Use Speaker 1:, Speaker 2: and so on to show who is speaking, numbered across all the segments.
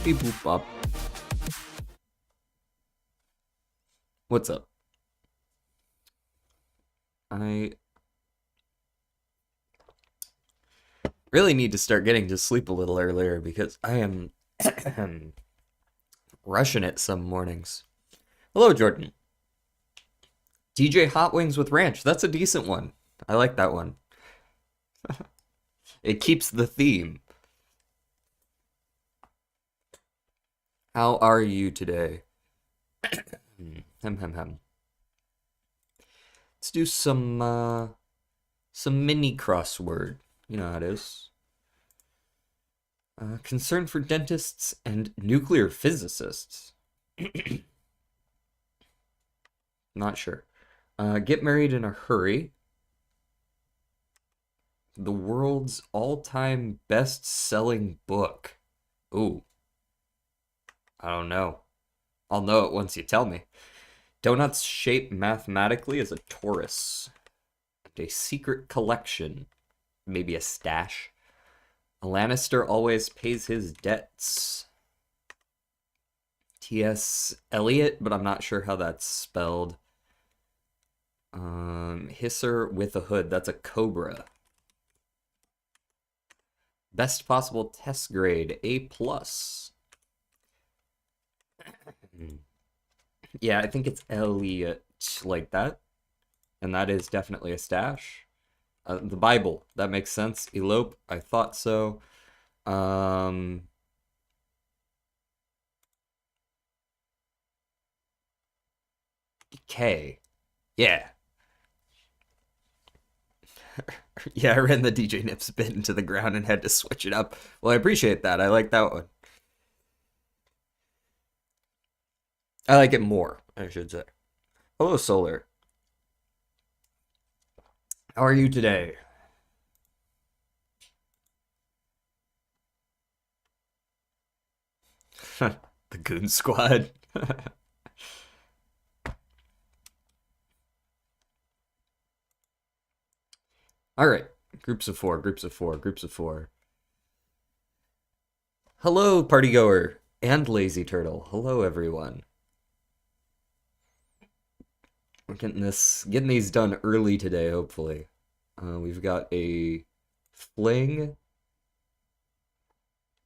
Speaker 1: Beep boop bop. What's up? I really need to start getting to sleep a little earlier because I am rushing it some mornings. Hello, Jordan. DJ Hot Wings with Ranch. That's a decent one. I like that one. It keeps the theme. How are you today? Hem hem hem. Let's do some mini crossword. You know how it is. Concern for dentists and nuclear physicists. Not sure. Get married in a hurry. The world's all-time best-selling book. Ooh, I don't know. I'll know it once you tell me. Donuts shaped mathematically as a torus. And a secret collection. Maybe a stash. A Lannister always pays his debts. T.S. Eliot, but I'm not sure how that's spelled. Hisser with a hood. That's a cobra. Best possible test grade, A plus. Yeah, I think it's Elliot like that. And that is definitely a stash. The Bible, that makes sense. Elope, I thought so. K. Yeah. Yeah, I ran the DJ Nips bit into the ground and had to switch it up. Well, I appreciate that. I like that one. I like it more, I should say. Hello, Solar. How are you today? The Goon Squad. All right. Groups of four, groups of four, groups of four. Hello, partygoer and lazy turtle. Hello, everyone. We're getting these done early today, hopefully. We've got a fling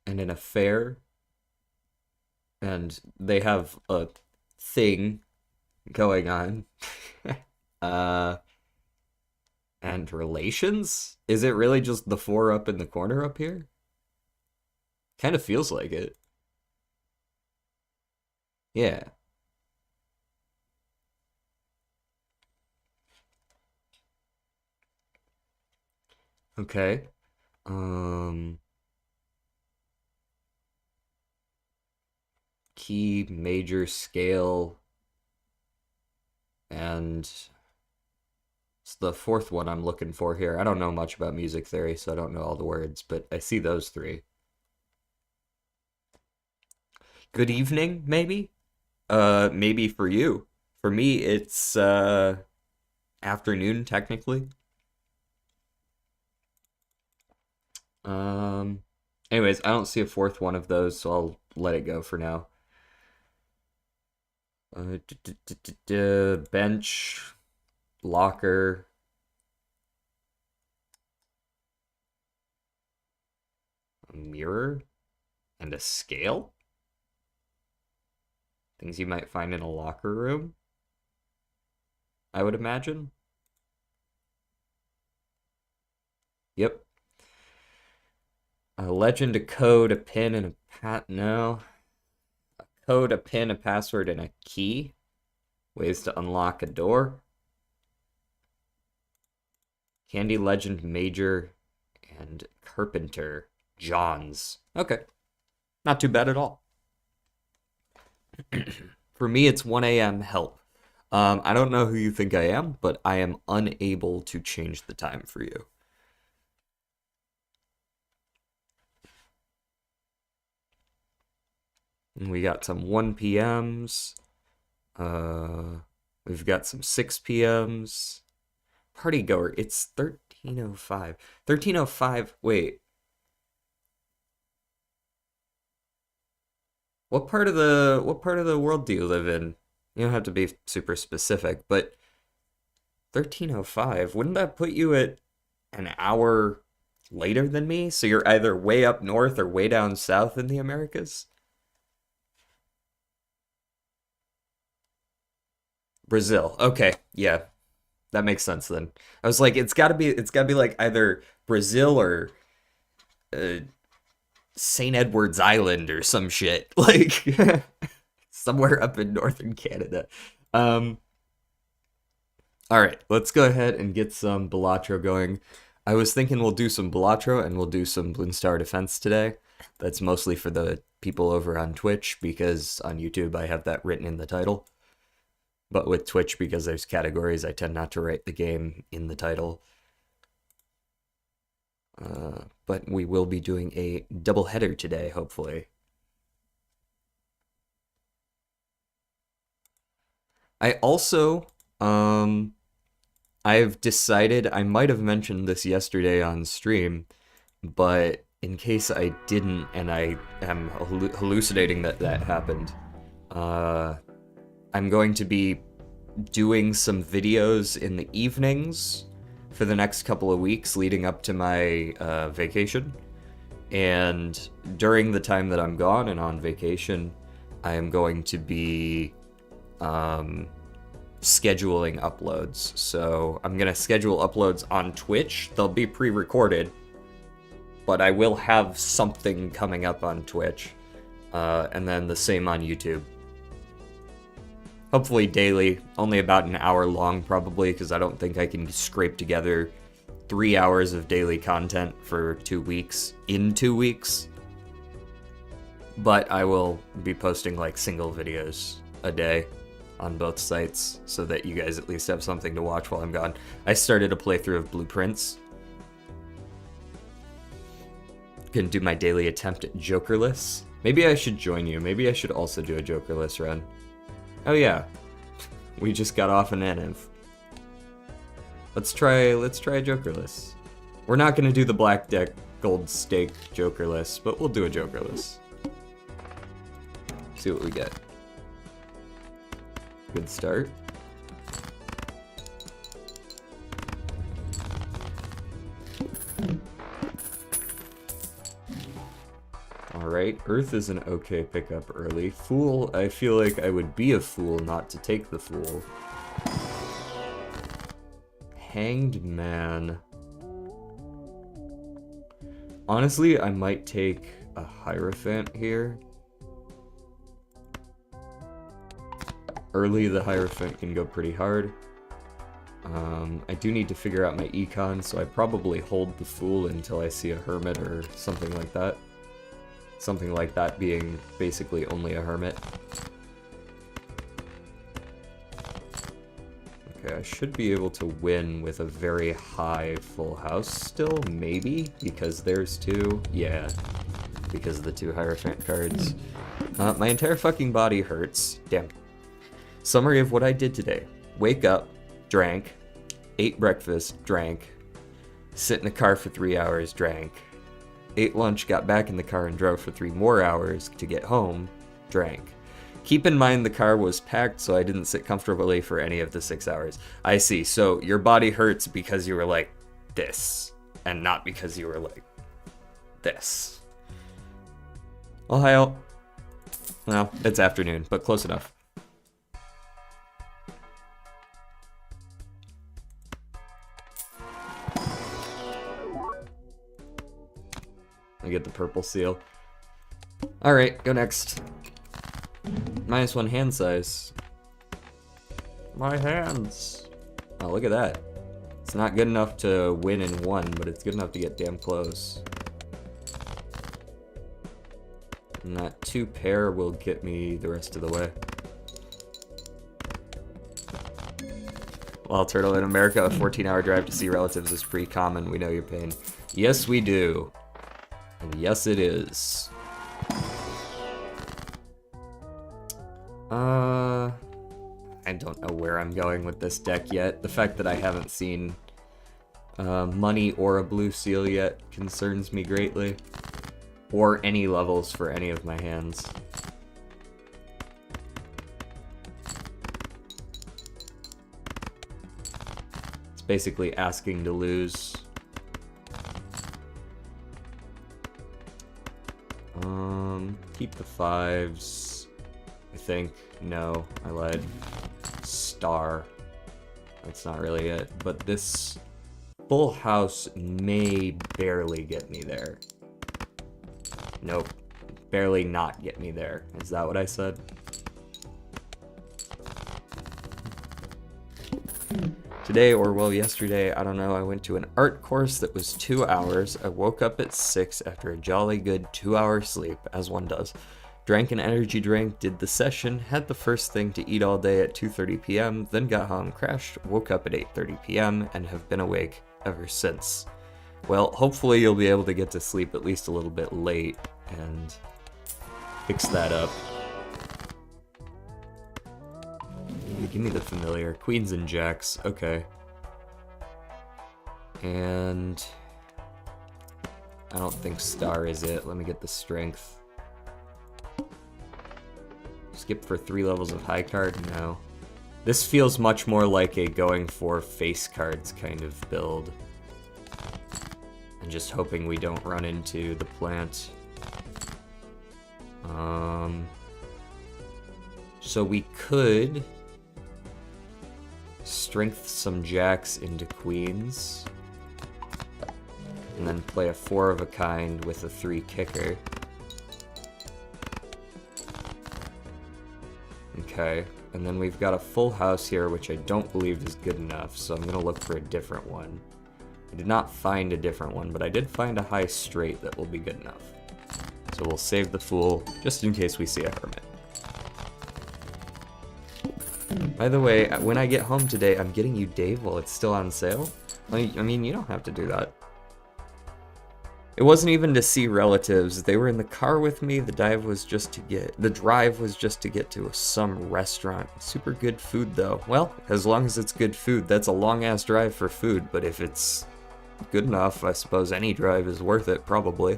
Speaker 1: and an affair, and they have a thing going on. uh, and relations? Is it really just the four up in the corner up here? Kind of feels like it. Yeah. Okay. Um, Key, major, scale, and it's the fourth one I'm looking for here. I don't know much about music theory, so I don't know all the words, but I see those three. Good evening, maybe? Maybe for you. For me, it's afternoon technically. Um Anyways, I don't see a fourth one of those, so I'll let it go for now. Bench, locker, a mirror, and a scale? Things you might find in a locker room, I would imagine. Yep. A legend, a code, a pin, and a no. A code, a pin, a password, and a key. Ways to unlock a door. Candy Legend Major and Carpenter Johns. Okay. Not too bad at all. For me, it's 1 a.m. Help. I don't know who you think I am, but I am unable to change the time for you. And we got some 1 p.m.s. We've got some 6 p.m.s. Party goer, it's 13:05. 13:05, wait. what part of the world do you live in? You don't have to be super specific, but 1305, wouldn't that put you at an hour later than me? So you're either way up north or way down south in the Americas? Brazil. Okay, yeah, that makes sense then. I was like, it's gotta be like either Brazil or uh, St. Edward's Island or some shit. Like somewhere up in northern Canada. Um, all right, let's go ahead and get some Balatro going. I was thinking we'll do some Balatro and we'll do some Bloon Star Defense today. That's mostly for the people over on Twitch because on YouTube I have that written in the title. But with Twitch, because there's categories, I tend not to write the game in the title. But we will be doing a double header today, hopefully. I also, I've decided, I might have mentioned this yesterday on stream, but in case I didn't and I am hallucinating that that happened, I'm going to be doing some videos in the evenings for the next couple of weeks leading up to my vacation. And during the time that I'm gone and on vacation, I am going to be scheduling uploads. So I'm going to schedule uploads on Twitch. They'll be pre-recorded, but I will have something coming up on Twitch. And then the same on YouTube. Hopefully daily, only about an hour long probably, because I don't think I can scrape together 3 hours of daily content for 2 weeks in 2 weeks. But I will be posting like single videos a day on both sites so that you guys at least have something to watch while I'm gone. I started a playthrough of Blueprints. Gonna do my daily attempt at Jokerless. Maybe I should join you. Maybe I should also do a Jokerless run. Oh yeah, we just got off an NF. Let's try Jokerless. We're not gonna do the Black Deck Gold Stake Jokerless, but we'll do a Jokerless. See what we get. Good start. Alright, Earth is an okay pickup early. Fool, I feel like I would be a fool not to take the Fool. Hanged Man. Honestly, I might take a Hierophant here. Early, the Hierophant can go pretty hard. I do need to figure out my econ, so I probably hold the Fool until I see a Hermit or something like that. Something like that being basically only a Hermit. Okay, I should be able to win with a very high full house still, maybe, because there's two. Yeah, because of the two Hierophant cards. My entire fucking body hurts. Damn. Summary of what I did today. Wake up, drank, ate breakfast, drank, sit in a car for 3 hours, drank, ate lunch, got back in the car and drove for 3 more hours to get home, drank. Keep in mind the car was packed, so I didn't sit comfortably for any of the 6 hours. I see, so your body hurts because you were like this, and not because you were like this. Ohio. Well, it's afternoon, but close enough. I get the purple seal. Alright, go next. -1 hand size. My hands. Oh, look at that. It's not good enough to win in one, but it's good enough to get damn close. And that 2 pair will get me the rest of the way. While Turtle in America, a 14-hour drive to see relatives is pretty common. We know your pain. Yes, we do. And yes, it is. I don't know where I'm going with this deck yet. The fact that I haven't seen money or a blue seal yet concerns me greatly. Or any levels for any of my hands. basically asking to lose. Keep the 5s. I think. No, I lied. Star. That's not really it. But this full house may barely get me there. Nope. Barely not get me there. Is that what I said? Today, or well, yesterday, I don't know, I went to an art course that was 2 hours. I woke up at 6 after a jolly good 2-hour sleep, as one does. Drank an energy drink, did the session, had the first thing to eat all day at 2:30 p.m., then got home, crashed, woke up at 8:30 p.m., and have been awake ever since. Well, hopefully you'll be able to get to sleep at least a little bit late and fix that up. Give me the familiar. Queens and jacks. Okay. And I don't think star is it. Let me get the strength. Skip for 3 levels of high card? No. This feels much more like a going for face cards kind of build. And just hoping we don't run into the plant. So we could strength some jacks into queens, and then play a 4 of a kind with a 3 kicker. Okay, and then we've got a full house here, which I don't believe is good enough, so I'm gonna look for a different one. I did not find a different one, but I did find a high straight that will be good enough. So we'll save the fool, just in case we see a hermit. By the way, when I get home today, I'm getting you Dave while it's still on sale. I mean, you don't have to do that. It wasn't even to see relatives. They were in the car with me. The drive was just to get to some restaurant. Super good food though. Well, as long as it's good food, that's a long ass drive for food, but if it's good enough, I suppose any drive is worth it, probably.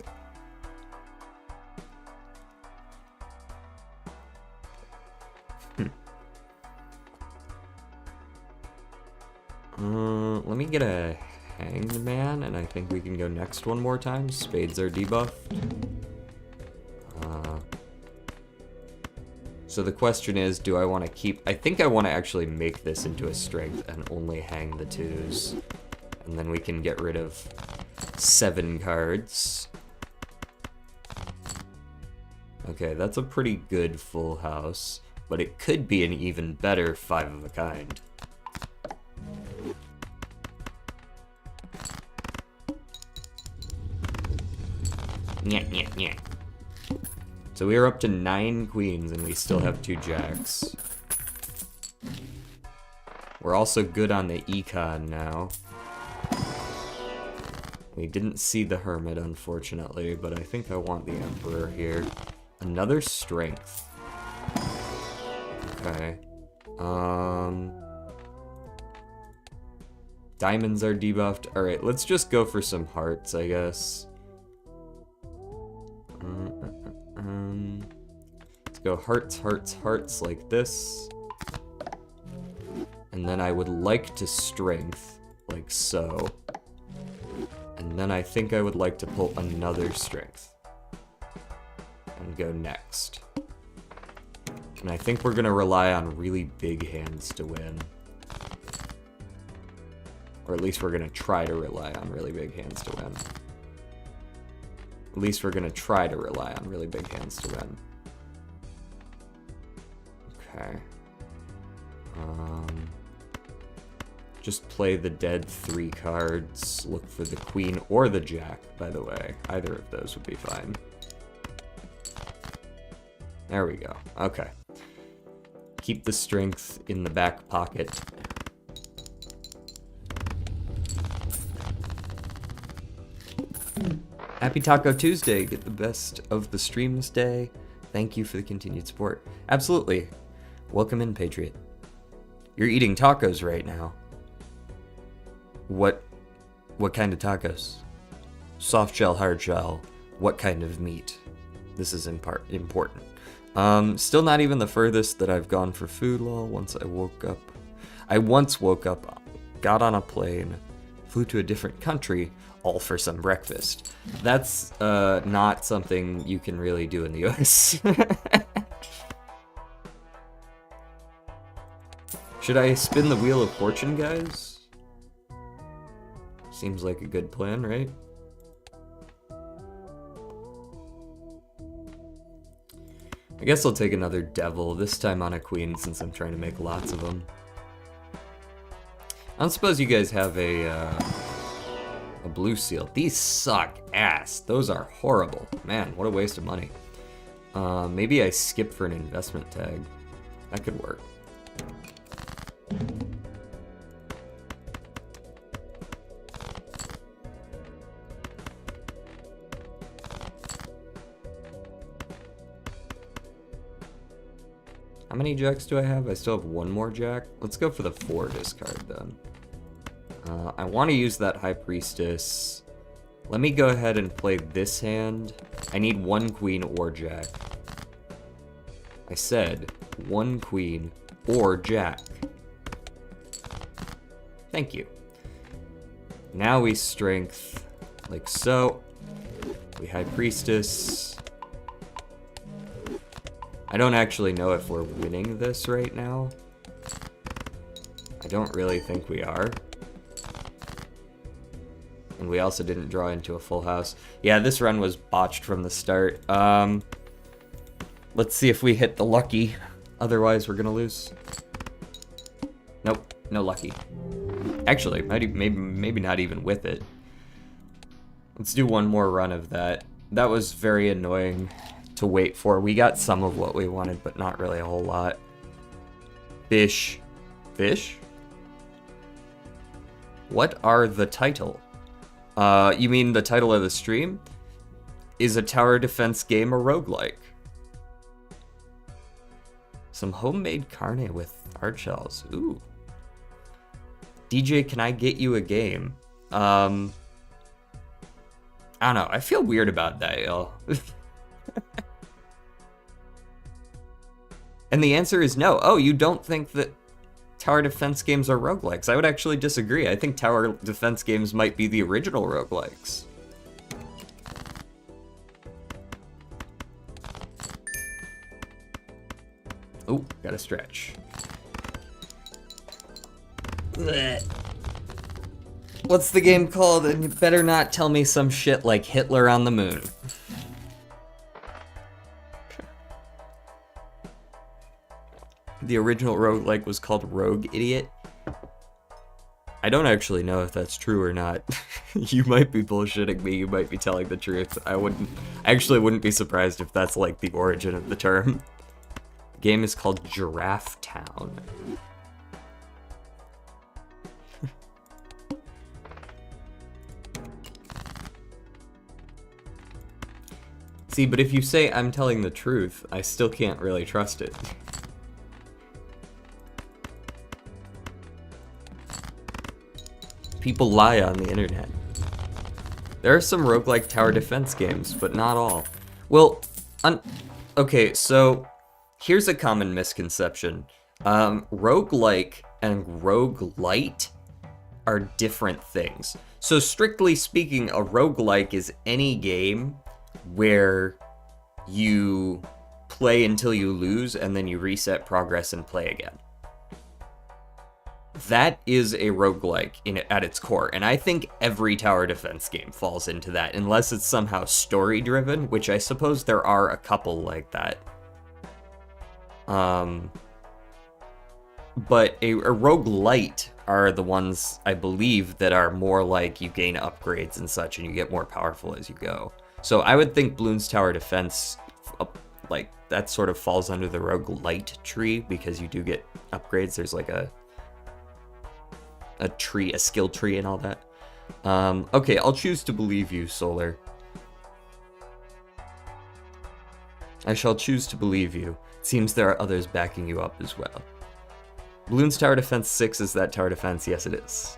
Speaker 1: Let me get a hanged man, and I think we can go next one more time. Spades are debuffed. So the question is, do I want to keep... I think I want to actually make this into a strength and only hang the 2s. And then we can get rid of 7 cards. Okay, that's a pretty good full house, but it could be an even better 5 of a kind. Yeah. So we are up to 9 queens and we still have 2 jacks. We're also good on the econ now. We didn't see the hermit, unfortunately, but I think I want the emperor here. Another strength. Okay. Diamonds are debuffed. Alright, let's just go for some hearts, I guess. Let's go hearts like this. And then I would like to strength, like so. And then I think I would like to pull another strength. And go next. And I think we're gonna rely on really big hands to win. Or at least we're gonna try to rely on really big hands to win. At least we're gonna try to rely on really big hands to win. Okay. Just play the dead 3 cards. Look for the queen or the jack, by the way. Either of those would be fine. There we go. Okay. Keep the strength in the back pocket. Happy Taco Tuesday. Get the best of the streams day. Thank you for the continued support. Absolutely. Welcome in, Patriot. You're eating tacos right now. What kind of tacos? Soft shell, hard shell. What kind of meat? This is important. Still not even the furthest that I've gone for food, lol. I once woke up got on a plane, flew to a different country, all for some breakfast. That's not something you can really do in the US. Should I spin the Wheel of Fortune, guys? Seems like a good plan, right? I guess I'll take another devil, this time on a queen since I'm trying to make lots of them. I don't suppose you guys have a blue seal. These suck ass. Those are horrible. Man, what a waste of money. Maybe I skip for an investment tag. That could work. How many jacks do I have? I still have one more jack. Let's go for the 4 discard then. I want to use that High Priestess. Let me go ahead and play this hand. I need 1 queen or jack. I said 1 queen or jack. Thank you. Now we strength like so. We High Priestess. I don't actually know if we're winning this right now. I don't really think we are. And we also didn't draw into a full house. Yeah, this run was botched from the start. Let's see if we hit the lucky. Otherwise, we're gonna lose. Nope, no lucky. Actually, maybe not even with it. Let's do one more run of that. That was very annoying to wait for. We got some of what we wanted, but not really a whole lot. Fish. Fish? What are the title? You mean the title of the stream? Is a tower defense game a roguelike? Some homemade carne with hard shells. Ooh. DJ, can I get you a game? I don't know. I feel weird about that, y'all. And the answer is no. Oh, you don't think that tower defense games are roguelikes? I would actually disagree. I think tower defense games might be the original roguelikes. Oh, gotta stretch. Blech. What's the game called? And you better not tell me some shit like Hitler on the Moon. The original roguelike was called Rogue Idiot. I don't actually know if that's true or not. You might be bullshitting me, you might be telling the truth. I actually wouldn't be surprised if that's like the origin of the term. The game is called Giraffe Town. See, but if you say I'm telling the truth, I still can't really trust it. People lie on the internet. There are some roguelike tower defense games, but not all. Well, okay, so here's a common misconception. Roguelike and roguelite are different things. So strictly speaking, a roguelike is any game where you play until you lose and then you reset progress and play again. That is a roguelike at its core, and I think every tower defense game falls into that, unless it's somehow story-driven, which I suppose there are a couple like that. But a roguelite are the ones, I believe, that are more like you gain upgrades and such, and you get more powerful as you go. So I would think Bloons Tower Defense, like, that sort of falls under the roguelite tree, because you do get upgrades. There's like a tree, a skill tree and all that. Okay, I'll choose to believe you, Solar. I shall choose to believe you. It seems there are others backing you up as well. Bloons Tower Defense 6 is that tower defense? Yes, it is.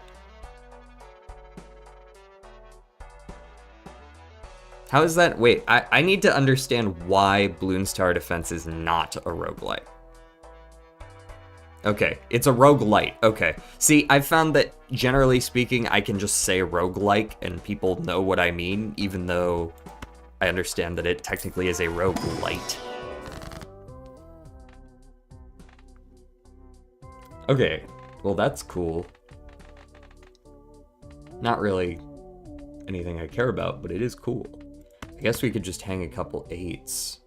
Speaker 1: How is that? Wait, I need to understand why Bloons Tower Defense is not a roguelike. Okay, it's a roguelite. Okay. See, I've found that generally speaking, I can just say roguelike and people know what I mean, even though I understand that it technically is a roguelite. Okay, well that's cool. Not really anything I care about, but it is cool. I guess we could just hang a couple 8s.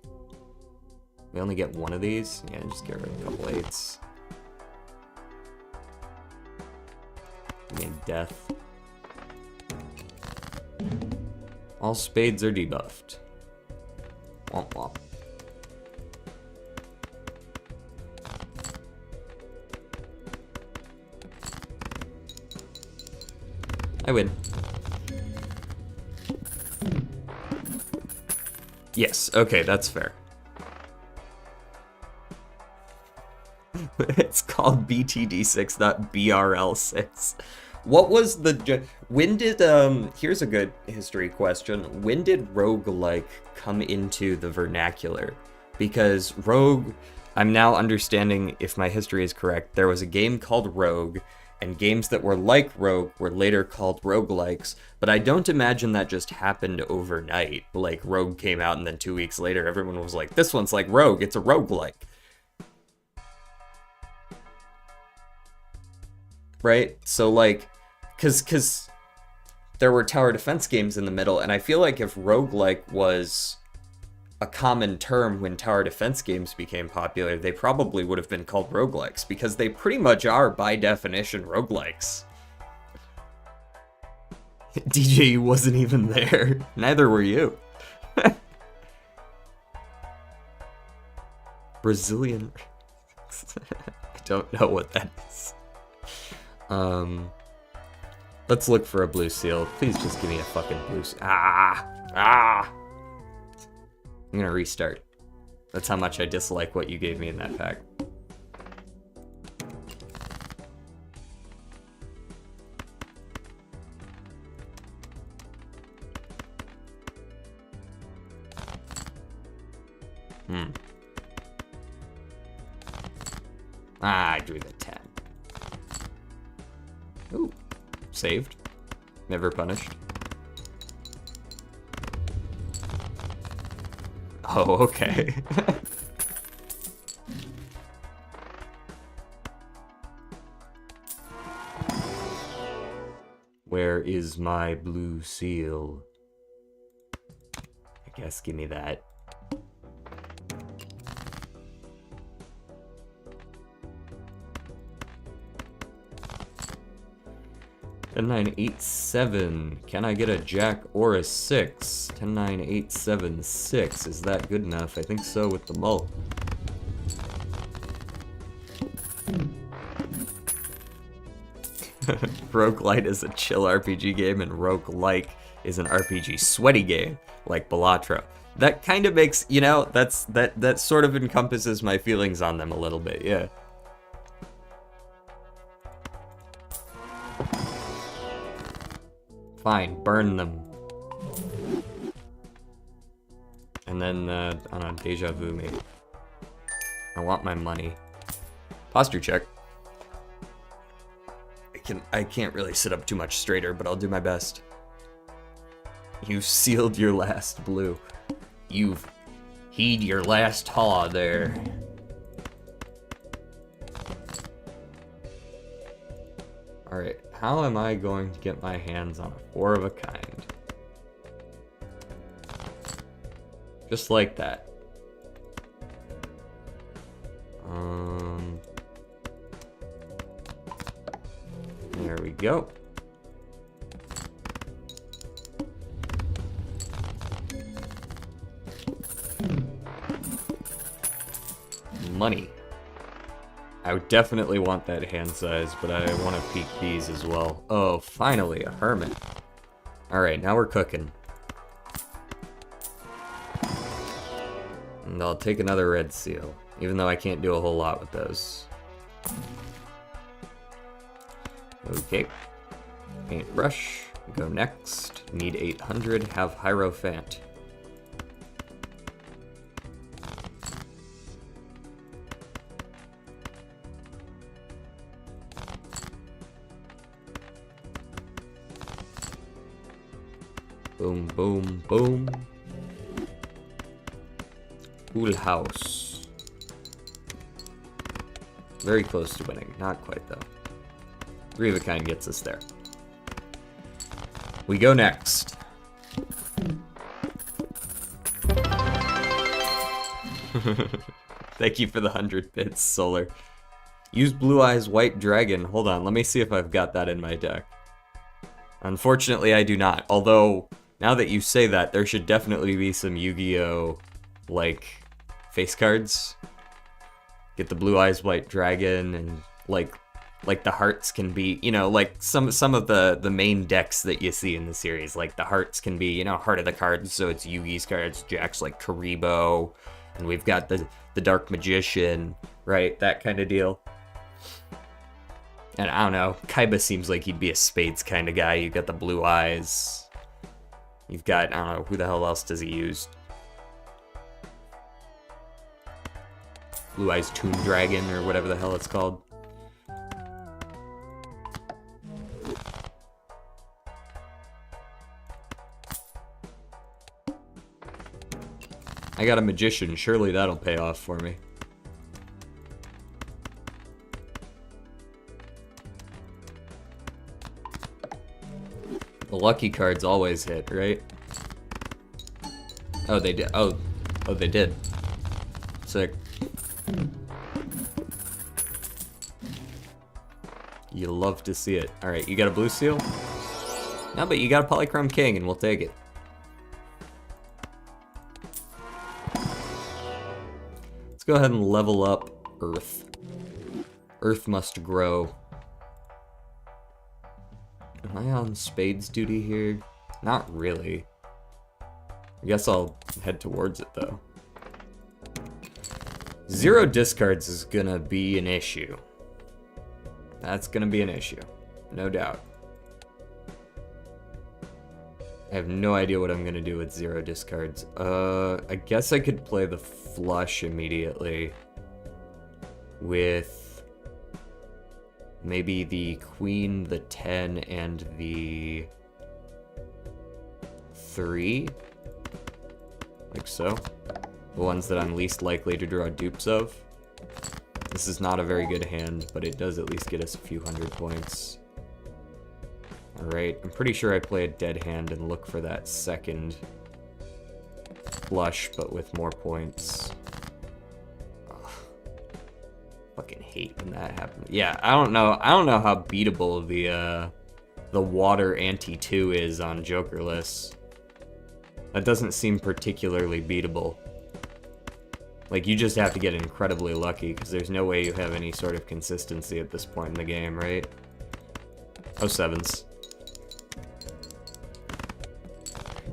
Speaker 1: We only get one of these? Yeah, just get rid of a couple 8s. I mean, death. All spades are debuffed. Womp womp. I win. Yes, okay, that's fair. It's called BTD6, not BRL6. What was the... When did... Here's a good history question. When did roguelike come into the vernacular? Because Rogue... I'm now understanding, if my history is correct, there was a game called Rogue, and games that were like Rogue were later called roguelikes, but I don't imagine that just happened overnight. Like, Rogue came out and then 2 weeks later everyone was like, this one's like Rogue, it's a roguelike. Right? So, like, because there were tower defense games in the middle, and I feel like if roguelike was a common term when tower defense games became popular, they probably would have been called roguelikes, because they pretty much are, by definition, roguelikes. DJ wasn't even there. Neither were you. Brazilian... I don't know what that is. Let's look for a blue seal. Please just give me a fucking blue seal. I'm gonna restart. That's how much I dislike what you gave me in that pack. I drew the 10. Ooh, saved. Never punished. Oh, okay. Where is my blue seal? I guess give me that. Ten, 9, 8, 7. Can I get a jack or a 6? 10, 9, 8, 7, 6. Is that good enough? I think so with the mull. Roguelite is a chill RPG game, and roguelike is an RPG sweaty game, like Balatro. That kind of makes, you know, that sort of encompasses my feelings on them a little bit, yeah. Fine, burn them. And then, I don't know, deja vu me. I want my money. Posture check. I can't really sit up too much straighter, but I'll do my best. You've sealed your last blue. You've heed your last haw there. Alright, how am I going to get my hands on a 4 of a kind? Just like that. There we go. Money. I would definitely want that hand size, but I want to peek these as well. Oh, finally, a hermit. Alright, now we're cooking. And I'll take another red seal, even though I can't do a whole lot with those. Okay. Paintbrush. Go next. Need 800. Have Hierophant. Boom, boom, boom. Full house. Very close to winning. Not quite, though. Three of a Kind gets us there. We go next. Thank you for the 100 bits, Solar. Use Blue Eyes White Dragon. Hold on, let me see if I've got that in my deck. Unfortunately, I do not. Although, now that you say that, there should definitely be some Yu-Gi-Oh! Like, face cards. Get the Blue Eyes White Dragon, and like the hearts can be, you know, like some of the main decks that you see in the series. Like the hearts can be, you know, heart of the cards, so it's Yugi's cards, Jack's like Karibo, and we've got the Dark Magician, right? That kind of deal. And I don't know, Kaiba seems like he'd be a spades kind of guy. You've got the Blue Eyes. You've got, I don't know, who the hell else does he use? Blue Eyes Toon Dragon, or whatever the hell it's called. I got a Magician, surely that'll pay off for me. The lucky cards always hit, right? Oh, they did. Oh, they did. Sick. You love to see it. Alright, you got a blue seal? No, but you got a Polychrome King, and we'll take it. Let's go ahead and level up Earth. Earth must grow. Am I on spades duty here? Not really. I guess I'll head towards it, though. 0 discards is gonna be an issue. That's gonna be an issue. No doubt. I have no idea what I'm gonna do with 0 discards. I guess I could play the flush immediately. With maybe the queen, the 10, and the 3. Like so. The ones that I'm least likely to draw dupes of. This is not a very good hand, but it does at least get us a few 100 points. Alright, I'm pretty sure I play a dead hand and look for that second flush, but with more points. Ugh. Fucking hate when that happens. Yeah, I don't know how beatable the water ante-2 is on Jokerless. That doesn't seem particularly beatable. Like, you just have to get incredibly lucky, because there's no way you have any sort of consistency at this point in the game, right? Oh, 7s.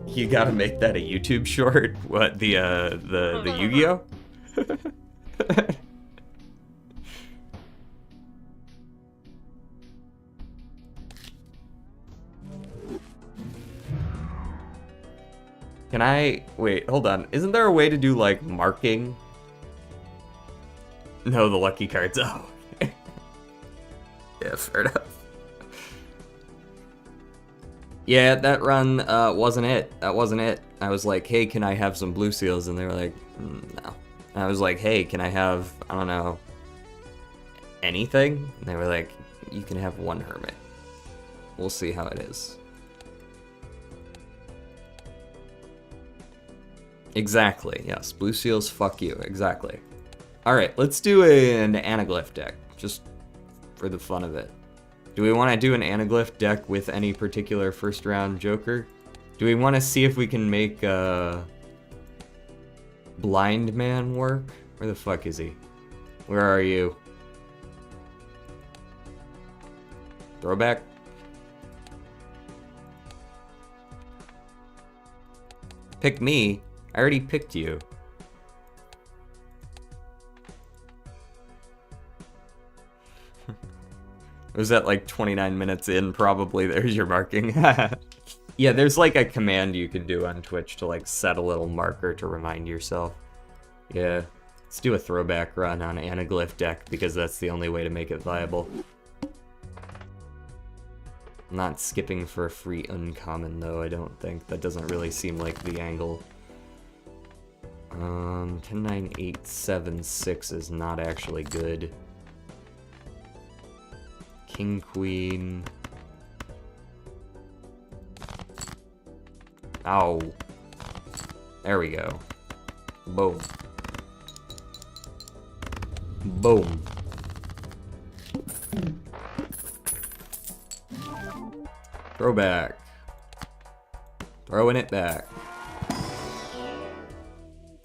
Speaker 1: You gotta make that a YouTube short? What, the Yu-Gi-Oh? Can I... Wait, hold on. Isn't there a way to do, like, marking? No, the lucky cards. Oh. Yeah, fair enough. Yeah, that run wasn't it. That wasn't it. I was like, hey, can I have some blue seals? And they were like, no. And I was like, hey, can I have, I don't know, anything? And they were like, you can have 1 hermit. We'll see how it is. Exactly, yes. Blue seals, fuck you. Exactly. Alright, let's do an anaglyph deck, just for the fun of it. Do we want to do an anaglyph deck with any particular first round Joker? Do we want to see if we can make Blind Man work? Where the fuck is he? Where are you? Throwback? Pick me? I already picked you. Was that like 29 minutes in? Probably. There's your marking. Yeah, there's like a command you can do on Twitch to like set a little marker to remind yourself. Yeah. Let's do a throwback run on Anaglyph deck because that's the only way to make it viable. I'm not skipping for a free uncommon, though, I don't think. That doesn't really seem like the angle. 10, 9, 8, 7, 6 is not actually good. King, queen. Ow. There we go. Boom. Boom. Throw back. Throwing it back.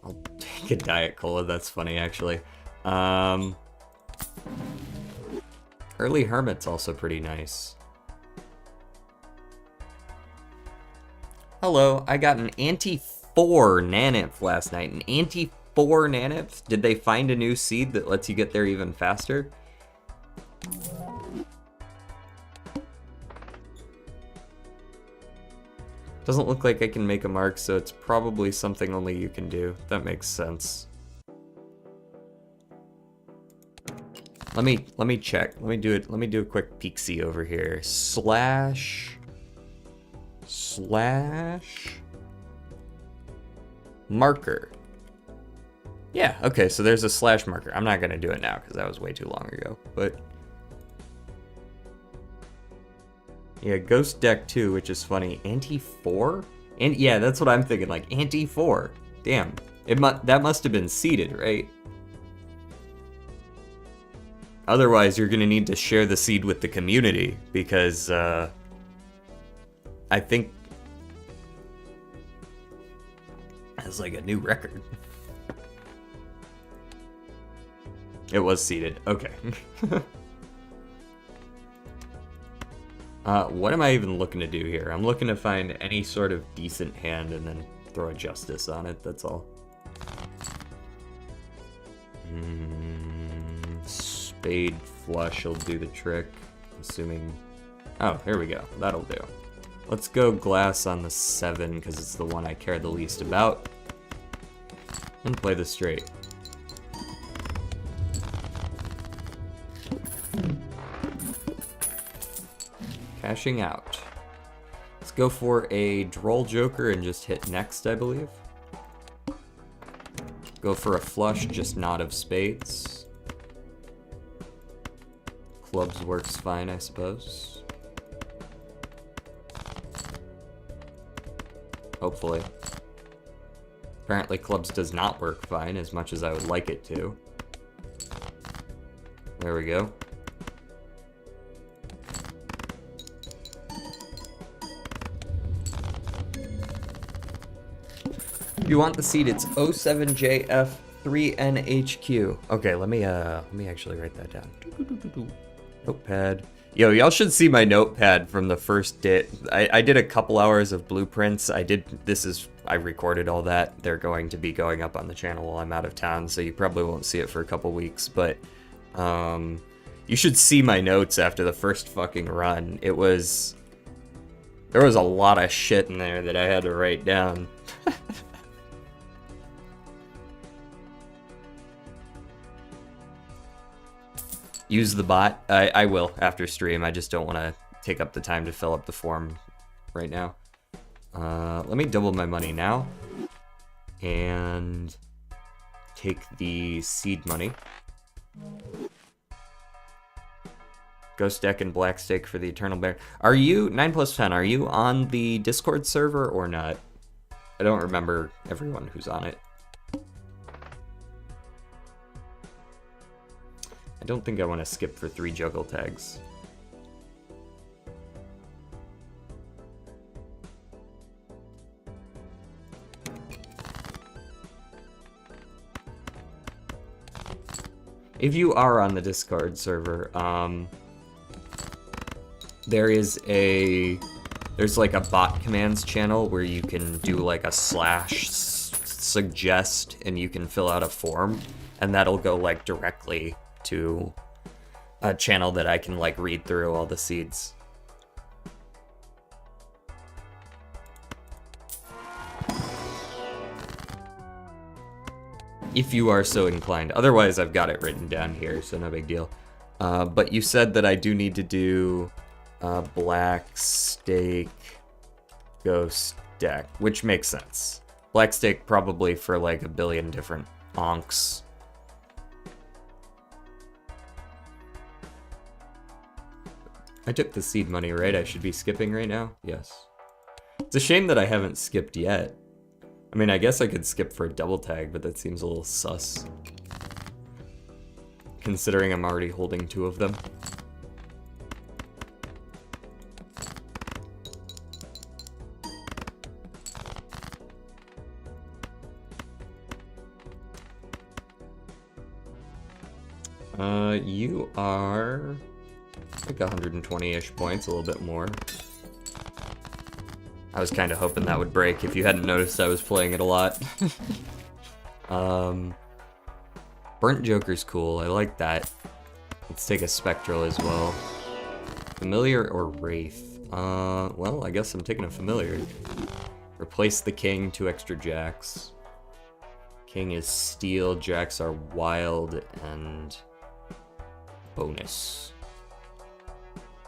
Speaker 1: I'll take a Diet Cola, that's funny actually. Early Hermit's also pretty nice. Hello, I got an anti-4 Nanimp last night. An anti-4 Nanimp? Did they find a new seed that lets you get there even faster? Doesn't look like I can make a mark, so it's probably something only you can do. That makes sense. Let me check. Let me do a quick peek-see over here. Slash marker. Yeah, okay, so there's a slash marker. I'm not gonna do it now because that was way too long ago, but yeah, Ghost Deck 2, which is funny. Anti-4? And yeah, that's what I'm thinking, like Anti-4. Damn. That must have been seeded, right? Otherwise, you're gonna need to share the seed with the community because I think that's like a new record. It was seeded. Okay. What am I even looking to do here? I'm looking to find any sort of decent hand and then throw a justice on it, that's all. Spade flush will do the trick, assuming... Oh, here we go. That'll do. Let's go glass on the 7, because it's the one I care the least about. And play the straight. Cashing out. Let's go for a droll joker and just hit next, I believe. Go for a flush, just not of spades. Clubs works fine, I suppose. Hopefully. Apparently clubs does not work fine as much as I would like it to. There we go. If you want the seed, it's 07JF3NHQ. Okay, let me actually write that down. Notepad. Yo, y'all should see my notepad from the first day. I did a couple hours of blueprints. I recorded all that. They're going to be going up on the channel while I'm out of town, so you probably won't see it for a couple weeks, but you should see my notes after the first fucking run. There was a lot of shit in there that I had to write down. Use the bot. I will after stream. I just don't want to take up the time to fill up the form right now. Let me double my money now and take the seed money. Ghost Deck and Black Stake for the Eternal Bear. Are you 9+10? Are you on the Discord server or not? I don't remember everyone who's on it. I don't think I want to skip for 3 juggle tags. If you are on the Discord server, there's like a bot commands channel where you can do like a /suggest and you can fill out a form, and that'll go like directly to a channel that I can like read through all the seeds. If you are so inclined. Otherwise, I've got it written down here, so no big deal. But you said that I do need to do Black Stake, Ghost deck, which makes sense. Black Stake probably for like a billion different onks. I took the seed money, right? I should be skipping right now? Yes. It's a shame that I haven't skipped yet. I mean, I guess I could skip for a double tag, but that seems a little sus. Considering I'm already holding 2 of them. You are like 120-ish points, a little bit more. I was kind of hoping that would break if you hadn't noticed I was playing it a lot. Burnt Joker's cool, I like that. Let's take a Spectral as well. Familiar or Wraith? Well, I guess I'm taking a Familiar. Replace the King, 2 extra Jacks. King is Steel, Jacks are Wild, and bonus.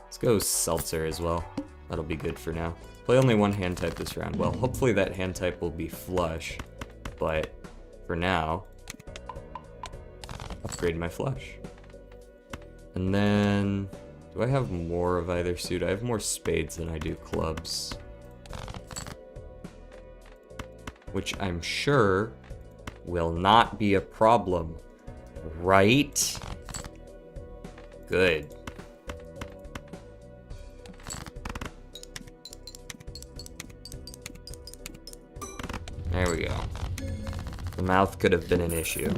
Speaker 1: Let's go Seltzer as well. That'll be good for now. Play only 1 hand type this round. Well, hopefully that hand type will be flush, but for now, upgrade my flush. And then, do I have more of either suit? I have more spades than I do clubs. Which I'm sure will not be a problem, right? Good. There we go. The mouth could have been an issue.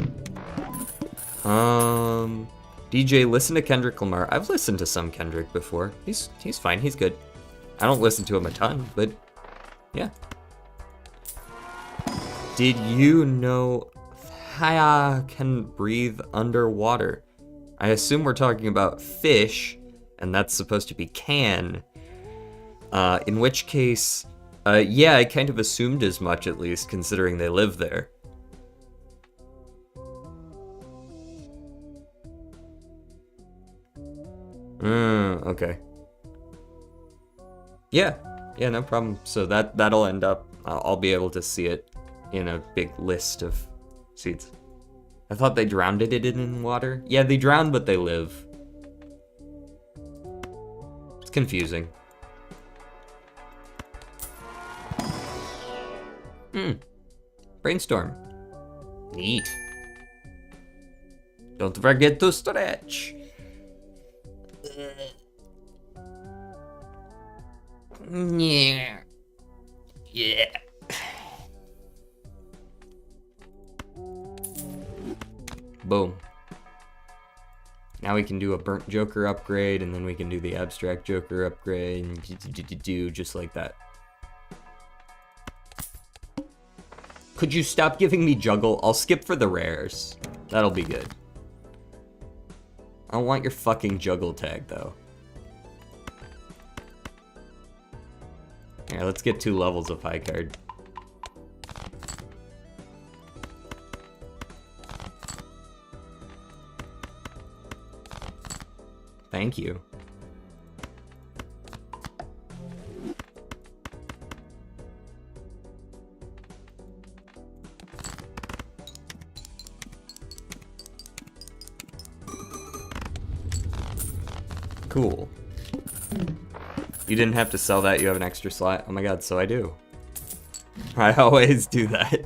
Speaker 1: DJ, listen to Kendrick Lamar. I've listened to some Kendrick before. He's fine, he's good. I don't listen to him a ton, but yeah. Did you know Fire can breathe underwater? I assume we're talking about fish, and that's supposed to be can. In which case, yeah, I kind of assumed as much, at least, considering they live there. Okay. Yeah, no problem. So that'll end up, I'll be able to see it in a big list of seeds. I thought they drowned it in water. Yeah, they drown, but they live. It's confusing. Brainstorm. Neat. Don't forget to stretch. Yeah. Boom. Now we can do a Burnt Joker upgrade, and then we can do the Abstract Joker upgrade, and do just like that. Could you stop giving me juggle? I'll skip for the rares. That'll be good. I don't want your fucking juggle tag, though. Here, let's get 2 levels of high card. Thank you. Cool. You didn't have to sell that, you have an extra slot? Oh my god, so I do. I always do that.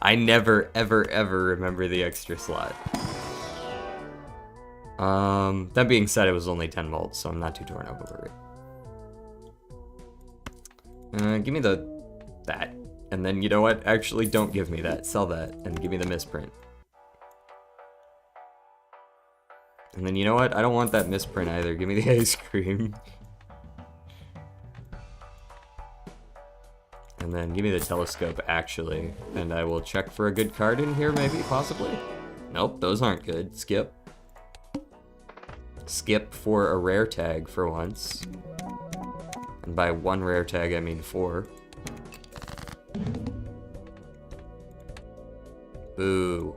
Speaker 1: I never, ever, ever remember the extra slot. That being said, it was only 10 volts, so I'm not too torn up over it. Give me that. And then, you know what? Actually, don't give me that. Sell that, and give me the misprint. And then, you know what? I don't want that misprint either. Give me the ice cream. And then give me the telescope, actually. And I will check for a good card in here, maybe, possibly. Nope, those aren't good. Skip. Skip for a rare tag for once. And by 1 rare tag, I mean 4. Boo.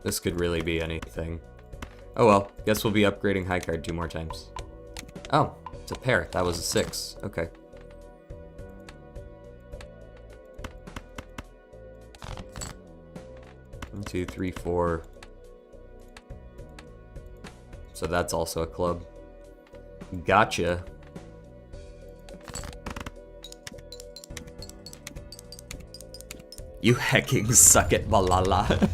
Speaker 1: This could really be anything. Oh well, guess we'll be upgrading high card 2 more times. Oh, it's a pair. That was a 6. Okay. One, two, three, four. So that's also a club. Gotcha. You hecking suck at Balala.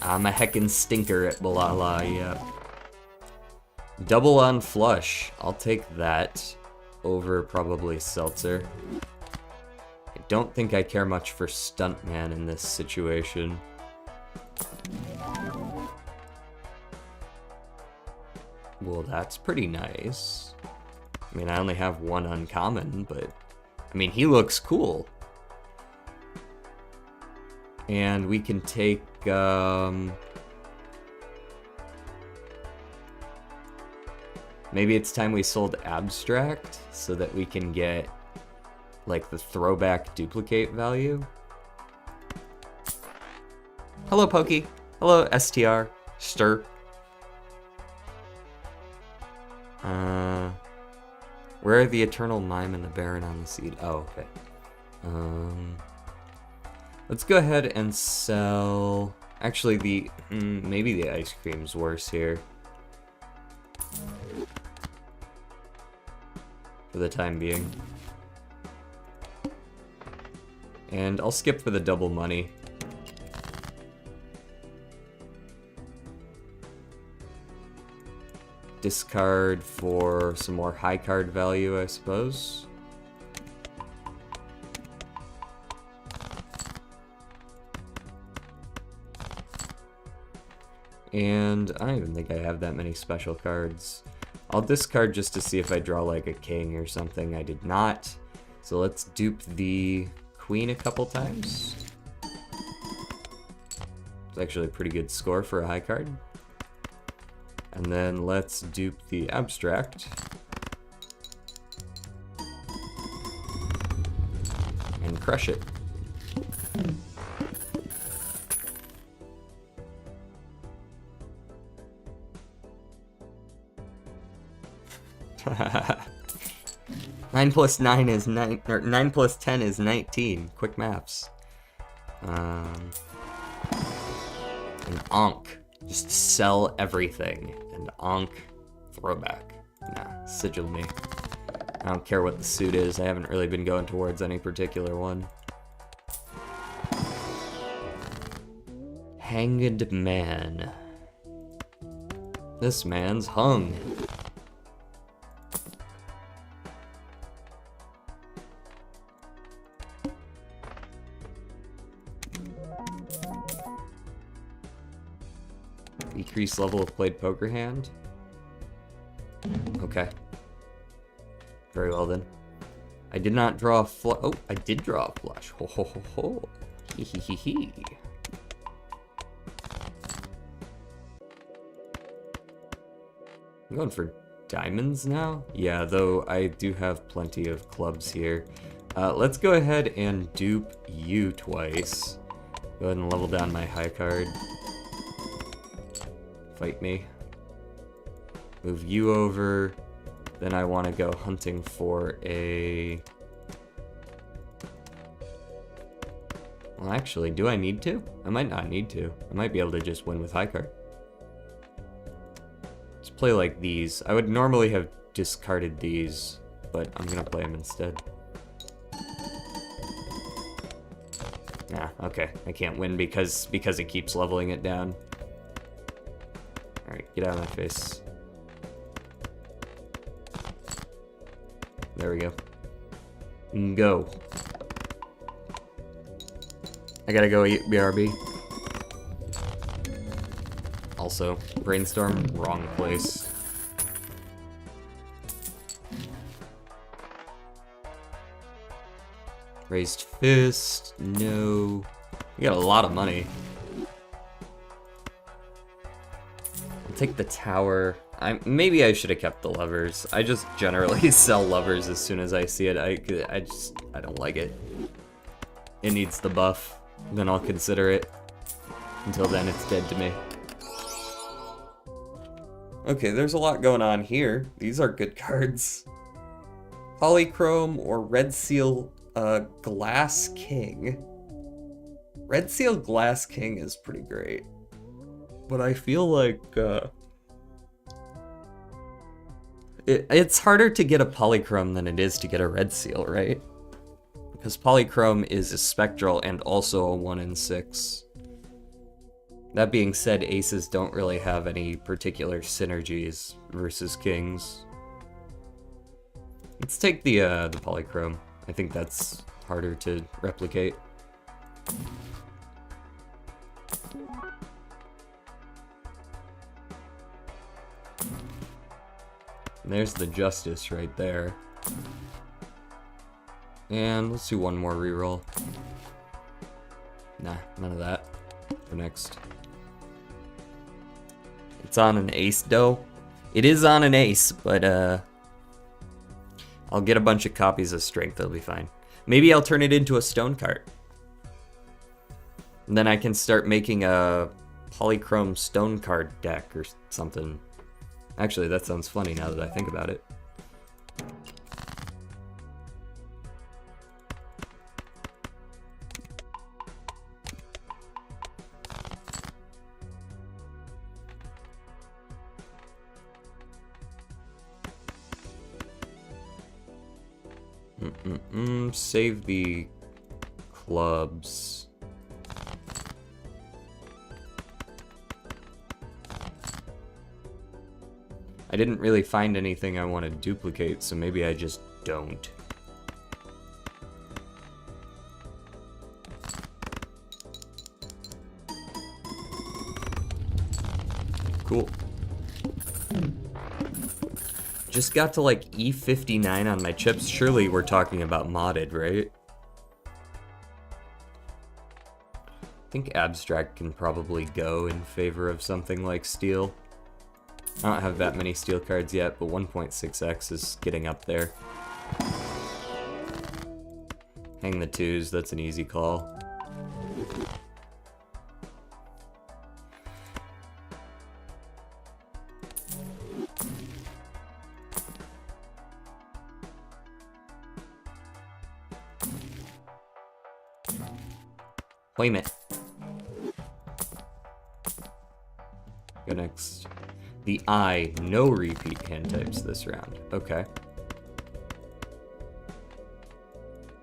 Speaker 1: I'm a heckin' stinker at Balala, yeah. Double on flush. I'll take that over probably Seltzer. I don't think I care much for Stuntman in this situation. Well, that's pretty nice. I mean, I only have 1 uncommon, but I mean, he looks cool. And we can take, maybe it's time we sold Abstract so that we can get, like, the throwback duplicate value. Hello, Pokey. Hello, STR. Stir. Where are the Eternal Mime and the Baron on the seed? Oh, okay. Let's go ahead and sell... Actually, maybe the ice cream's worse here. For the time being. And I'll skip for the double money. Discard for some more high card value, I suppose. And I don't even think I have that many special cards. I'll discard just to see if I draw like a king or something. I did not. So let's dupe the queen a couple times. It's actually a pretty good score for a high card. And then let's dupe the abstract. And crush it. Nine plus 9 is 9, or 9 plus 10 is 19. Quick maths. An Ankh. Just sell everything. And Ankh throwback. Nah, sigil me. I don't care what the suit is. I haven't really been going towards any particular one. Hanged Man. This man's hung. Decrease level of played poker hand. Okay. Very well then. I did not draw a flush. Oh, I did draw a flush. Ho ho ho ho. Hee hee hee hee. I'm going for diamonds now? Yeah, though I do have plenty of clubs here. Let's go ahead and dupe you twice. Go ahead and level down my high card. Fight me. Move you over. Then I want to go hunting for a... Well, actually, do I need to? I might not need to. I might be able to just win with high card. Let's play like these. I would normally have discarded these, but I'm gonna play them instead. Nah, okay. I can't win because it keeps leveling it down. Alright, get out of my face. There we go. Go. I gotta go eat BRB. Also, brainstorm, wrong place. Raised fist, no. We got a lot of money. I'll take the tower. Maybe I should have kept the levers. I just generally sell levers as soon as I see it. I don't like it. It needs the buff. then I'll consider it. Until then, it's dead to me. Okay, there's a lot going on here. These are good cards. Polychrome or Red Seal Glass King. Red Seal Glass King is pretty great. But I feel like it's harder to get a Polychrome than it is to get a Red Seal, right? Because Polychrome is a Spectral and also a 1 in 6. That being said, aces don't really have any particular synergies versus kings. Let's take the Polychrome. I think that's harder to replicate. And there's the Justice right there. And let's do one more reroll. Nah, none of that for next. It's on an ace, though. It is on an ace, but I'll get a bunch of copies of Strength, it'll be fine. Maybe I'll turn it into a stone cart. And then I can start making a Polychrome stone card deck or something. Actually, that sounds funny now that I think about it. Save the clubs. I didn't really find anything I want to duplicate, so maybe I just don't. Cool. Just got to like E59 on my chips. Surely we're talking about modded, right? I think Abstract can probably go in favor of something like Steel. I don't have that many Steel cards yet, but 1.6x is getting up there. Hang the 2s, that's an easy call. Claim it. Go next. The I, no repeat hand types this round. Okay.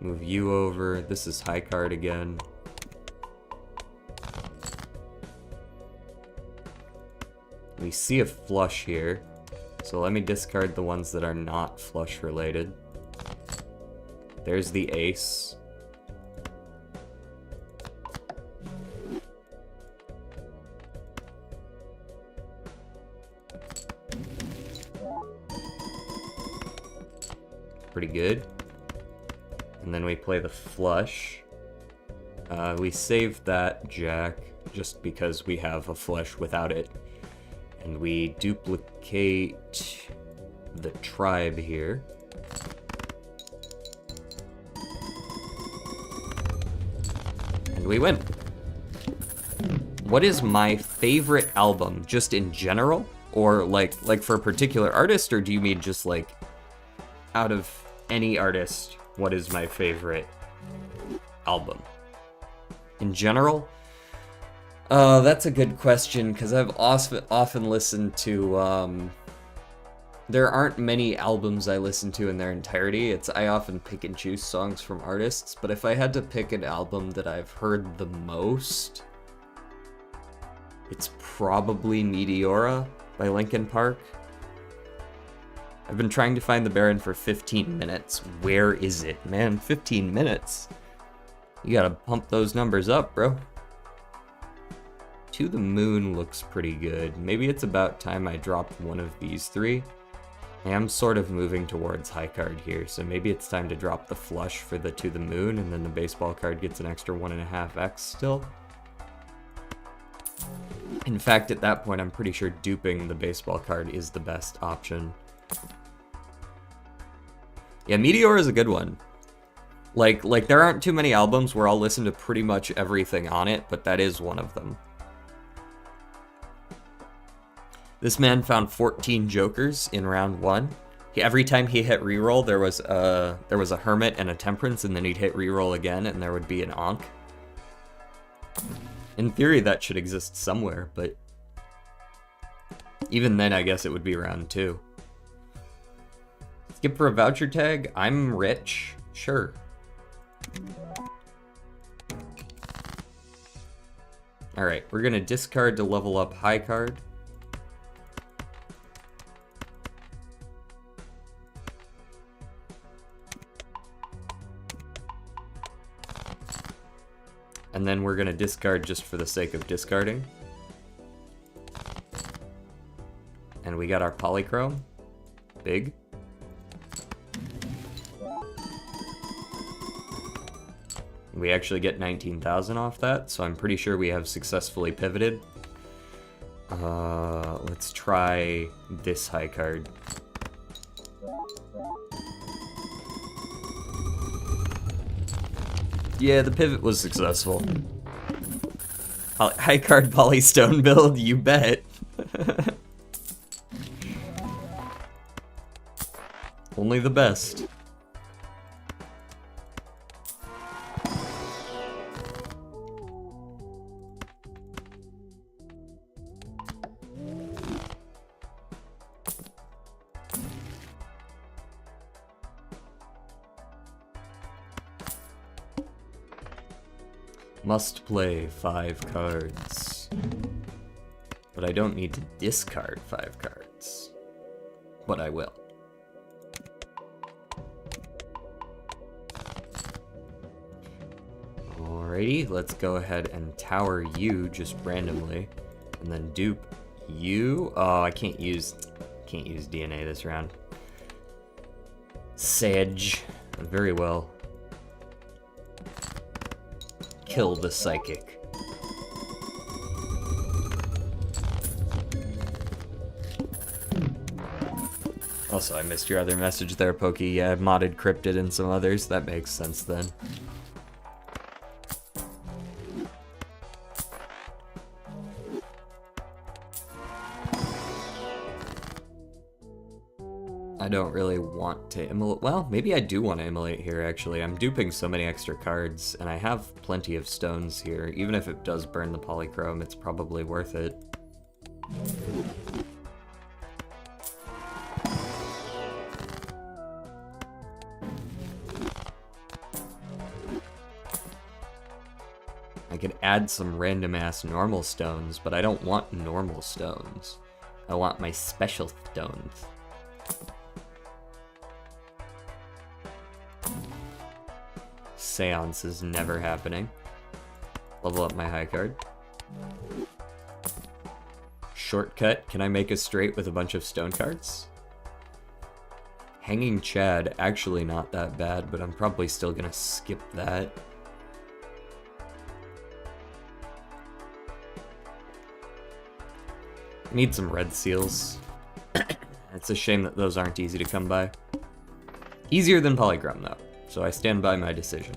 Speaker 1: Move you over. This is high card again. We see a flush here. So let me discard the ones that are not flush related. There's the ace. Pretty good. And then we play the flush. We save that jack just because we have a flush without it. And we duplicate the tribe here. And we win. What is my favorite album, just in general? Or like for a particular artist, or do you mean just like out of any artist, what is my favorite album? In general? That's a good question, because I've often listened to, there aren't many albums I listen to in their entirety. I often pick and choose songs from artists, but if I had to pick an album that I've heard the most, it's probably Meteora by Linkin Park. I've been trying to find the Baron for 15 minutes. Where is it, man? 15 minutes? You gotta pump those numbers up, bro. To the Moon looks pretty good. Maybe it's about time I dropped one of these 3. I am sort of moving towards high card here, so maybe it's time to drop the flush for the To the Moon, and then the baseball card gets an extra 1.5x still. In fact, at that point, I'm pretty sure duping the baseball card is the best option. Yeah, Meteor is a good one. Like there aren't too many albums where I'll listen to pretty much everything on it, but that is one of them. This man found 14 jokers in round 1. Every time he hit reroll, there was a hermit and a temperance, and then he'd hit reroll again, and there would be an ankh. In theory, that should exist somewhere, but even then, I guess it would be round 2. Skip for a voucher tag. I'm rich. Sure. Alright, we're gonna discard to level up high card. And then we're gonna discard just for the sake of discarding. And we got our polychrome. Big. We actually get 19,000 off that, so I'm pretty sure we have successfully pivoted. Let's try this high card. Yeah, the pivot was successful. High card polystone build, you bet. Only the best. Must play 5 cards. But I don't need to discard 5 cards. But I will. Alrighty, let's go ahead and tower you just randomly. And then dupe you. Oh, I can't use DNA this round. Sedge. Very well. Kill the psychic. Also, I missed your other message there, Pokey. Yeah, I've modded Cryptid and some others. That makes sense then. I don't really want to immolate. Well, maybe I do want to immolate here, actually. I'm duping so many extra cards, and I have plenty of stones here. Even if it does burn the polychrome, it's probably worth it. I could add some random-ass normal stones, but I don't want normal stones. I want my special stones. Seance is never happening. Level up my high card. Shortcut, can I make a straight with a bunch of stone cards? Hanging Chad, actually not that bad, but I'm probably still gonna skip that. Need some red seals. It's a shame that those aren't easy to come by. Easier than polychrome though, so I stand by my decision.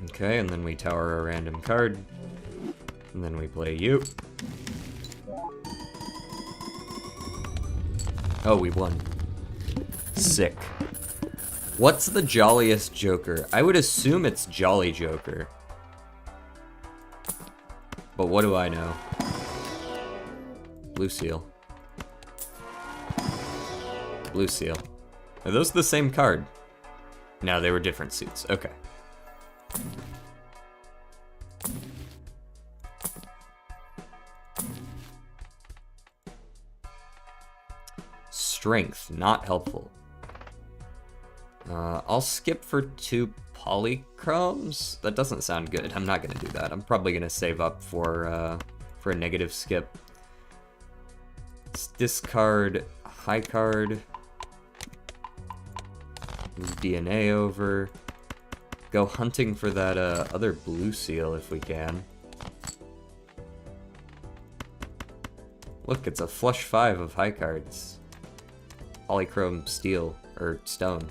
Speaker 1: Okay, and then we tower a random card, and then we play you. Oh, we won. Sick. What's the jolliest Joker? I would assume it's Jolly Joker. But what do I know? Blue Seal. Blue Seal. Are those the same card? No, they were different suits. Okay. Strength, not helpful. I'll skip for 2 polychromes. That doesn't sound good. I'm not gonna do that. I'm probably gonna save up for a negative skip. Let's discard high card. Move DNA over. Go hunting for that other blue seal if we can. Look, it's a flush 5 of high cards. Polychrome steel, or stone.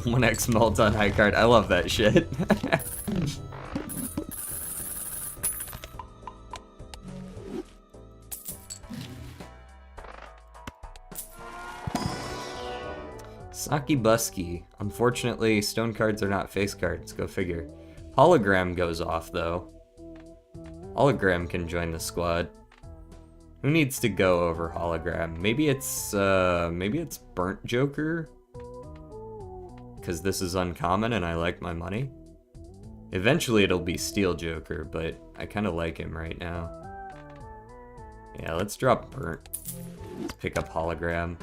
Speaker 1: 1x mult on high card. I love that shit. Saki Busky. Unfortunately, stone cards are not face cards. Go figure. Hologram goes off, though. Hologram can join the squad. Who needs to go over Hologram? Maybe it's Burnt Joker? Because this is uncommon and I like my money. Eventually it'll be Steel Joker, but I kind of like him right now. Yeah, let's drop Burnt. Let's pick up Hologram.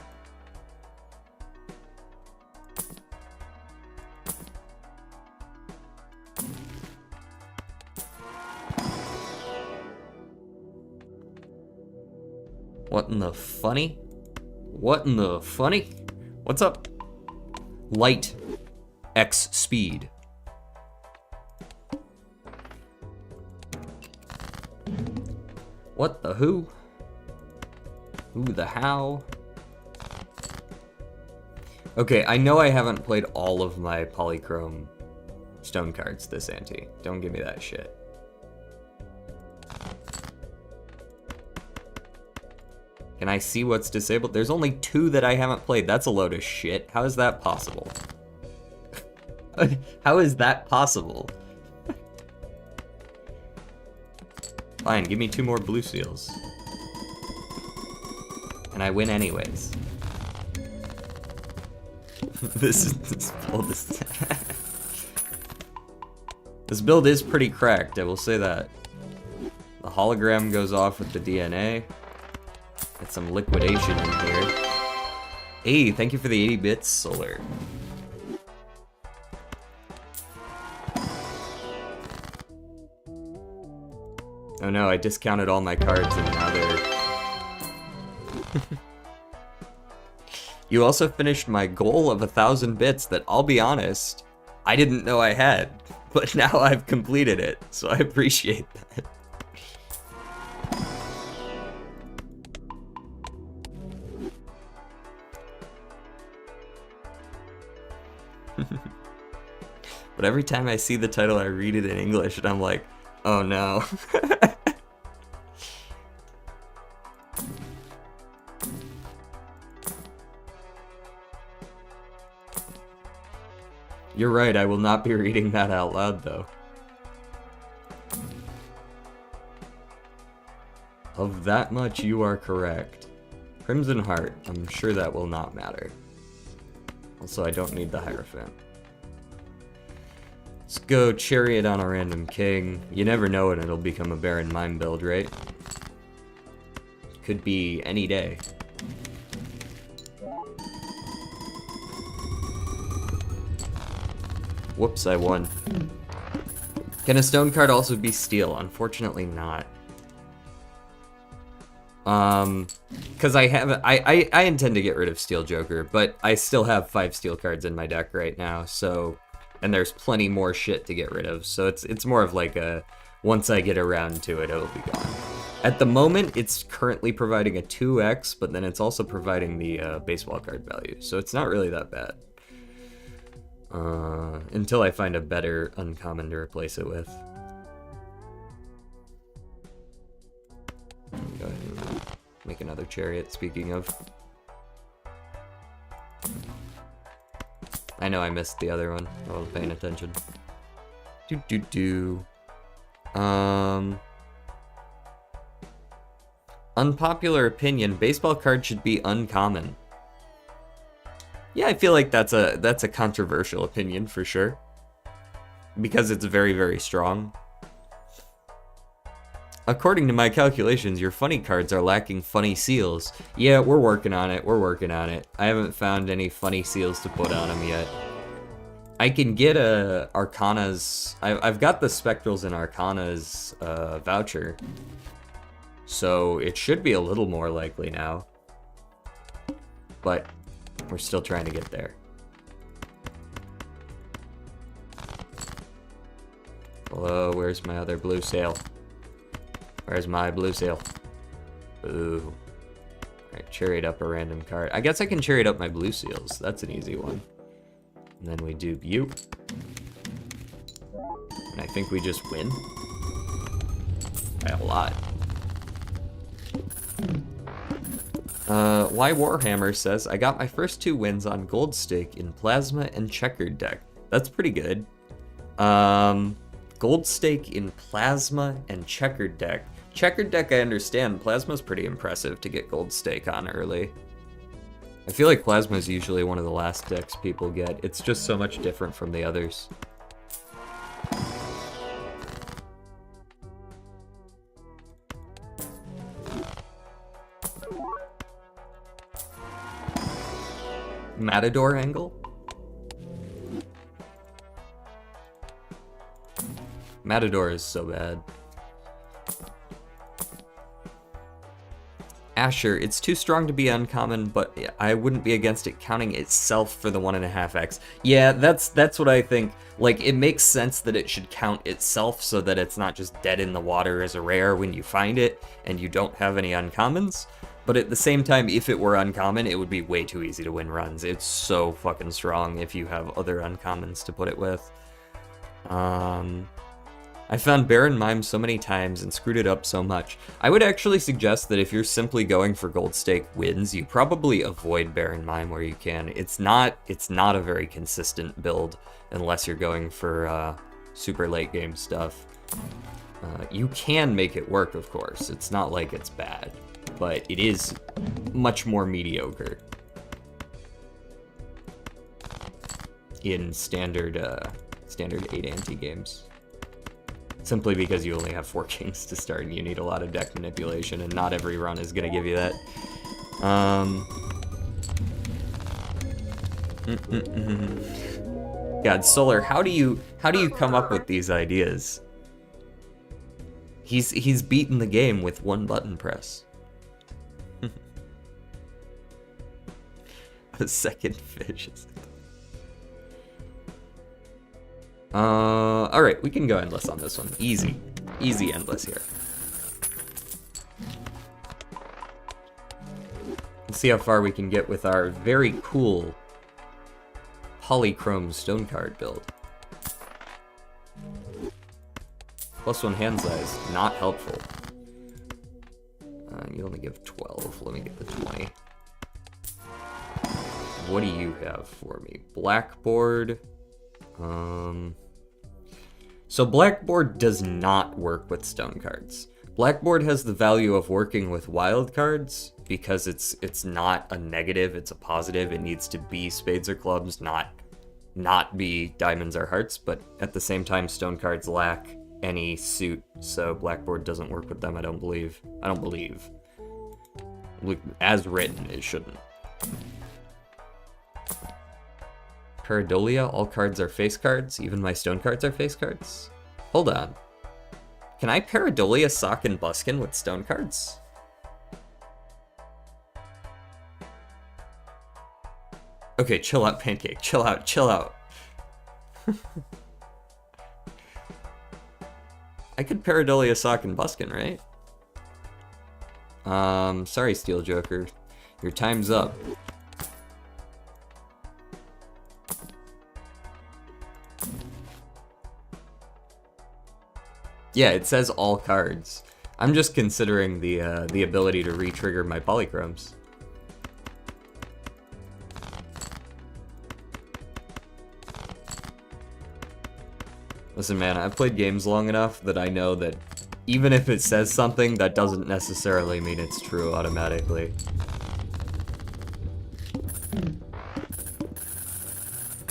Speaker 1: What in the funny? What in the funny? What's up? Light X speed. What the who? Who the how? Okay, I know I haven't played all of my polychrome stone cards this ante. Don't give me that shit. Can I see what's disabled? There's only 2 that I haven't played. That's a load of shit. How is that possible? How is that possible? Fine, give me 2 more blue seals. And I win anyways. This build is... This build is pretty cracked, I will say that. The hologram goes off with the DNA. Get some liquidation in here. Hey, thank you for the 80 bits, Solar. Oh no, I discounted all my cards and now they're... You also finished my goal of 1,000 bits that, I'll be honest, I didn't know I had. But now I've completed it, so I appreciate that. But every time I see the title, I read it in English, and I'm like, oh no. You're right, I will not be reading that out loud, though. Of that much, you are correct. Crimson Heart, I'm sure that will not matter. Also, I don't need the Hierophant. Let's go Chariot on a random king. You never know when it'll become a Baron Mime build, right? Could be any day. Whoops, I won. Can a stone card also be steel? Unfortunately not. Because I intend to get rid of Steel Joker, but I still have 5 steel cards in my deck right now, so... And there's plenty more shit to get rid of, so it's more of like a... Once I get around to it, it'll be gone. At the moment, it's currently providing a 2x, but then it's also providing the baseball card value, so it's not really that bad. Until I find a better uncommon to replace it with. Go ahead and make another chariot, speaking of. I know I missed the other one. I wasn't paying attention. Unpopular opinion, baseball cards should be uncommon. Yeah, I feel like that's a controversial opinion for sure. Because it's very, very strong. According to my calculations, your funny cards are lacking funny seals. Yeah, we're working on it, we're working on it. I haven't found any funny seals to put on them yet. I can get Arcana's... I've got the Spectrals and Arcana's voucher. So it should be a little more likely now. But we're still trying to get there. Hello, where's my other blue sail? Where's my blue seal? Ooh. Alright, chariot up a random card. I guess I can chariot up my blue seals. That's an easy one. And then we do you. And I think we just win. By a lot. Why Warhammer says, I got my first 2 wins on Gold Stake in Plasma and Checkered deck. That's pretty good. Gold Stake in Plasma and Checkered deck. Checkered deck I understand, Plasma's pretty impressive to get Gold Stake on early. I feel like Plasma is usually one of the last decks people get. It's just so much different from the others. Matador angle? Matador is so bad. Asher, it's too strong to be uncommon, but I wouldn't be against it counting itself for the 1.5x. Yeah, that's what I think. Like, it makes sense that it should count itself so that it's not just dead in the water as a rare when you find it and you don't have any uncommons. But at the same time, if it were uncommon, it would be way too easy to win runs. It's so fucking strong if you have other uncommons to put it with. I found Baron Mime so many times and screwed it up so much. I would actually suggest that if you're simply going for Gold Stake wins, you probably avoid Baron Mime where you can. It's not a very consistent build unless you're going for super late game stuff. You can make it work, of course. It's not like it's bad, but it is much more mediocre in standard 8 anti games. Simply because you only have 4 kings to start and you need a lot of deck manipulation, and not every run is gonna give you that. God, Solar, how do you come up with these ideas? He's beaten the game with 1 button press. A second fish. Alright, we can go endless on this one. Easy endless here. Let's see how far we can get with our very cool polychrome stone card build. +1 hand size, not helpful. You only give 12, let me get the 20. What do you have for me? Blackboard. So Blackboard does not work with stone cards. Blackboard has the value of working with wild cards because it's not a negative, it's a positive. It needs to be spades or clubs, not be diamonds or hearts, but at the same time stone cards lack any suit, so Blackboard doesn't work with them, I don't believe. As written, it shouldn't. Pareidolia, all cards are face cards, even my stone cards are face cards? Hold on. Can I Pareidolia, Sock, and Buskin with stone cards? Okay, chill out, Pancake, chill out. I could Pareidolia, Sock, and Buskin, right? Sorry, Steel Joker. Your time's up. Yeah, it says all cards. I'm just considering the ability to re-trigger my polychromes. Listen, man, I've played games long enough that I know that even if it says something, that doesn't necessarily mean it's true automatically.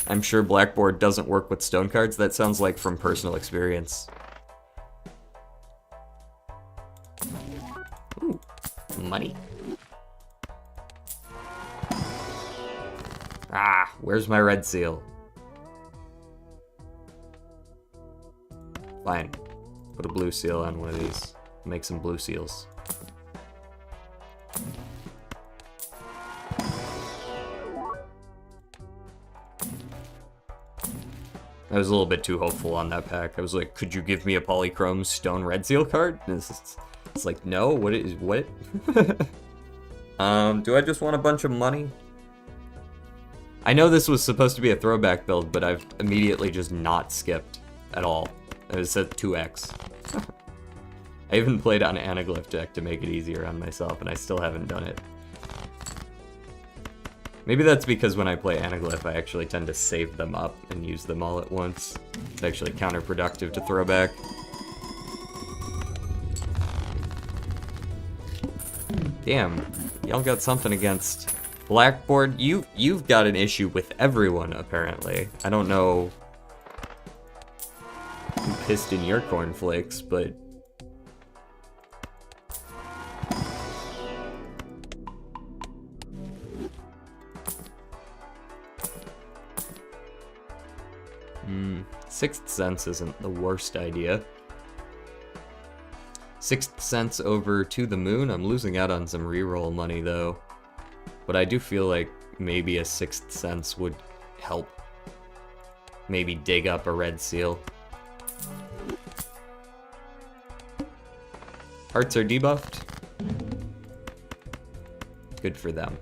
Speaker 1: I'm sure Blackboard doesn't work with stone cards. That sounds like from personal experience. Ooh, money. Ah, where's my red seal? Fine. Put a blue seal on one of these. Make some blue seals. I was a little bit too hopeful on that pack. I was like, could you give me a polychrome stone red seal card? It's It's like, no, what is, what? Do I just want a bunch of money? I know this was supposed to be a throwback build, but I've immediately just not skipped at all. It said 2x. I even played on Anaglyph deck to make it easier on myself, and I still haven't done it. Maybe that's because when I play Anaglyph, I actually tend to save them up and use them all at once. It's actually counterproductive to throwback. Damn, y'all got something against Blackboard. You've got an issue with everyone, apparently. I don't know who pissed in your cornflakes, but... Sixth Sense isn't the worst idea. Sixth Sense over to the moon. I'm losing out on some reroll money, though. But I do feel like maybe a Sixth Sense would help. Maybe dig up a red seal. Hearts are debuffed. Good for them.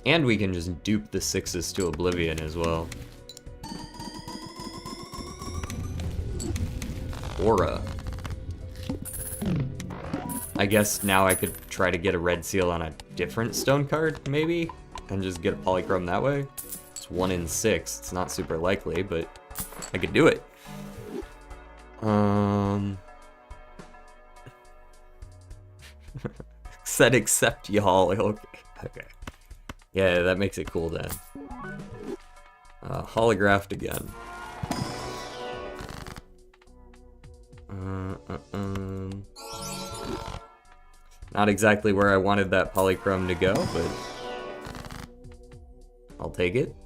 Speaker 1: And we can just dupe the sixes to oblivion as well. Aura. I guess now I could try to get a red seal on a different stone card, maybe? And just get a polychrome that way? It's 1 in 6. It's not super likely, but I could do it. Said except y'all. Okay. Yeah, that makes it cool then. Holographed again. Not exactly where I wanted that polychrome to go, but I'll take it.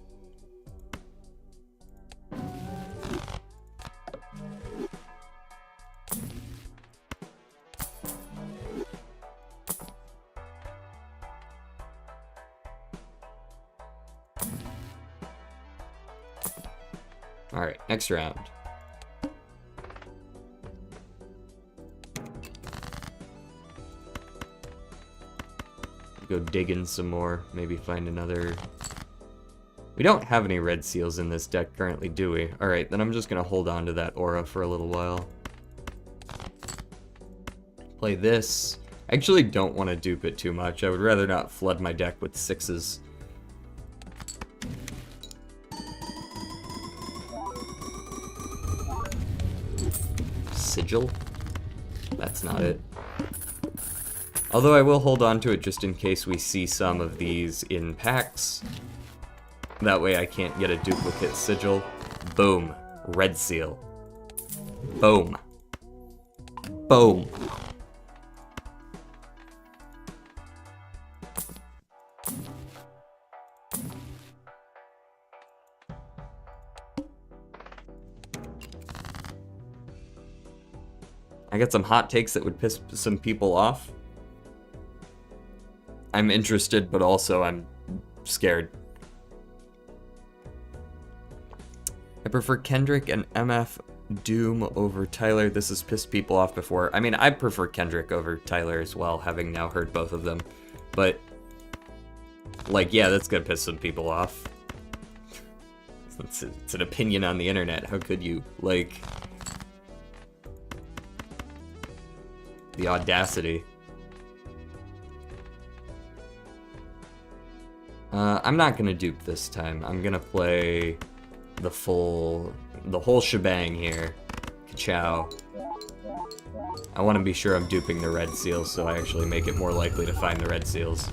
Speaker 1: Alright, next round. Go digging some more, maybe find another... We don't have any red seals in this deck currently, do we? Alright, then I'm just gonna hold on to that aura for a little while. Play this. I actually don't want to dupe it too much. I would rather not flood my deck with sixes. Sigil? That's not it. Although I will hold on to it just in case we see some of these in packs. That way I can't get a duplicate sigil. Boom. Red seal. Boom. Boom. I got some hot takes that would piss some people off. I'm interested, but also I'm scared. I prefer Kendrick and MF Doom over Tyler. This has pissed people off before. I mean, I prefer Kendrick over Tyler as well, having now heard both of them. But, like, yeah, that's gonna piss some people off. It's an opinion on the internet. How could you? Like... The audacity. I'm not gonna dupe this time. I'm gonna play the whole shebang here. Ka-chow. I want to be sure I'm duping the red seals, so I actually make it more likely to find the red seals.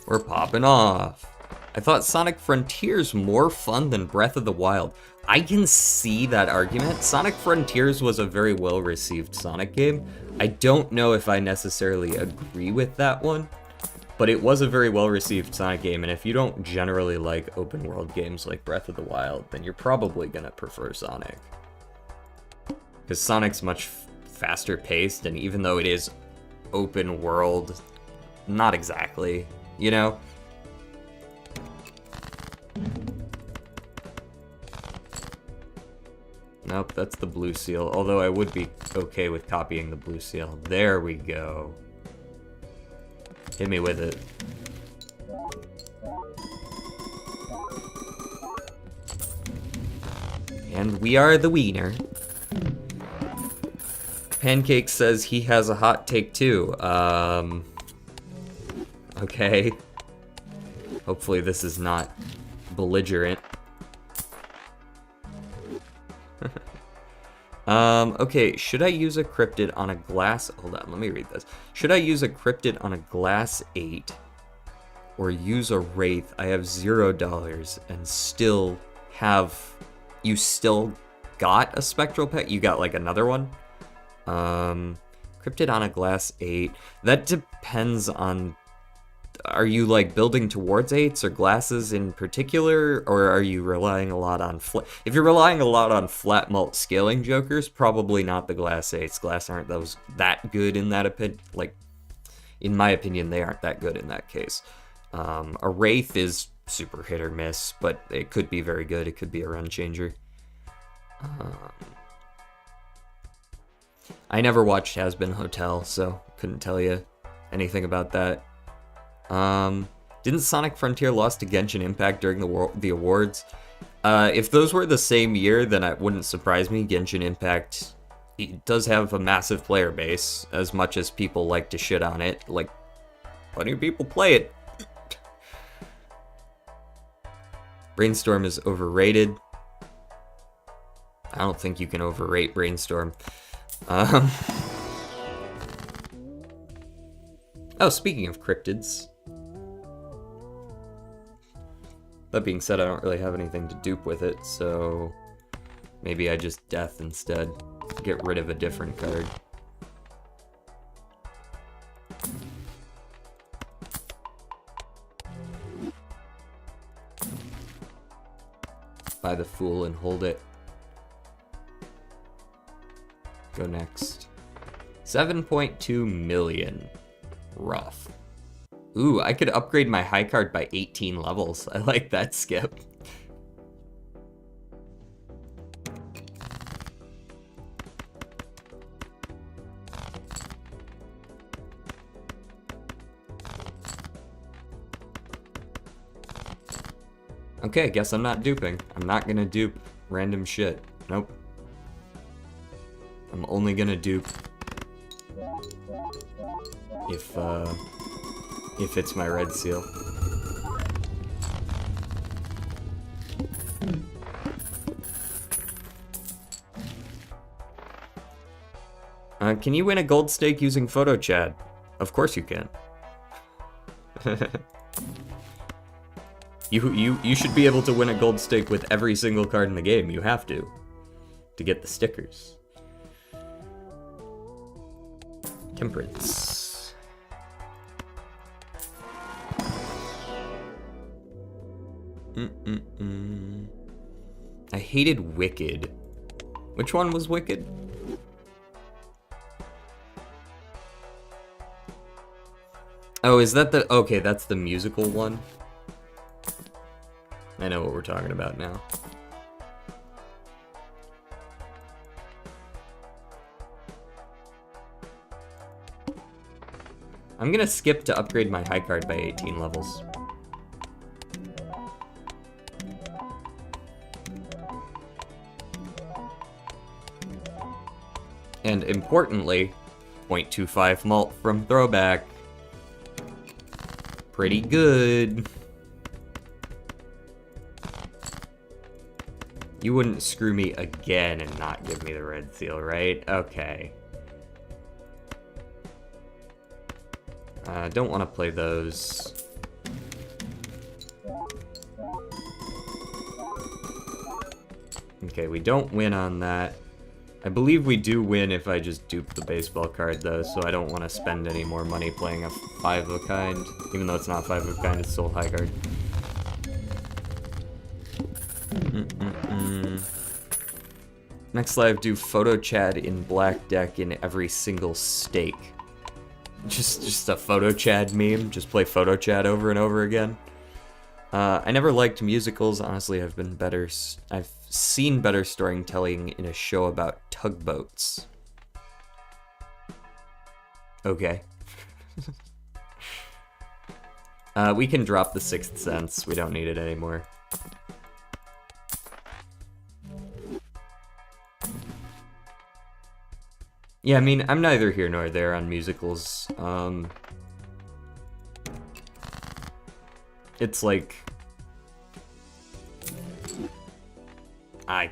Speaker 1: We're popping off. I thought Sonic Frontiers more fun than Breath of the Wild. I can see that argument. Sonic Frontiers was a very well-received Sonic game. I don't know if I necessarily agree with that one, but it was a very well-received Sonic game, and if you don't generally like open-world games like Breath of the Wild, then you're probably gonna prefer Sonic. Because Sonic's much faster-paced, and even though it is open world. Not exactly, you know? Nope, that's the blue seal, although I would be okay with copying the blue seal. There we go. Hit me with it. And we are the wiener. Pancake says he has a hot take too. Okay. Hopefully this is not belligerent. Okay, should I use a cryptid on a glass... Hold on, let me read this. Should I use a cryptid on a glass 8 or use a wraith? I have $0 and still have... You still got a spectral pet? You got like another one? Cryptid on a glass 8. That depends on... Are you like building towards 8s or glasses in particular, or are you relying a lot on if you're relying a lot on flat mult scaling jokers, probably not the glass 8s. Glass aren't those that good in that like, in my opinion, they aren't that good in that case. A wraith is super hit or miss, but it could be very good. It could be a run changer. I never watched Has Been Hotel, so couldn't tell you anything about that. Didn't Sonic Frontier lost to Genshin Impact during the awards? If those were the same year, then it wouldn't surprise me. Genshin Impact, it does have a massive player base, as much as people like to shit on it. Like, plenty of people play it. Brainstorm is overrated. I don't think you can overrate Brainstorm. Oh, speaking of cryptids. That being said, I don't really have anything to dupe with it, so maybe I just death instead. Get rid of a different card. Buy the Fool and hold it. Go next. 7.2 million. Rough. Ooh, I could upgrade my high card by 18 levels. I like that, Skip. Okay, guess I'm not duping. I'm not gonna dupe random shit. Nope. I'm only gonna dupe if it's my red seal. Can you win a gold stake using photo chat? Of course you can. You should be able to win a gold stake with every single card in the game. You have to get the stickers. Temperance. I hated Wicked. Which one was Wicked? Oh, is that the... Okay, that's the musical one. I know what we're talking about now. I'm gonna skip to upgrade my high card by 18 levels. And importantly, 0.25 mult from Throwback. Pretty good. You wouldn't screw me again and not give me the red seal, right? Okay. Don't want to play those. Okay, we don't win on that. I believe we do win if I just dupe the baseball card, though, so I don't want to spend any more money playing a 5 of a kind. Even though it's not 5 of a kind, it's still high card. Next live, do photo chat in black deck in every single stake. Just a photo Chad meme. Just play photo Chad over and over again. I never liked musicals. Honestly, I've seen better storytelling in a show about tugboats. Okay. We can drop the Sixth Sense. We don't need it anymore. Yeah, I mean, I'm neither here nor there on musicals. It's like... I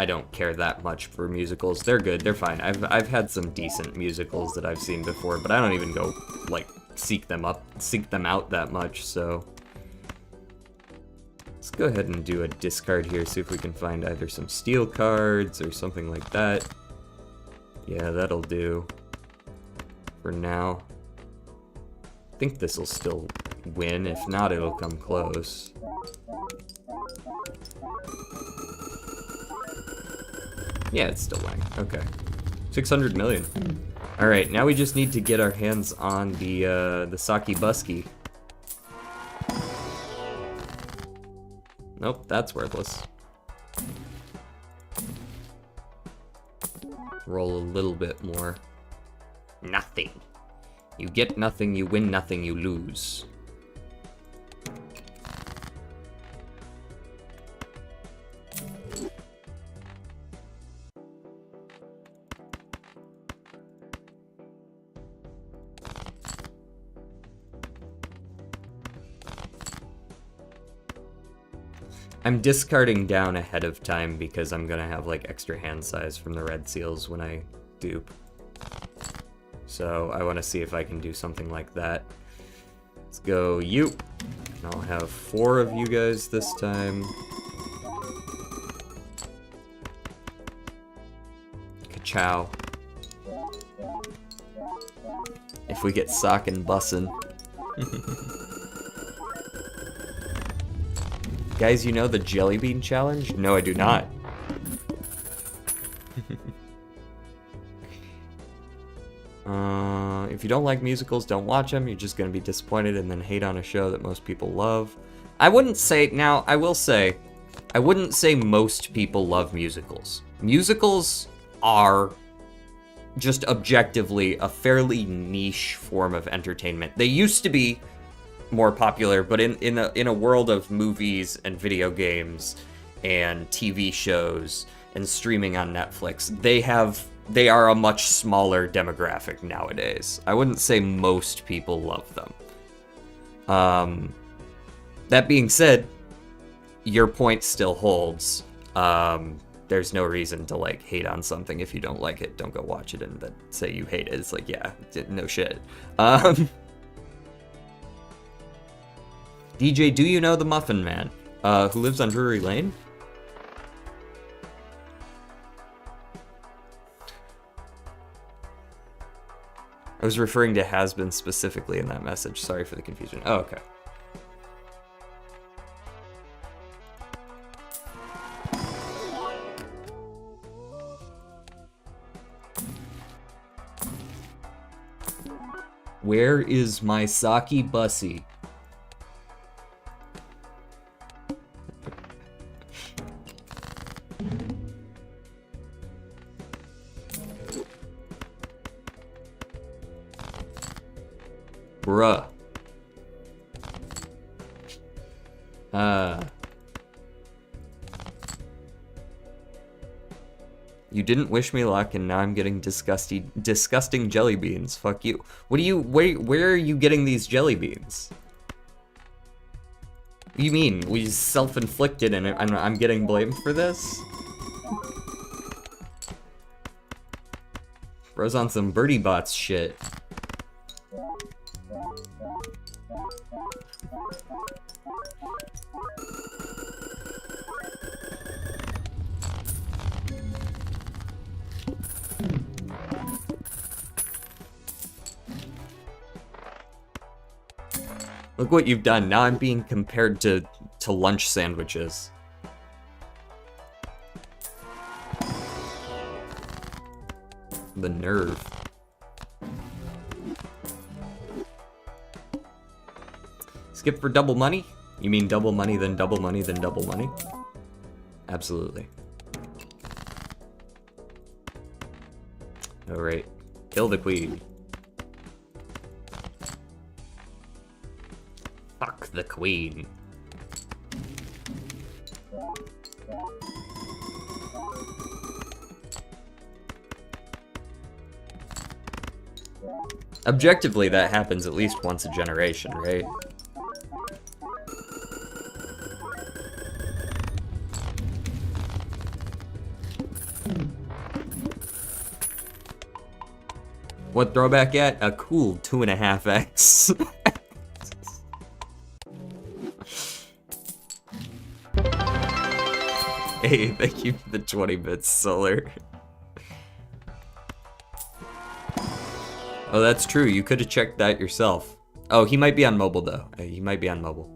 Speaker 1: don't care that much for musicals. They're good, they're fine. I've had some decent musicals that I've seen before, but I don't even go, like, seek them out that much, so... Let's go ahead and do a discard here, see if we can find either some steel cards or something like that. Yeah, that'll do. For now. I think this'll still win. If not, it'll come close. Yeah, it's still winning. Okay. 600 million. Alright, now we just need to get our hands on the Saki Busky. Nope, that's worthless. Roll a little bit more. Nothing. You get nothing, you win nothing, you lose. I'm discarding down ahead of time because I'm gonna have like extra hand size from the red seals when I dupe. So I want to see if I can do something like that. Let's go you. And I'll have 4 of you guys this time. Ka-chow. If we get sock and bussin'. Guys, you know the jelly bean challenge? No, I do not. If you don't like musicals, don't watch them. You're just gonna be disappointed and then hate on a show that most people love. I wouldn't say, now, I will say, I wouldn't say most people love musicals. Musicals are just objectively a fairly niche form of entertainment. They used to be more popular, but in a world of movies and video games and TV shows and streaming on Netflix, they are a much smaller demographic nowadays. I wouldn't say most people love them. That being said, your point still holds. There's no reason to like hate on something. If you don't like it, don't go watch it and then say you hate it. It's like, yeah, no shit. DJ, do you know the Muffin Man, who lives on Drury Lane? I was referring to Has-Been specifically in that message. Sorry for the confusion. Oh, okay. Where is my Saki Bussy? Bruh. You didn't wish me luck, and now I'm getting disgusting jelly beans. Fuck you. What do you? Where are you getting these jelly beans? What do you mean? We self-inflicted, and I'm getting blamed for this? Bro's on some Birdie Bots shit. Look what you've done. Now I'm being compared to lunch sandwiches. The nerve. Skip for double money? You mean double money, then double money, then double money? Absolutely. Alright. Kill the queen. Fuck the queen. Objectively, that happens at least once a generation, right? What throwback at? A cool 2.5x. Hey, thank you for the 20 bits, Solar. Oh, that's true. You could have checked that yourself. Oh, he might be on mobile, though. He might be on mobile.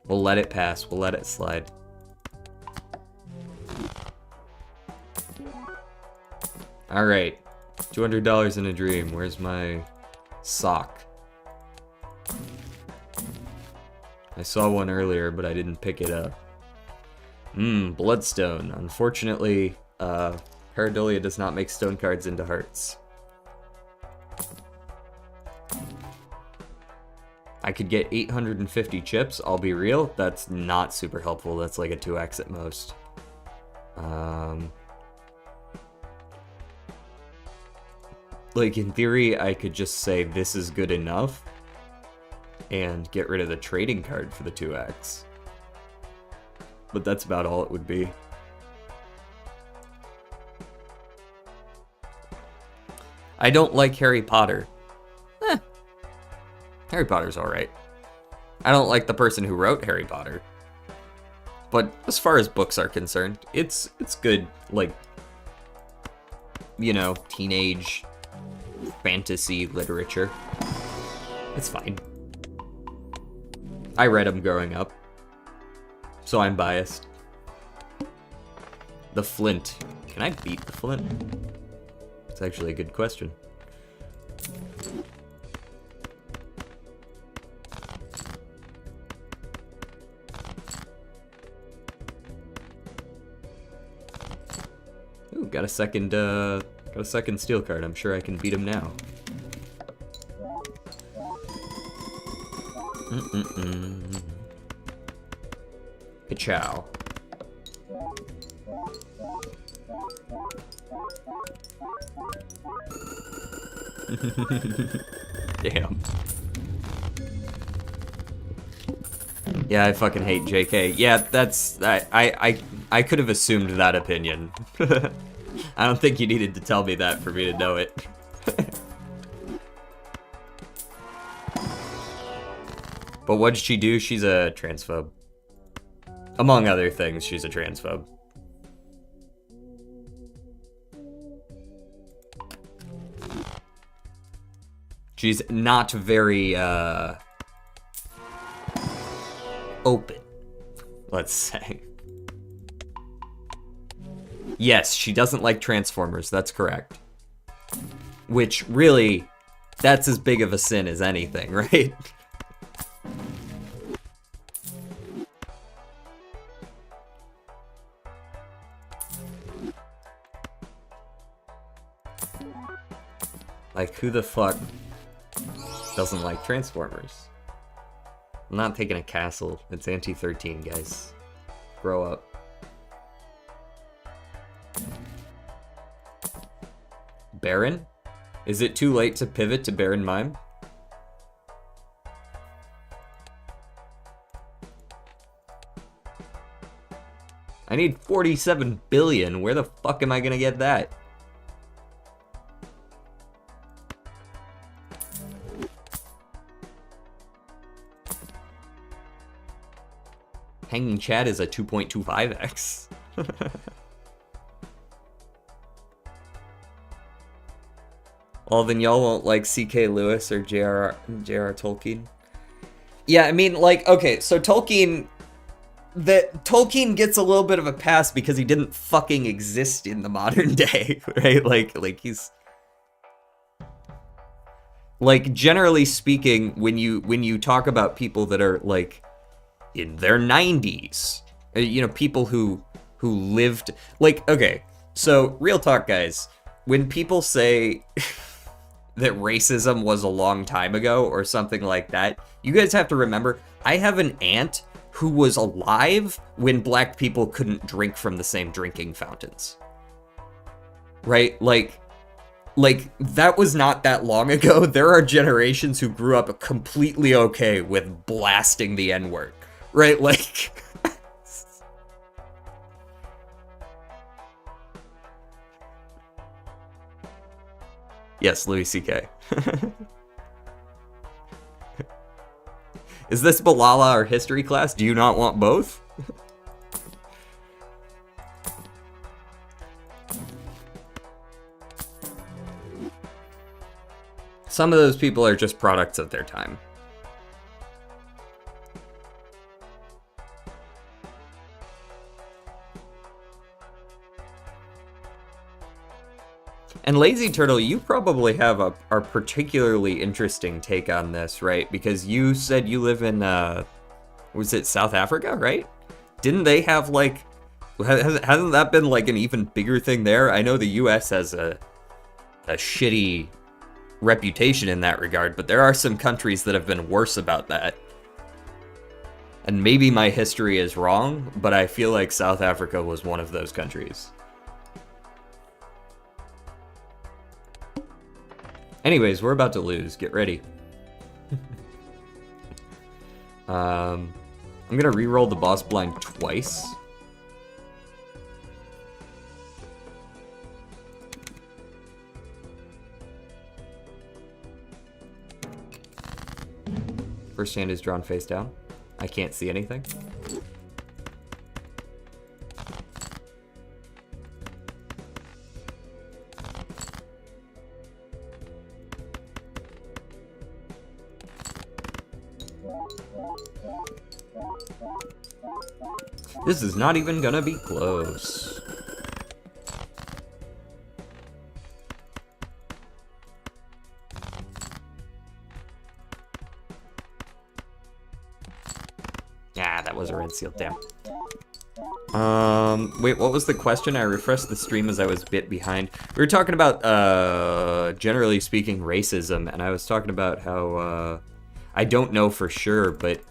Speaker 1: We'll let it pass. We'll let it slide. Alright. $200 in a dream. Where's my sock? I saw one earlier, but I didn't pick it up. Bloodstone. Unfortunately, Pareidolia does not make stone cards into hearts. I could get 850 chips, I'll be real. That's not super helpful. That's like a 2x at most. Like, in theory, I could just say this is good enough and get rid of the trading card for the 2x. But that's about all it would be. I don't like Harry Potter. Harry Potter's alright. I don't like the person who wrote Harry Potter. But as far as books are concerned, it's good, like, you know, teenage fantasy literature. It's fine. I read them growing up, so I'm biased. The Flint. Can I beat the Flint? It's actually a good question. Ooh, got a second steel card. I'm sure I can beat him now. Ka-chow. Damn. Yeah, I fucking hate JK. Yeah, that's... I could have assumed that opinion. I don't think you needed to tell me that for me to know it. But what did she do? She's a transphobe. Among other things, she's a transphobe. She's not very, open, let's say. Yes, she doesn't like Transformers, that's correct. Which, really, that's as big of a sin as anything, right? Like, who the fuck doesn't like Transformers? I'm not taking a castle. It's anti-13, guys. Grow up. Baron? Is it too late to pivot to Baron Mime? I need 47 billion. Where the fuck am I gonna get that? Hanging Chad is a 2.25x. Well, then y'all won't like C.K. Lewis or J.R.R. Tolkien. Yeah, I mean, like, okay, so Tolkien gets a little bit of a pass because he didn't fucking exist in the modern day, right? Like he's... Like, generally speaking, when you talk about people that are like in their 90s, people who lived, like, okay, so real talk, guys, when people say that racism was a long time ago or something like that, you guys have to remember, I have an aunt who was alive when black people couldn't drink from the same drinking fountains. Right? Like that was not that long ago. There are generations who grew up completely okay with blasting the N-word. Right? Like yes, Louis C.K. Is this Balala or history class? Do you not want both? Some of those people are just products of their time. And Lazy Turtle, you probably have a particularly interesting take on this, right? Because you said you live in, was it South Africa, right? Didn't they have, like, hasn't that been, like, an even bigger thing there? I know the US has a shitty reputation in that regard, but there are some countries that have been worse about that. And maybe my history is wrong, but I feel like South Africa was one of those countries. Anyways, we're about to lose. Get ready. I'm gonna re-roll the boss blind twice. First hand is drawn face down. I can't see anything. This is not even gonna be close. Yeah, that was a red seal, damn. Wait, what was the question? I refreshed the stream as I was a bit behind. We were talking about, generally speaking, racism, and I was talking about how, I don't know for sure, but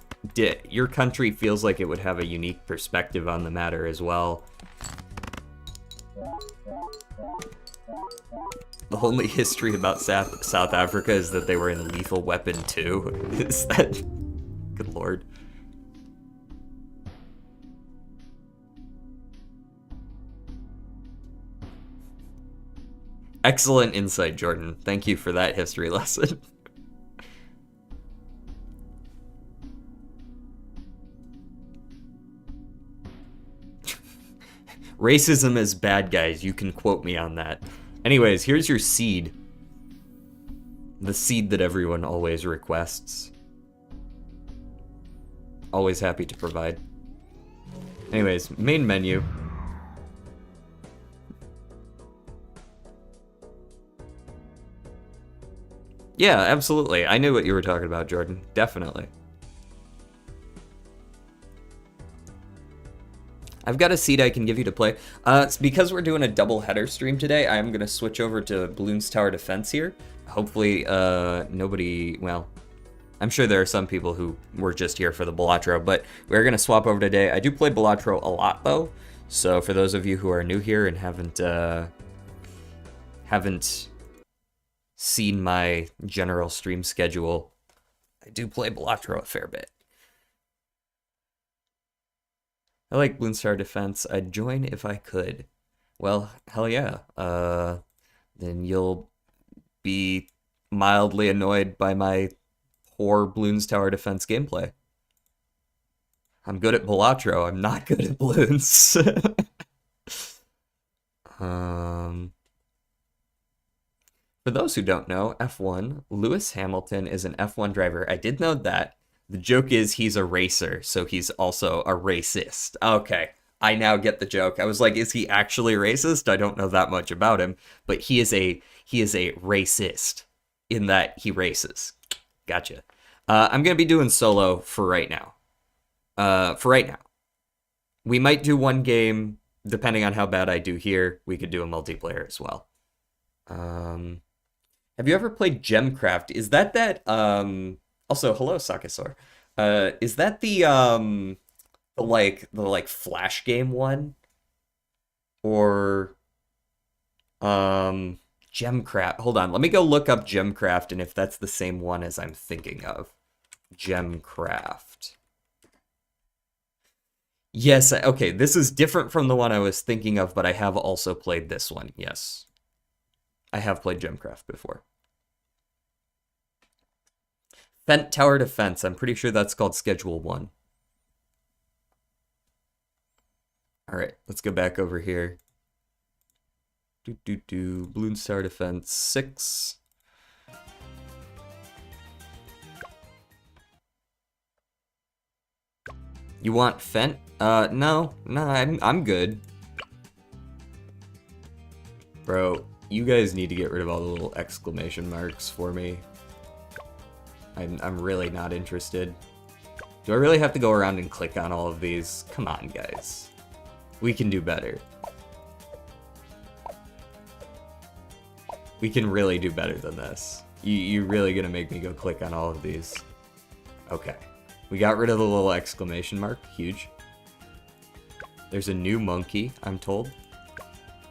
Speaker 1: your country feels like it would have a unique perspective on the matter as well. The only history about South Africa is that they were in Lethal Weapon 2. Is that... Good lord. Excellent insight, Jordan. Thank you for that history lesson. Racism is bad, guys. You can quote me on that. Anyways, here's your seed. The seed that everyone always requests. Always happy to provide. Anyways, main menu. Yeah, absolutely. I knew what you were talking about, Jordan. Definitely. I've got a seed I can give you to play. It's because we're doing a double header stream today, I'm going to switch over to Bloons Tower Defense here. Hopefully, nobody, well, I'm sure there are some people who were just here for the Balatro, but we're going to swap over today. I do play Balatro a lot, though, so for those of you who are new here and haven't seen my general stream schedule, I do play Balatro a fair bit. I like Bloons Tower Defense. I'd join if I could. Well, hell yeah. Then you'll be mildly annoyed by my poor Bloons Tower Defense gameplay. I'm good at Balatro. I'm not good at Bloons. For those who don't know, F1, Lewis Hamilton is an F1 driver. I did know that. The joke is he's a racer, so he's also a racist. Okay, I now get the joke. I was like, is he actually racist? I don't know that much about him, but he is a racist in that he races. Gotcha. I'm going to be doing solo for right now. We might do one game, depending on how bad I do here. We could do a multiplayer as well. Have you ever played Gemcraft? Is that also, hello, Sakasor. Is that the Flash game one? Or Gemcraft. Hold on, let me go look up Gemcraft and if that's the same one as I'm thinking of. Gemcraft. Yes, okay, this is different from the one I was thinking of, but I have also played this one, yes. I have played Gemcraft before. Fent Tower Defense, I'm pretty sure that's called Schedule 1. Alright, let's go back over here. Bloons Tower Defense 6. You want Fent? No, I'm good. Bro, you guys need to get rid of all the little exclamation marks for me. I'm really not interested. Do I really have to go around and click on all of these? Come on, guys. We can do better. We can really do better than this. You're really gonna make me go click on all of these. Okay. We got rid of the little exclamation mark. Huge. There's a new monkey, I'm told.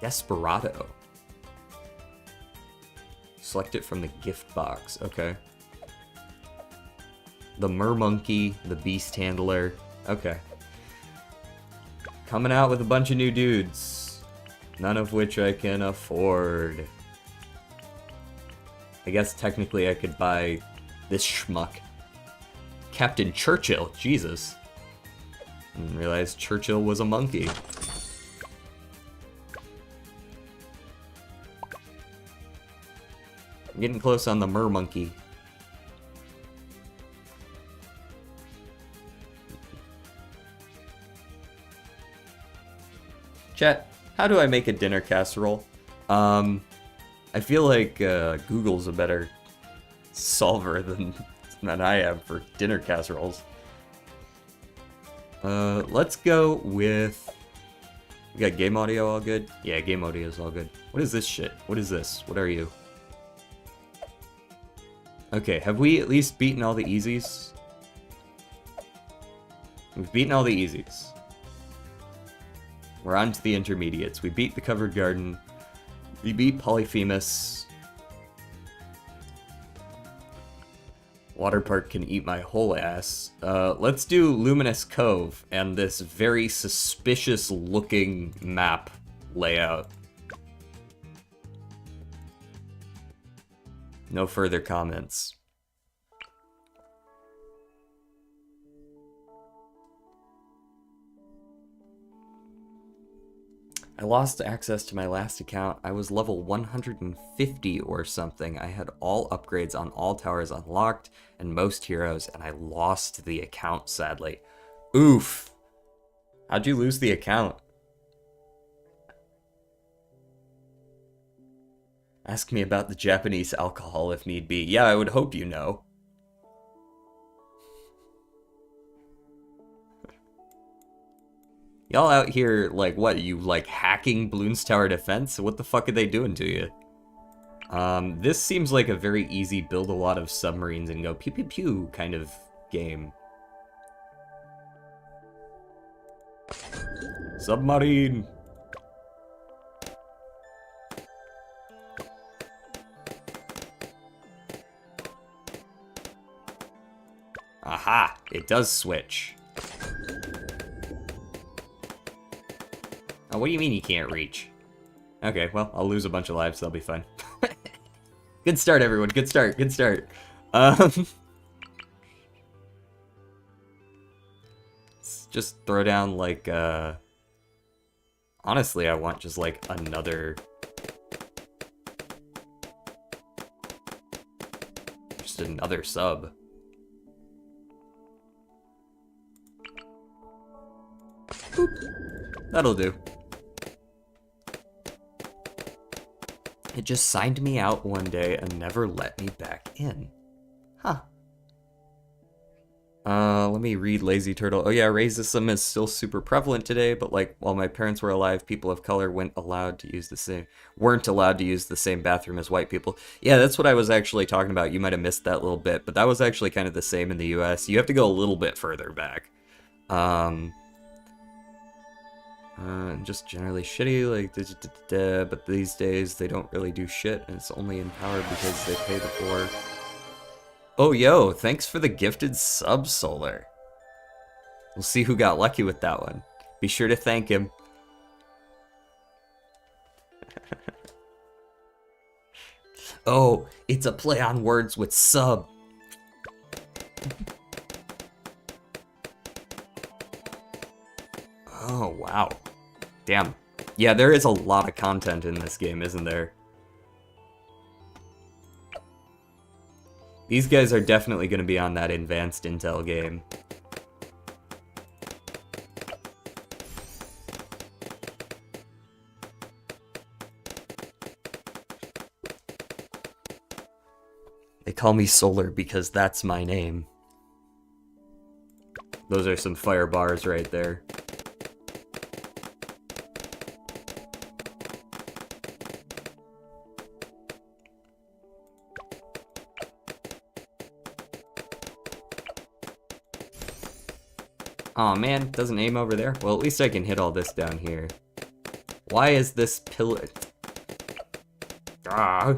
Speaker 1: Desperado. Select it from the gift box. Okay. The mermonkey, the beast handler. Okay. Coming out with a bunch of new dudes. None of which I can afford. I guess technically I could buy this schmuck. Captain Churchill, Jesus. Didn't realize Churchill was a monkey. I'm getting close on the mermonkey. Chat, how do I make a dinner casserole? I feel like Google's a better solver than I am for dinner casseroles. Let's go with... We got game audio all good? Yeah, game audio is all good. What is this shit? What is this? What are you? Okay, have we at least beaten all the easies? We've beaten all the easies. We're on to the intermediates. We beat the covered garden. We beat Polyphemus. Water Park can eat my whole ass. Let's do Luminous Cove and this very suspicious looking map layout. No further comments. I lost access to my last account. I was level 150 or something. I had all upgrades on all towers unlocked and most heroes, and I lost the account, sadly. Oof. How'd you lose the account? Ask me about the Japanese alcohol if need be. Yeah, I would hope you know. Y'all out here, like, what, you, like, hacking Bloons Tower Defense? What the fuck are they doing to you? This seems like a very easy build a lot of submarines and go pew pew pew kind of game. Submarine! Aha! It does switch. Oh, what do you mean you can't reach? Okay, well, I'll lose a bunch of lives, that'll be fun. Good start, everyone. Good start, good start. Let's just throw down, like, honestly, I want just, like, another... Just another sub. Boop. That'll do. It just signed me out one day and never let me back in. Huh. Let me read Lazy Turtle. Oh yeah, racism is still super prevalent today, but like while my parents were alive, people of color weren't allowed to use the same bathroom as white people. Yeah, that's what I was actually talking about. You might have missed that little bit, but that was actually kind of the same in the US. You have to go a little bit further back. Just generally shitty, like, but these days they don't really do shit, and it's only in power because they pay the poor. Oh, yo, thanks for the gifted sub, Solar. We'll see who got lucky with that one. Be sure to thank him. Oh, it's a play on words with sub. Oh, wow. Damn. Yeah, there is a lot of content in this game, isn't there? These guys are definitely going to be on that advanced Intel game. They call me Solar because that's my name. Those are some fire bars right there. Aw, man, doesn't aim over there? Well, at least I can hit all this down here. Why is this pillar... Ah.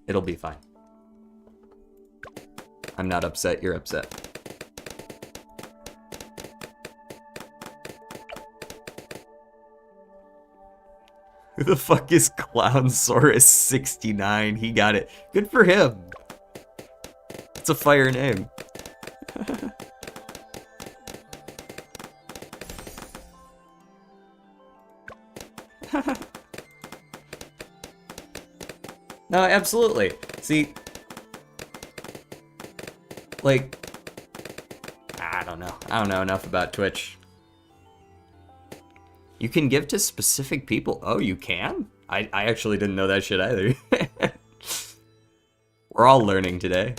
Speaker 1: It'll be fine. I'm not upset, you're upset. Who the fuck is Clownsaurus69? He got it. Good for him. It's a fire name. No, absolutely. See, like, I don't know. I don't know enough about Twitch. You can give to specific people. Oh, you can? I actually didn't know that shit either. We're all learning today.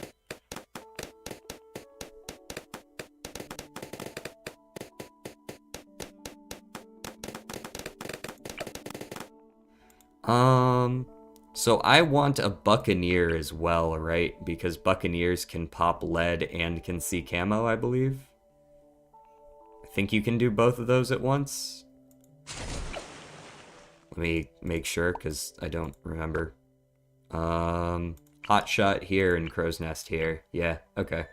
Speaker 1: So I want a Buccaneer as well, right? Because Buccaneers can pop lead and can see camo, I believe. I think you can do both of those at once. Let me make sure, because I don't remember. Hot Shot here and Crow's Nest here. Yeah, okay.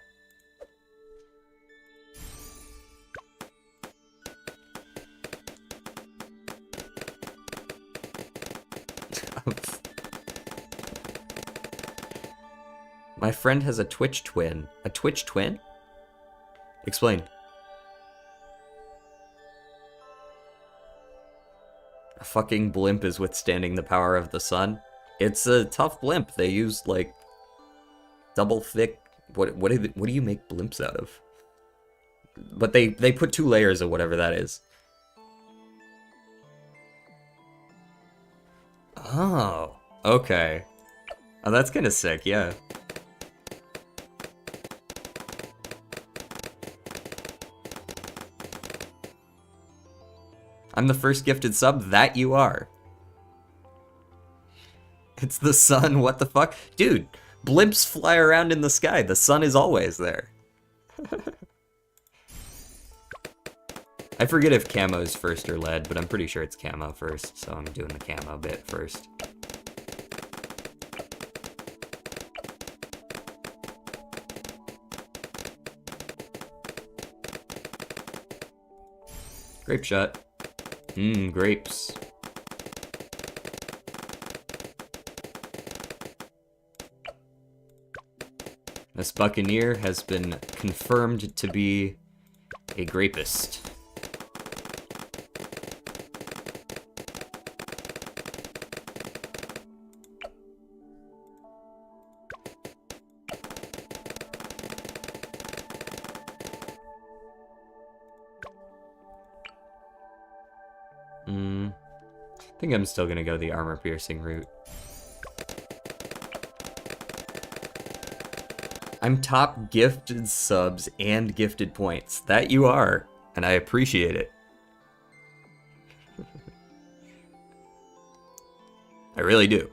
Speaker 1: My friend has a Twitch twin. A Twitch twin? Explain. A fucking blimp is withstanding the power of the sun. It's a tough blimp. They use, like, double thick... What do you make blimps out of? But they put 2 layers of whatever that is. Oh, okay. Oh, that's kind of sick, yeah. I'm the first gifted sub, that you are. It's the sun, what the fuck? Dude, blimps fly around in the sky. The sun is always there. I forget if camo is first or lead, but I'm pretty sure it's camo first, so I'm doing the camo bit first. Grape shot. Mmm, grapes. This Buccaneer has been confirmed to be a grapist. think I'm still gonna go the armor piercing route. I'm top gifted subs and gifted points. That you are, and I appreciate it. I really do.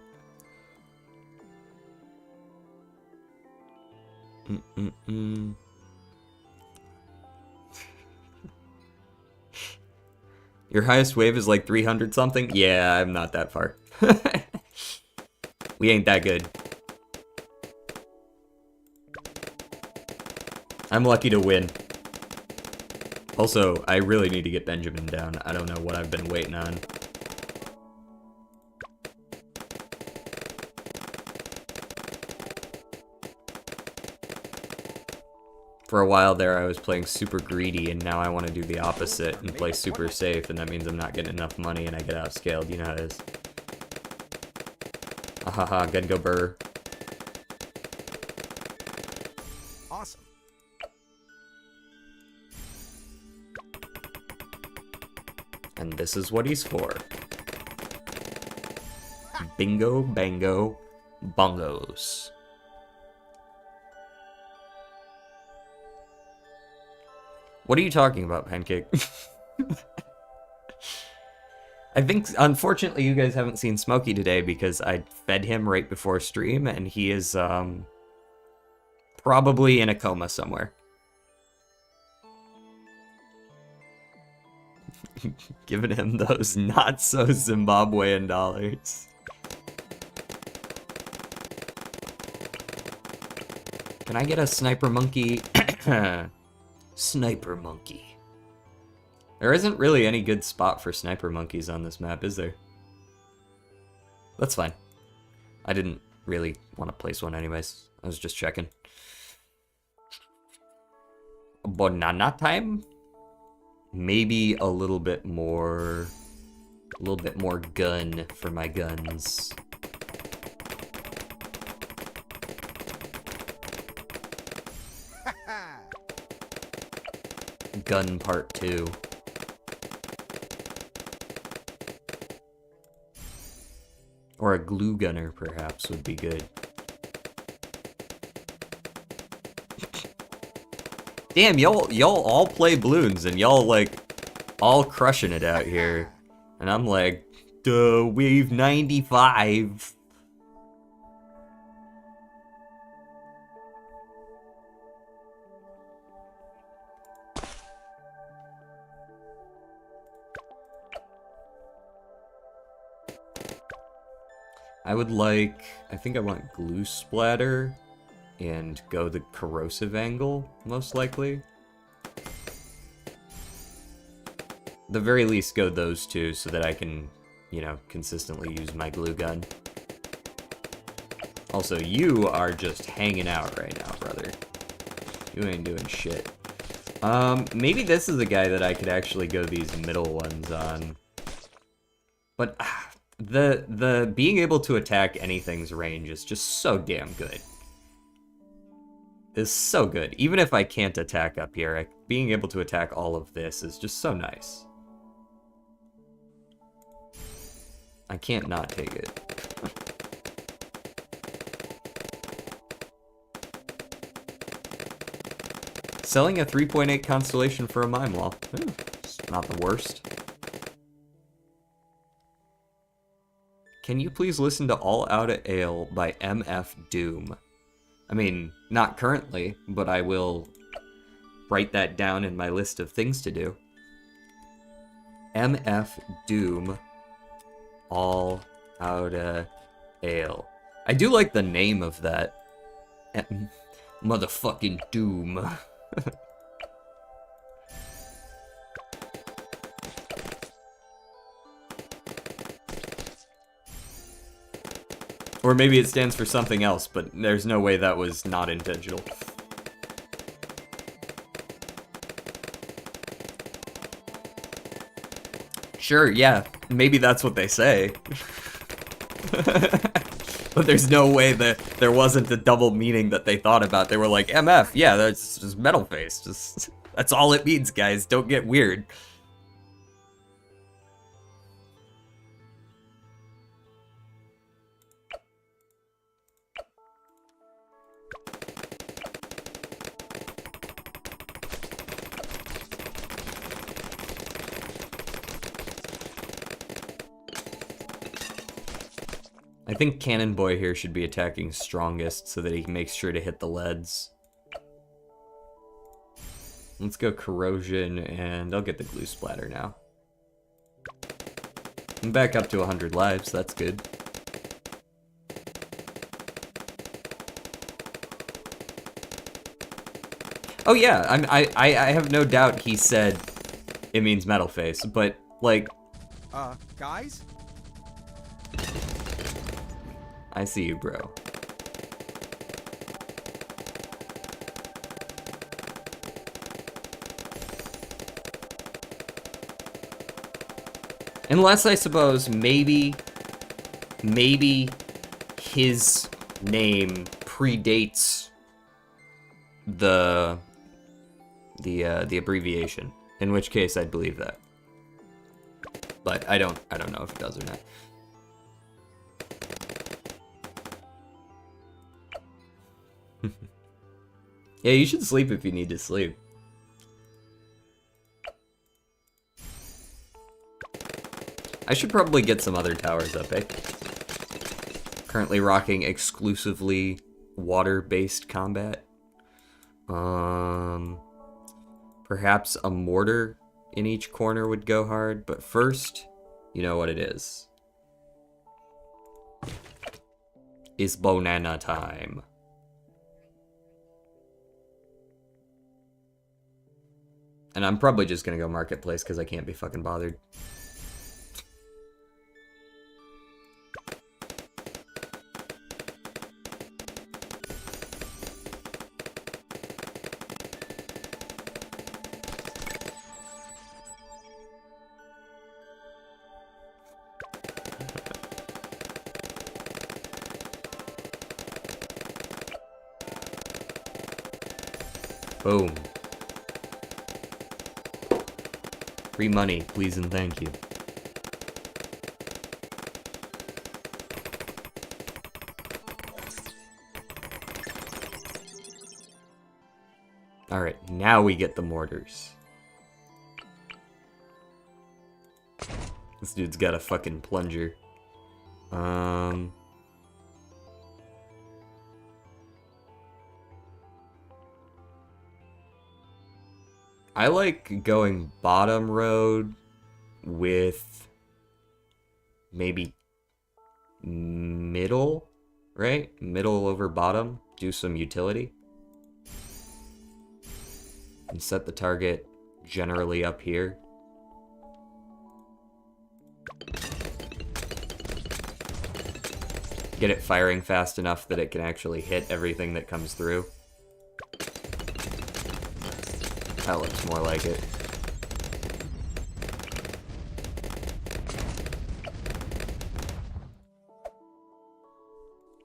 Speaker 1: Your highest wave is like 300 something? Yeah, I'm not that far. We ain't that good. I'm lucky to win. Also, I really need to get Benjamin down. I don't know what I've been waiting on. For a while there, I was playing super greedy, and now I want to do the opposite and play super safe, and that means I'm not getting enough money and I get outscaled. You know how it is. Ahaha, Gungo Burr.
Speaker 2: Awesome.
Speaker 1: And this is what he's for. Bingo, bango, bongos. What are you talking about, Pancake? I think, unfortunately, you guys haven't seen Smokey today because I fed him right before stream, and he is, probably in a coma somewhere. Giving him those not-so-Zimbabwean dollars. Can I get a sniper monkey? Sniper monkey. There isn't really any good spot for sniper monkeys on this map, is there? That's fine. I didn't really want to place one anyways. I was just checking. Banana time? Maybe a little bit more gun for my guns. Gun part 2. Or a glue gunner, perhaps, would be good. Damn, y'all all play balloons, and y'all, like, all crushing it out here. And I'm like, duh, wave 95. I think I want glue splatter and go the corrosive angle, most likely. The very least go those two so that I can, you know, consistently use my glue gun. Also, you are just hanging out right now, brother. You ain't doing shit. Maybe this is a guy that I could actually go these middle ones on. But the being able to attack anything's range is just so damn good. It's so good. Even if I can't attack up here, being able to attack all of this is just so nice. I can't not take it. Selling a 3.8 constellation for a mime law. It's not the worst. Can you please listen to All Outta Ale by MF Doom? I mean, not currently, but I will write that down in my list of things to do. MF Doom, All Outta Ale. I do like the name of that. Motherfucking Doom. Or maybe it stands for something else, but there's no way that was not intentional. Sure, yeah, maybe that's what they say. But there's no way that there wasn't a double meaning that they thought about. They were like, MF, yeah, that's just metal face. Just that's all it means, guys. Don't get weird. I think Cannon Boy here should be attacking strongest so that he makes sure to hit the leads. Let's go Corrosion, and I'll get the Glue Splatter now. I'm back up to 100 lives, that's good. Oh yeah, I have no doubt he said it means Metal Face, but, like...
Speaker 2: Guys?
Speaker 1: I see you, bro. Unless, I suppose, maybe his name predates the abbreviation. In which case, I'd believe that. But I don't know if it does or not. Yeah, you should sleep if you need to sleep. I should probably get some other towers up, eh? Currently rocking exclusively water-based combat. Perhaps a mortar in each corner would go hard, but first, you know what it is. It's banana time. And I'm probably just gonna go Marketplace because I can't be fucking bothered. Boom. Free money, please and thank you. Alright, now we get the mortars. This dude's got a fucking plunger. I like going bottom road with maybe middle, right? Middle over bottom. Do some utility. And set the target generally up here. Get it firing fast enough that it can actually hit everything that comes through. That looks more like it.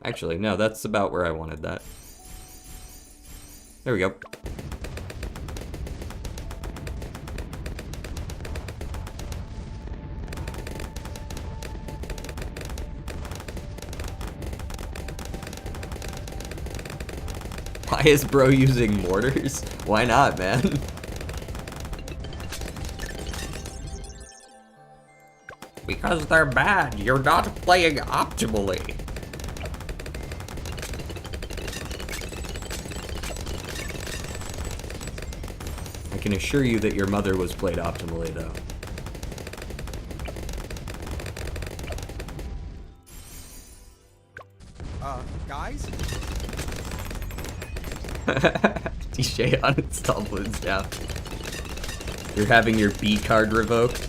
Speaker 1: Actually, no, that's about where I wanted that. There we go. Why is bro using mortars? Why not, man? Because they're bad. You're not playing optimally. I can assure you that your mother was played optimally, though.
Speaker 2: Guys?
Speaker 1: DJ uninstall balloons down. You're having your B card revoked.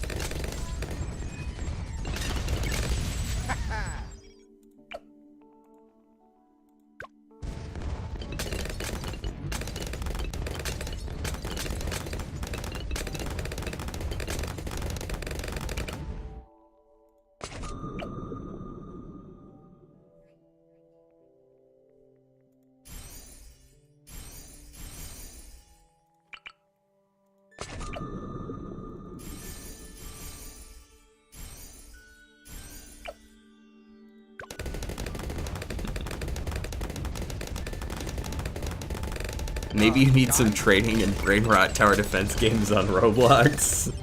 Speaker 1: Maybe you need some training in brain rot tower defense games on Roblox.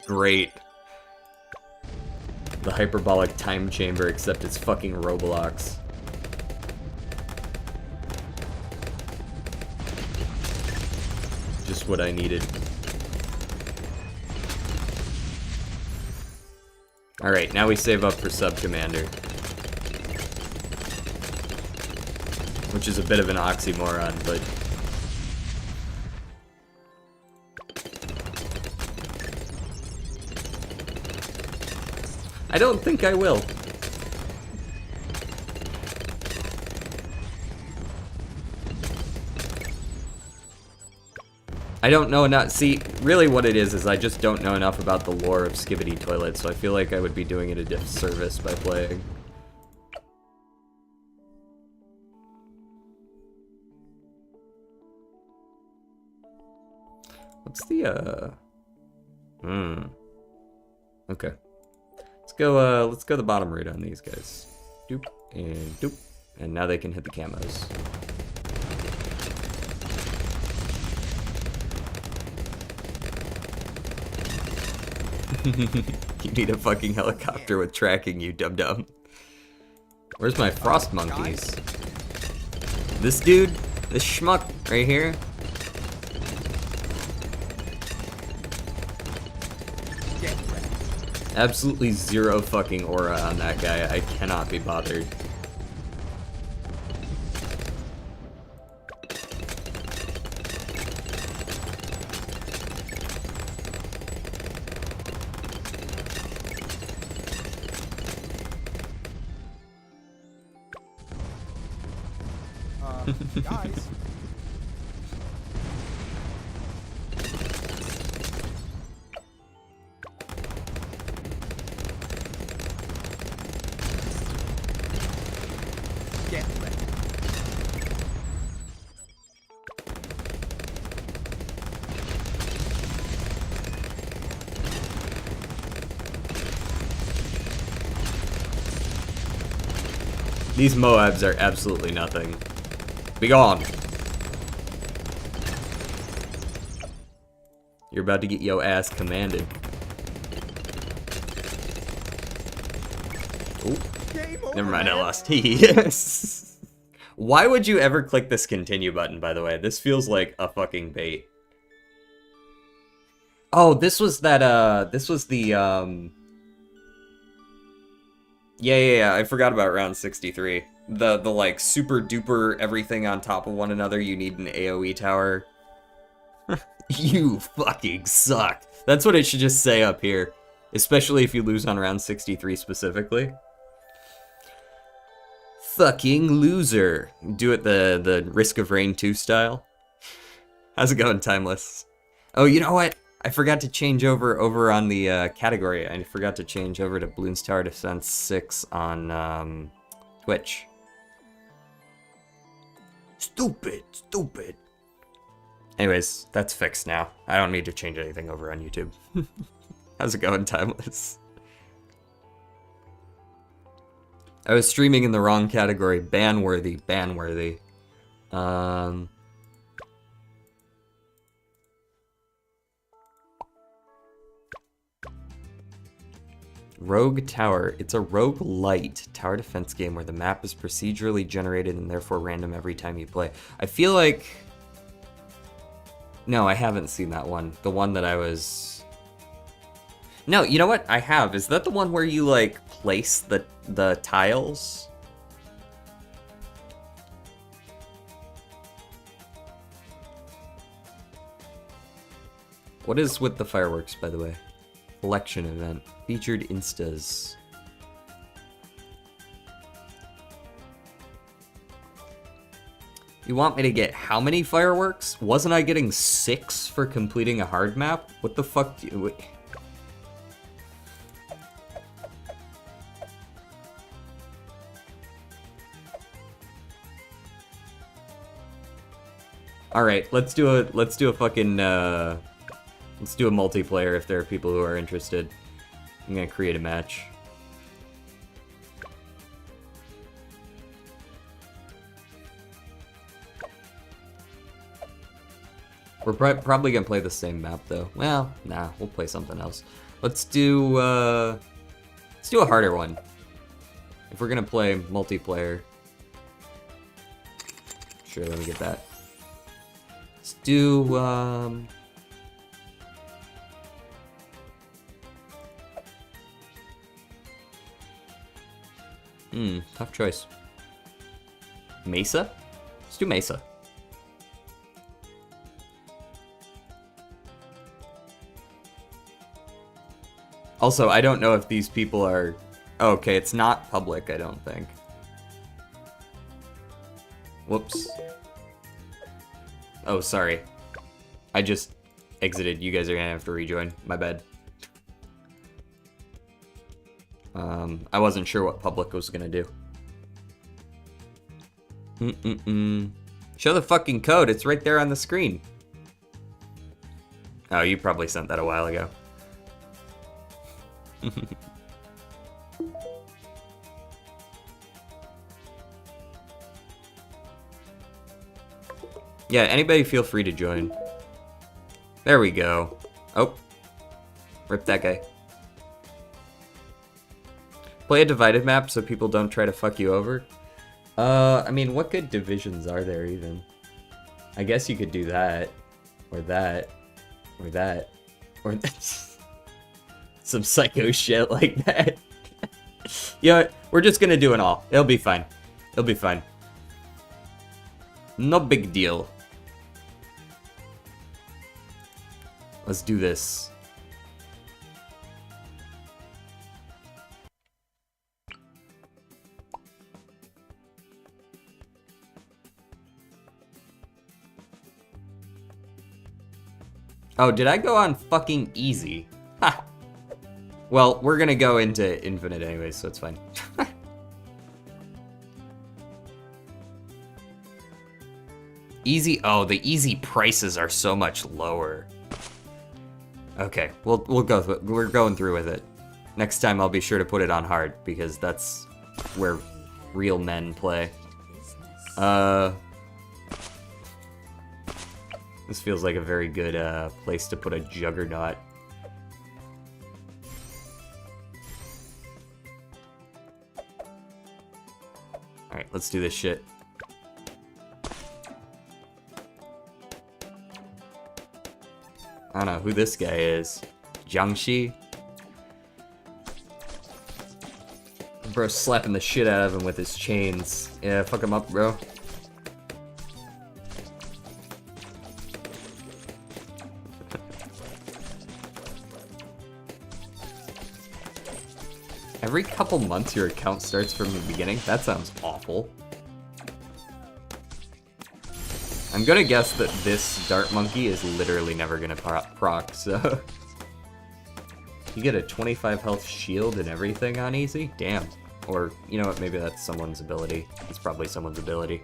Speaker 1: Great. The hyperbolic time chamber, except it's fucking Roblox. Just what I needed. Alright, now we save up for Sub Commander. Which is a bit of an oxymoron, but... I don't think I will. I don't know enough. See, really what it is I just don't know enough about the lore of Skibidi Toilet, so I feel like I would be doing it a disservice by playing. What's the, Okay. Let's go the bottom route on these guys. Doop, and doop. And now they can hit the camos. You need a fucking helicopter with tracking, you dum-dum. Where's my frost monkeys? This dude? This schmuck right here? Absolutely zero fucking aura on that guy. I cannot be bothered.
Speaker 2: Guys. Get ready.
Speaker 1: These Moabs are absolutely nothing. Be gone. You're about to get yo ass commanded. Oh, never mind, I lost. Yes. Why would you ever click this continue button, by the way? This feels like a fucking bait. Oh, this was that, this was the, Yeah, I forgot about round 63. The like, super duper everything on top of one another, you need an AoE tower. You fucking suck. That's what it should just say up here. Especially if you lose on round 63 specifically. Fucking loser. Do it the Risk of Rain 2 style. How's it going, Timeless? Oh, you know what? I forgot to change over on the category. I forgot to change over to Bloons Tower Defense 6 on Twitch. Stupid. Anyways, that's fixed now. I don't need to change anything over on YouTube. How's it going, Timeless? I was streaming in the wrong category. Ban-worthy. Rogue Tower. It's a roguelite tower defense game where the map is procedurally generated and therefore random every time you play. I feel like... No, I haven't seen that one. The one that I was... No, you know what? I have. Is that the one where you, like, place the tiles? What is with the fireworks, by the way? Collection event. Featured instas. You want me to get how many fireworks? Wasn't I getting 6 for completing a hard map? What the fuck do you... Wait. Alright, let's do a fucking, let's do a multiplayer if there are people who are interested. I'm gonna create a match. We're probably gonna play the same map though. Well, nah, we'll play something else. Let's do Let's do a harder one. If we're gonna play multiplayer. Sure, let me get that. Let's do, tough choice. Mesa? Let's do Mesa. Also, I don't know if these people are... Oh, okay, it's not public, I don't think. Whoops. Oh, sorry. I just exited. You guys are gonna have to rejoin. My bad. I wasn't sure what public was gonna do. Show the fucking code. It's right there on the screen. Oh, you probably sent that a while ago. Yeah, anybody feel free to join. There we go. Oh. Rip that guy. Play a divided map so people don't try to fuck you over. I mean, what good divisions are there even? I guess you could do that. Or that. Or that. Or some psycho shit like that. You know what? We're just gonna do it all. It'll be fine. It'll be fine. No big deal. Let's do this. Oh, did I go on fucking easy? Ha! Well, we're gonna go into infinite anyway, so it's fine. Easy? Oh, the easy prices are so much lower. Okay, we'll go. We're going through with it. Next time, I'll be sure to put it on hard because that's where real men play. This feels like a very good place to put a juggernaut. All right, let's do this shit. I don't know who this guy is. Jiangxi? Bro, slapping the shit out of him with his chains. Yeah, fuck him up, bro. Every couple months your account starts from the beginning? That sounds awful. I'm gonna guess that this dart monkey is literally never gonna proc, so... You get a 25 health shield and everything on easy? Damn. Or, you know what, maybe that's someone's ability. It's probably someone's ability.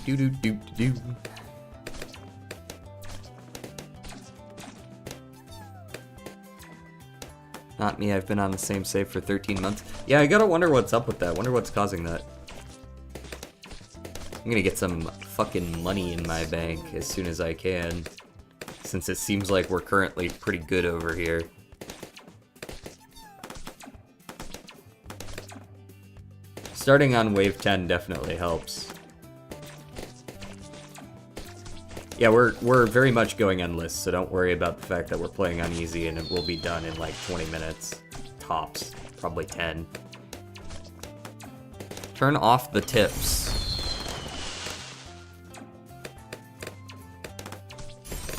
Speaker 1: Do-do-do-do-do. Not me, I've been on the same save for 13 months. Yeah, I gotta wonder what's up with that. Wonder what's causing that. I'm gonna get some fucking money in my bank as soon as I can. Since it seems like we're currently pretty good over here. Starting on wave 10 definitely helps. Yeah, we're very much going endless, so don't worry about the fact that we're playing on easy and it will be done in like 20 minutes. Tops. Probably 10. Turn off the tips.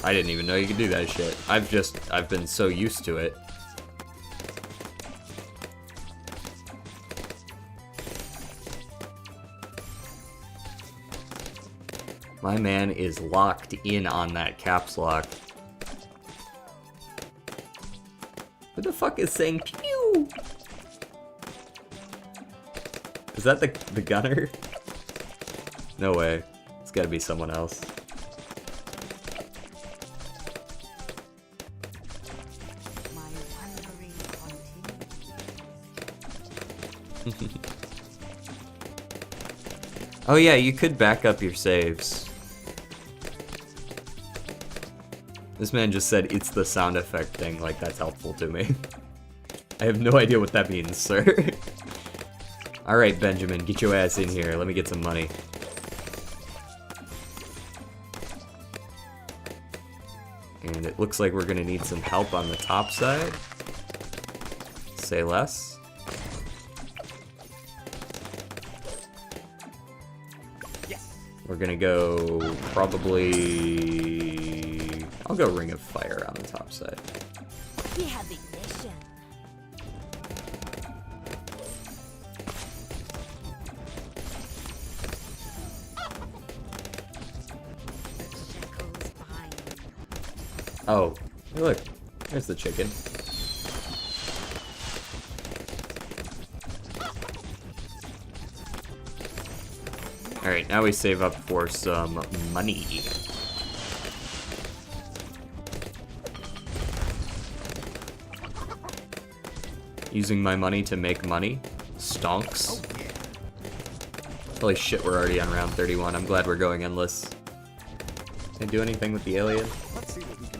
Speaker 1: I didn't even know you could do that shit. I've been so used to it. My man is locked in on that caps lock. Who the fuck is saying pew? Is that the gunner? No way. It's gotta be someone else. Oh yeah, you could back up your saves. This man just said it's the sound effect thing, like that's helpful to me. I have no idea what that means, sir. Alright, Benjamin, get your ass in here. Let me get some money. And it looks like we're gonna need some help on the top side. Say less.
Speaker 2: Yes.
Speaker 1: We're gonna go probably... I'll go Ring of Fire on the top side.
Speaker 3: We have ignition. Shackles bind.
Speaker 1: Oh, hey look, there's the chicken. Alright, now we save up for some money. Using my money to make money. Stonks.
Speaker 2: Oh yeah.
Speaker 1: Holy shit, we're already on round 31. I'm glad we're going endless. Can I do anything with the alien?
Speaker 2: Let's see what we can do.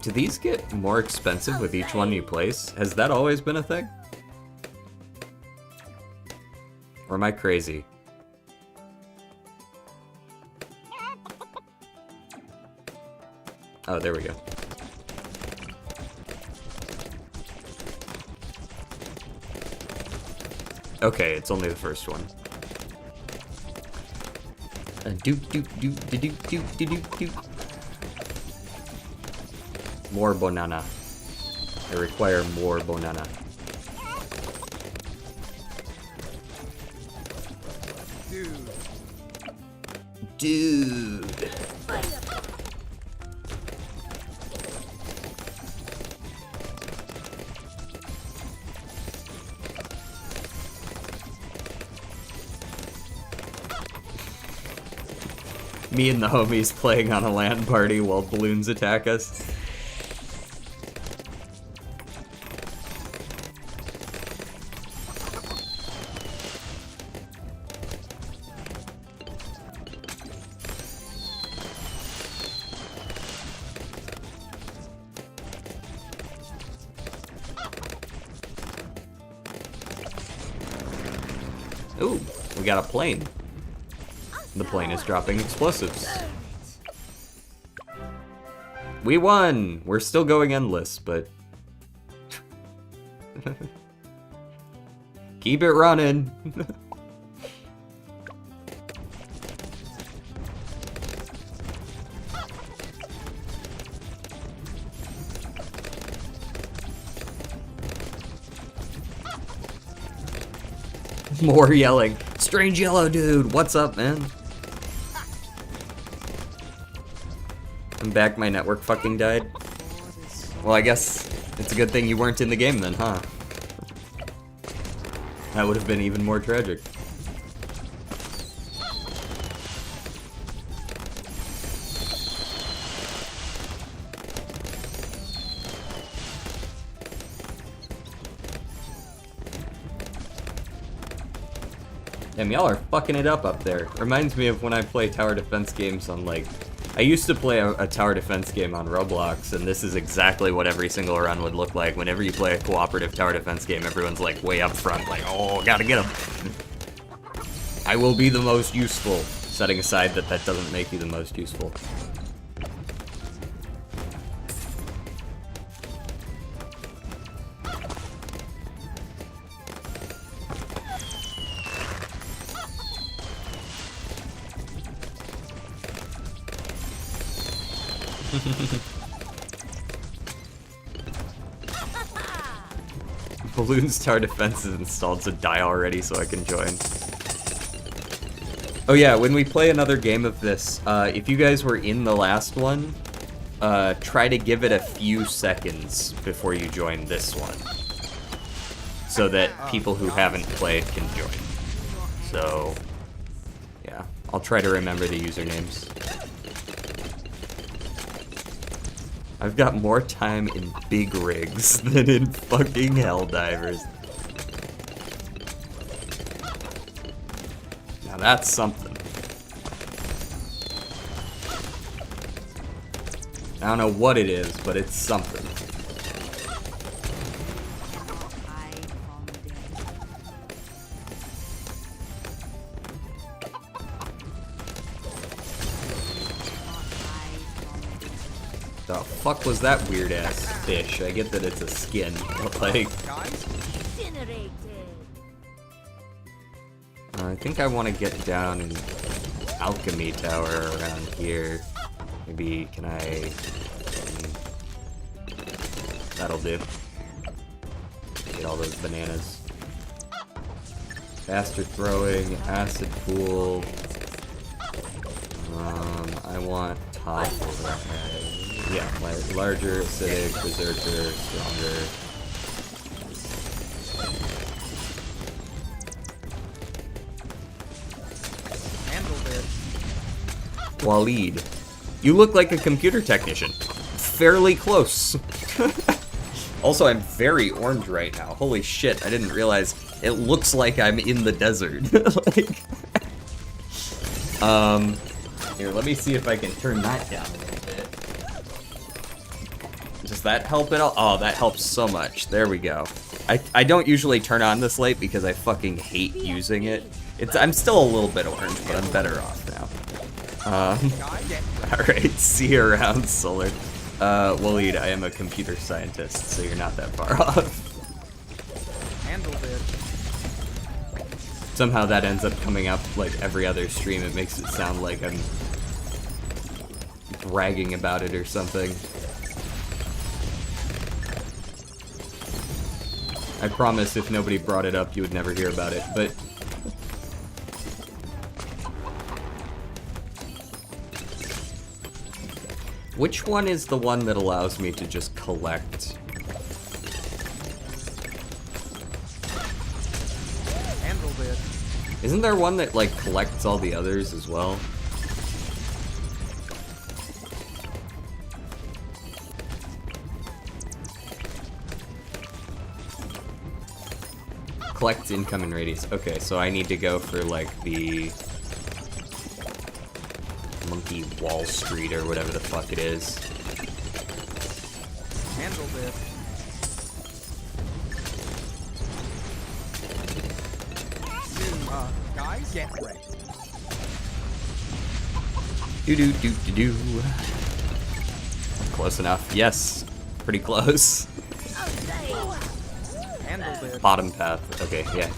Speaker 1: Do these get more expensive with each one you place? Has that always been a thing? Or am I crazy? Oh, there we go. Okay, it's only the first one. Doop doop doop doop doop doop doop doop. More banana. I require more banana.
Speaker 2: Dude.
Speaker 1: Dude. Me and the homies playing on a LAN party while balloons attack us. Ooh, we got a plane. The plane is dropping explosives. We won! We're still going endless, but... keep it running! More yelling. Strange yellow dude, what's up, man? I'm back, my network fucking died. Well, I guess it's a good thing you weren't in the game then, huh? That would have been even more tragic. Damn, y'all are fucking it up there. Reminds me of when I play tower defense games on, like... I used to play a tower defense game on Roblox, and this is exactly what every single run would look like. Whenever you play a cooperative tower defense game, everyone's, like, way up front, like, oh, gotta get him. I will be the most useful, setting aside that that doesn't make you the most useful. Balloon's tower defense is installed, so die already so I can join. Oh yeah, when we play another game of this, if you guys were in the last one, try to give it a few seconds before you join this one. So that people who haven't played can join. So, yeah, I'll try to remember the usernames. I've got more time in big rigs than in fucking Helldivers. Now that's something. I don't know what it is, but it's something. The fuck was that weird ass fish? I get that it's a skin, but like,
Speaker 3: Incinerated.
Speaker 1: I think I want to get down an alchemy tower around here. Maybe can I? That'll do. Get all those bananas. Faster throwing, acid pool. I want top over. Yeah, larger, acidic, berserker, stronger.
Speaker 2: Handled it.
Speaker 1: Waleed, you look like a computer technician. Fairly close. Also, I'm very orange right now. Holy shit, I didn't realize it looks like I'm in the desert. Like, here, let me see if I can turn that down a little bit. Does that help at all? Oh, that helps so much. There we go. I don't usually turn on this light because I fucking hate using it. I'm still a little bit orange, but I'm better off now. Alright, see you around, Solar. Waleed, I am a computer scientist, so you're not that far off.
Speaker 2: Handled it.
Speaker 1: Somehow that ends up coming up like every other stream. It makes it sound like I'm bragging about it or something. I promise if nobody brought it up, you would never hear about it, but... Which one is the one that allows me to just collect?
Speaker 2: Handled it.
Speaker 1: Isn't there one that, like, collects all the others as well? Collect incoming radius. Okay, so I need to go for, like, the... Monkey Wall Street or whatever the fuck it is.
Speaker 2: Handled it. Guys, get ready.
Speaker 1: Do. Close enough. Yes. Pretty close.
Speaker 2: Handled it.
Speaker 1: Bottom path. Okay, yeah.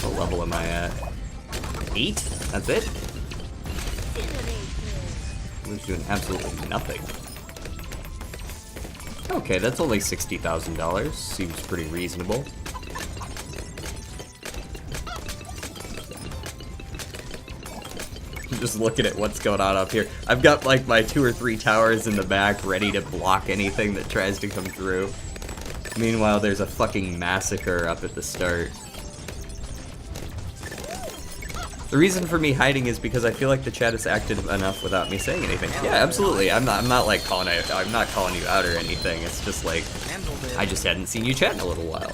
Speaker 1: What level am I at? 8? That's it? I'm just doing absolutely nothing. Okay, that's only $60,000. Seems pretty reasonable. I'm just looking at what's going on up here. I've got like my 2 or 3 towers in the back ready to block anything that tries to come through. Meanwhile, there's a fucking massacre up at the start. The reason for me hiding is because I feel like the chat is active enough without me saying anything. Yeah, absolutely. I'm not like calling you out or anything. It's just like I just hadn't seen you chat in a little while.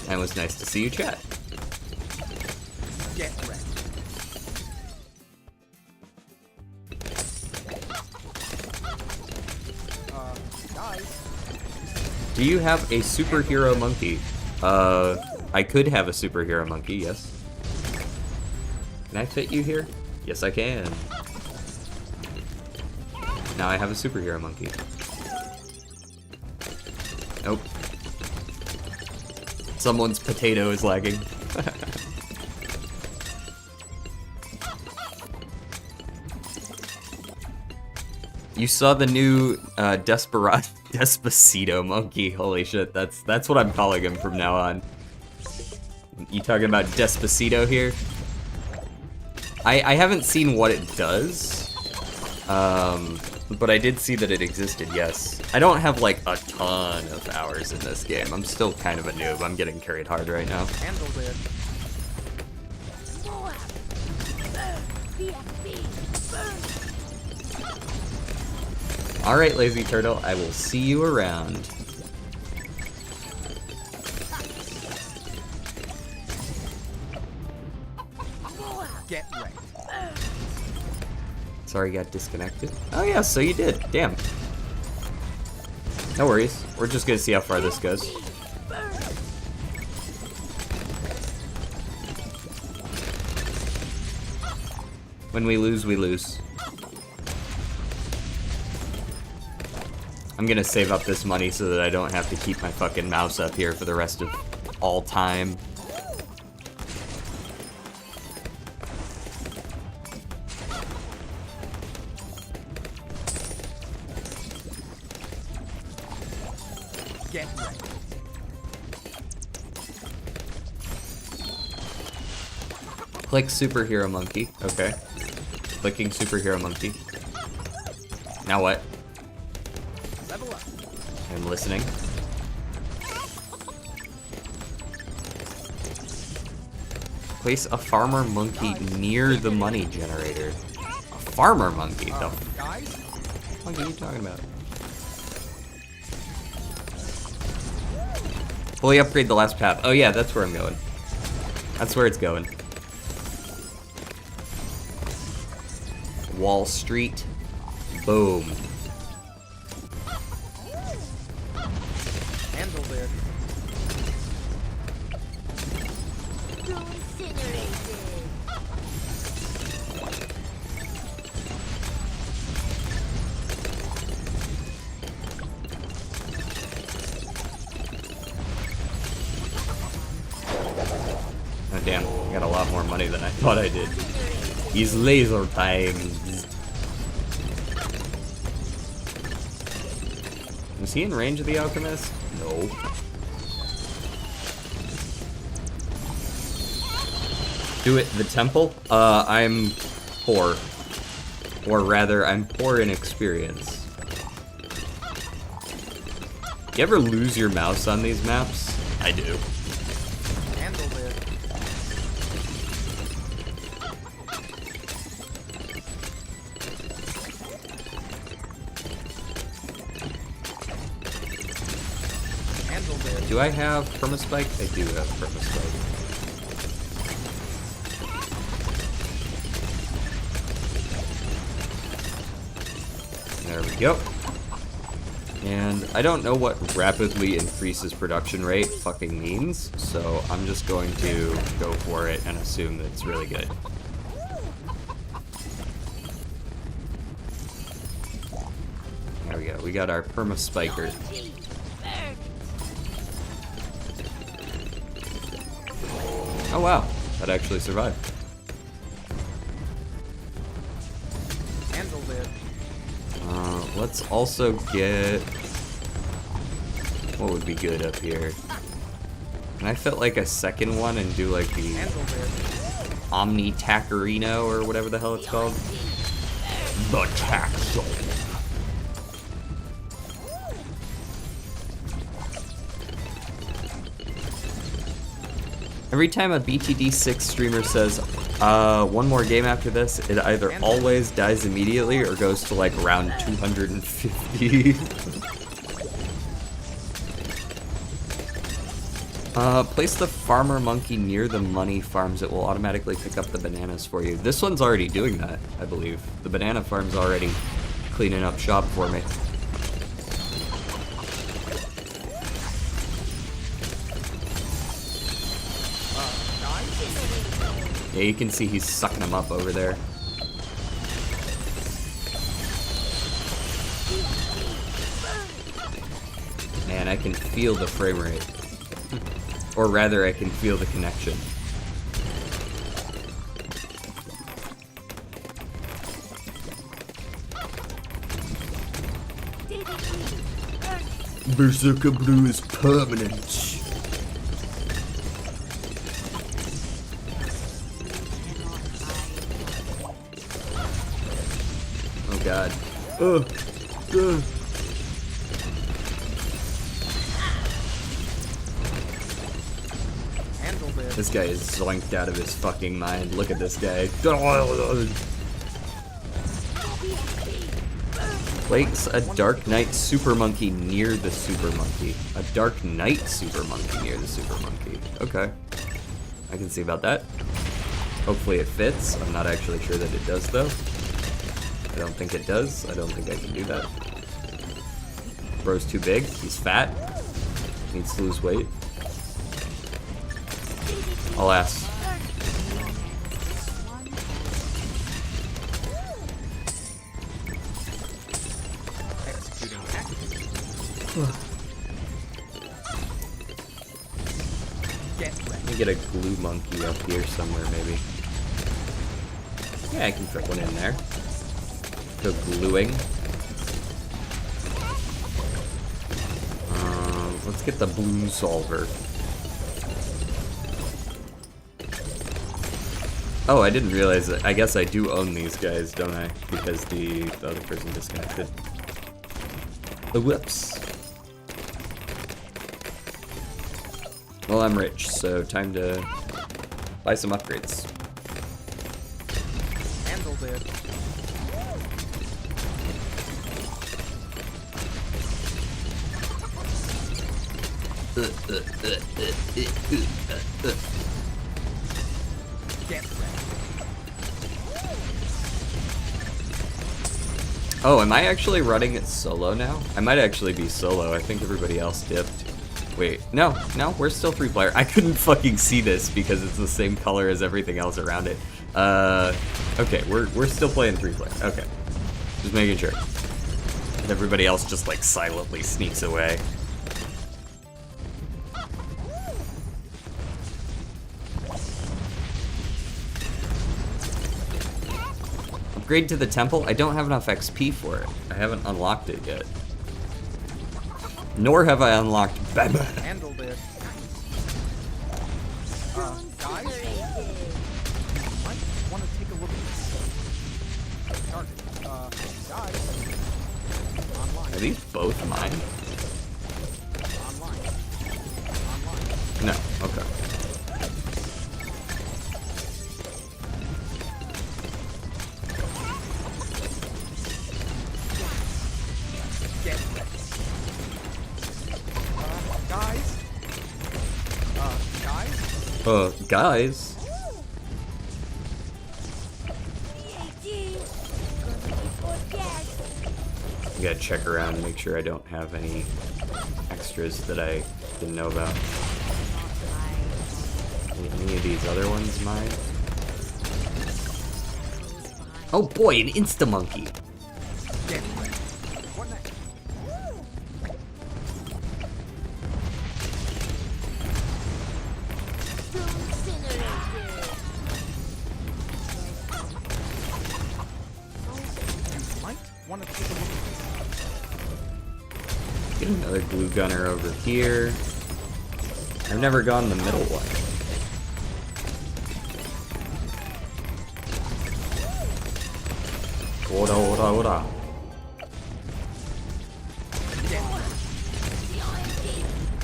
Speaker 1: And it was nice to see you chat.
Speaker 2: Get ready. Guys.
Speaker 1: Do you have a superhero monkey? I could have a superhero monkey, yes. Can I fit you here? Yes, I can. Now I have a superhero monkey. Nope. Someone's potato is lagging. You saw the new Despacito monkey. Holy shit, that's what I'm calling him from now on. You talking about Despacito here? I haven't seen what it does, but I did see that it existed, yes. I don't have like a ton of hours in this game. I'm still kind of a noob. I'm getting carried hard right now.
Speaker 2: Handled it.
Speaker 1: Alright, Lazy Turtle, I will see you around.
Speaker 2: Get ready.
Speaker 1: Sorry, got disconnected. Oh yeah, so you did. Damn. No worries. We're just gonna see how far this goes. When we lose, we lose. I'm gonna save up this money so that I don't have to keep my fucking mouse up here for the rest of all time.
Speaker 2: Get ready.
Speaker 1: Click superhero monkey. Okay. Clicking superhero monkey. Now what?
Speaker 2: Level up.
Speaker 1: I'm listening. Place a farmer monkey near the money generator. A farmer monkey? The
Speaker 2: Guys,
Speaker 1: fuck are you talking about? Fully upgrade the last path. Oh yeah, that's where I'm going. That's where it's going. Wall Street. Boom.
Speaker 2: handle it.
Speaker 3: Incinerated.
Speaker 1: Oh damn, I got a lot more money than I thought I did. These laser times. Was he in range of the alchemist? No. Do it, the temple? I'm poor. Or rather, I'm poor in experience. You ever lose your mouse on these maps? I do.
Speaker 2: Handle it. Handle it.
Speaker 1: Do I have permaspike? I do have permaspike. There we go. And I don't know what rapidly increases production rate fucking means, so I'm just going to go for it and assume that it's really good. There we go. We got our permaspiker. Oh wow, that actually survived.
Speaker 2: Handle it.
Speaker 1: Let's also get... What would be good up here? And I felt like a second one and do like the
Speaker 2: Handle it.
Speaker 1: Omni Tacarino or whatever the hell it's called. The Taxel. Every time a BTD6 streamer says, one more game after this, it either always dies immediately or goes to like round 250. Place the farmer monkey near the money farms. It will automatically pick up the bananas for you. This one's already doing that, I believe. The banana farm's already cleaning up shop for me. Yeah, you can see he's sucking them up over there. Man, I can feel the frame rate. Or rather, I can feel the connection. Berserker Blue is permanent. Oh god.
Speaker 2: Handle it.
Speaker 1: This guy is zoinked out of his fucking mind. Look at this guy. Place a Dark Knight Super Monkey near the Super Monkey. A Dark Knight Super Monkey near the Super Monkey. Okay. I can see about that. Hopefully it fits. I'm not actually sure that it does, though. I don't think it does. I don't think I can do that. Bro's too big. He's fat. Needs to lose weight. Alas.
Speaker 2: Executing action. Get ready.
Speaker 1: Let me get a glue monkey up here somewhere, maybe. Yeah, I can fit one in there. Go gluing. Let's get the blue solver. Oh, I didn't realize that. I guess I do own these guys, don't I? Because the other person disconnected. Whoops. Well, I'm rich, so time to buy some upgrades.
Speaker 2: Handle this. Get ready.
Speaker 1: Oh, am I actually running it solo now? I might actually be solo. I think everybody else dipped. Wait, no, we're still 3-player. I couldn't fucking see this because it's the same color as everything else around it. Okay, we're still playing 3-player. Okay, just making sure. Everybody else just like silently sneaks away. Upgrade to the temple? I don't have enough XP for it. I haven't unlocked it yet. Nor have I unlocked Baba.
Speaker 2: Handle this. Guys, you might want to take a look at this. Target. Guys. Online.
Speaker 1: Are these both mine?
Speaker 2: Online.
Speaker 1: No, okay.
Speaker 2: Get ready. Guys.
Speaker 1: Guys? I gotta check around and make sure I don't have any extras that I didn't know about. Any of these other ones mine? Oh boy, an Insta-Monkey!
Speaker 2: Get ready. What next? You might want to take a look at this.
Speaker 1: Get another glue gunner over here. I've never gone the middle one. Ora, ora, ora.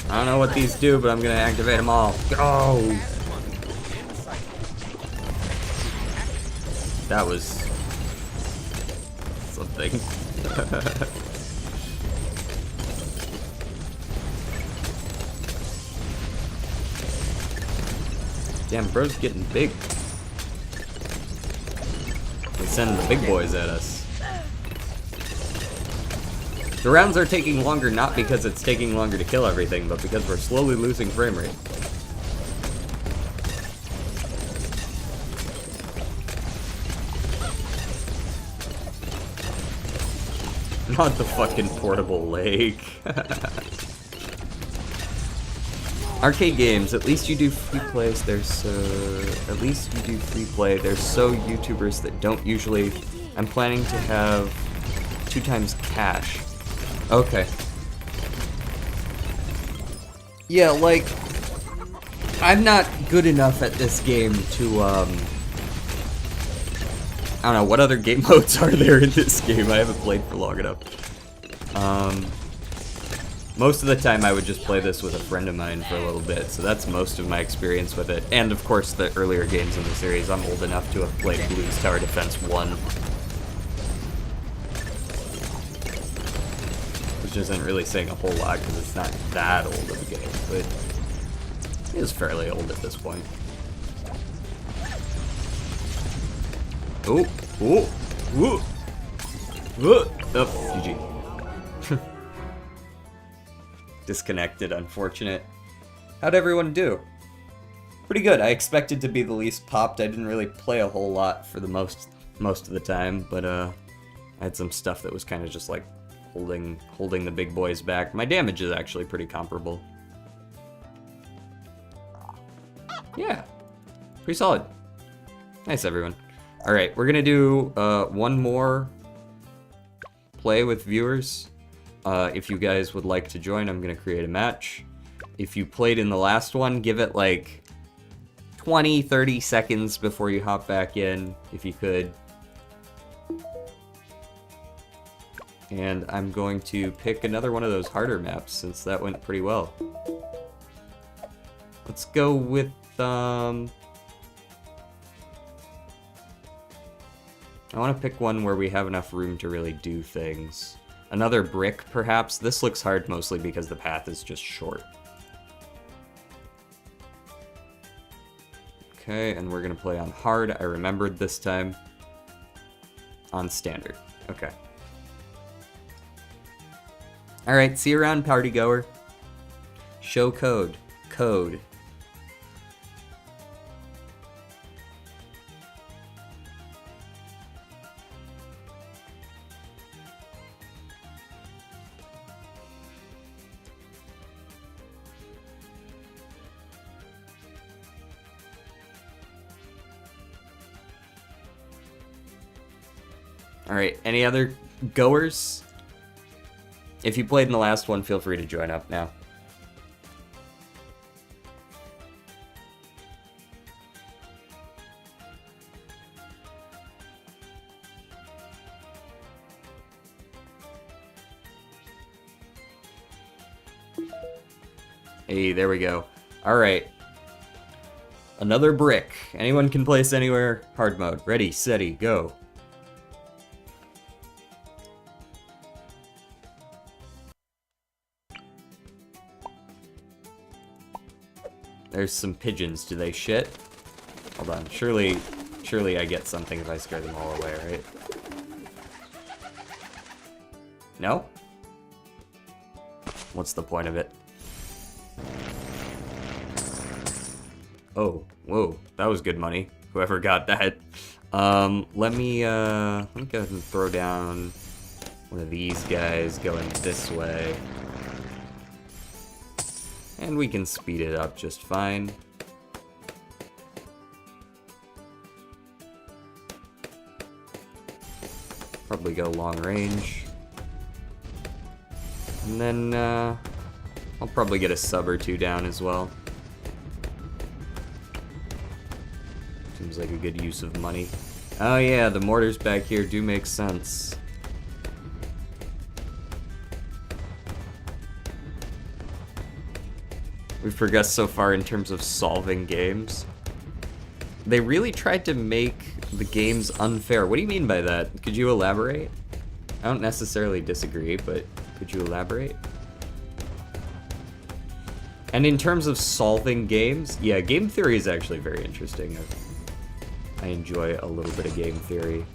Speaker 1: I don't know what these do, but I'm gonna activate them all. Go! That was something. Damn, bro's getting big. They send the big boys at us. The rounds are taking longer not because it's taking longer to kill everything, but because we're slowly losing frame rate. Not the fucking portable lake. Arcade games, at least you do free plays. There's so YouTubers that don't usually. I'm planning to have 2 times cash. Okay. Yeah, like I'm not good enough at this game to I don't know what other game modes are there in this game. I haven't played for long enough. Most of the time I would just play this with a friend of mine for a little bit, so that's most of my experience with it. And of course the earlier games in the series, I'm old enough to have played Blues Tower Defense 1. Which isn't really saying a whole lot because it's not that old of a game, but it is fairly old at this point. Oh, oh, oh, oh, GG. Disconnected, unfortunate. How'd everyone do? Pretty good. I expected to be the least popped. I didn't really play a whole lot for the most of the time, but I had some stuff that was kind of just like holding the big boys back. My damage is actually pretty comparable. Yeah, pretty solid. Nice, everyone. All right, we're gonna do one more play with viewers. If you guys would like to join, I'm gonna create a match. If you played in the last one, give it like 20-30 seconds before you hop back in, if you could. And I'm going to pick another one of those harder maps since that went pretty well. Let's go with I want to pick one where we have enough room to really do things. Another brick, perhaps. This looks hard mostly because the path is just short. Okay, and we're gonna play on hard. I remembered this time. On standard. Okay. Alright, see you around, party goer. Show code. Code. Alright, any other goers? If you played in the last one, feel free to join up now. Hey, there we go. Alright. Another brick. Anyone can place anywhere. Hard mode. Ready, steady, go. There's some pigeons. Do they shit? Hold on. Surely I get something if I scare them all away, right? No? What's the point of it? Oh, whoa. That was good money. Whoever got that. Let me go ahead and throw down one of these guys going this way. And we can speed it up just fine. Probably go long range. And then, I'll probably get a sub or two down as well. Seems like a good use of money. Oh yeah, the mortars back here do make sense. We've progressed so far in terms of solving games. They really tried to make the games unfair. What do you mean by that? Could you elaborate? I don't necessarily disagree, but could you elaborate? And in terms of solving games, yeah, game theory is actually very interesting. I enjoy a little bit of game theory.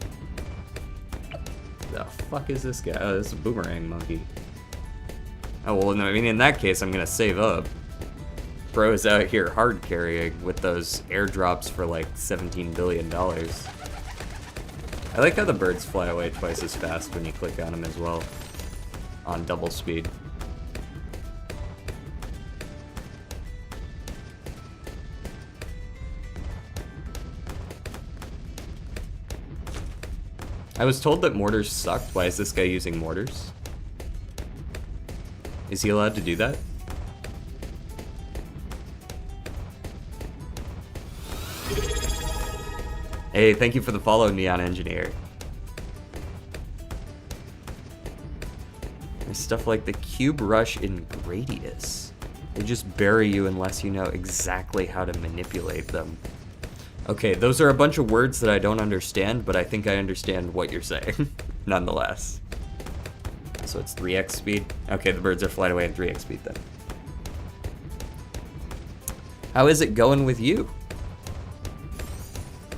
Speaker 1: The fuck is this guy? Oh, this is a boomerang monkey. Oh, well, no, I mean, in that case, I'm gonna save up. Bro is out here hard carrying with those airdrops for like $17 billion. I like how the birds fly away twice as fast when you click on them as well. On double speed. I was told that mortars sucked. Why is this guy using mortars? Is he allowed to do that? Hey, thank you for the follow, Neon Engineer. There's stuff like the Cube Rush in Gradius. They just bury you unless you know exactly how to manipulate them. Okay, those are a bunch of words that I don't understand, but I think I understand what you're saying, nonetheless. So it's 3x speed? Okay, the birds are flying away at 3x speed then. How is it going with you?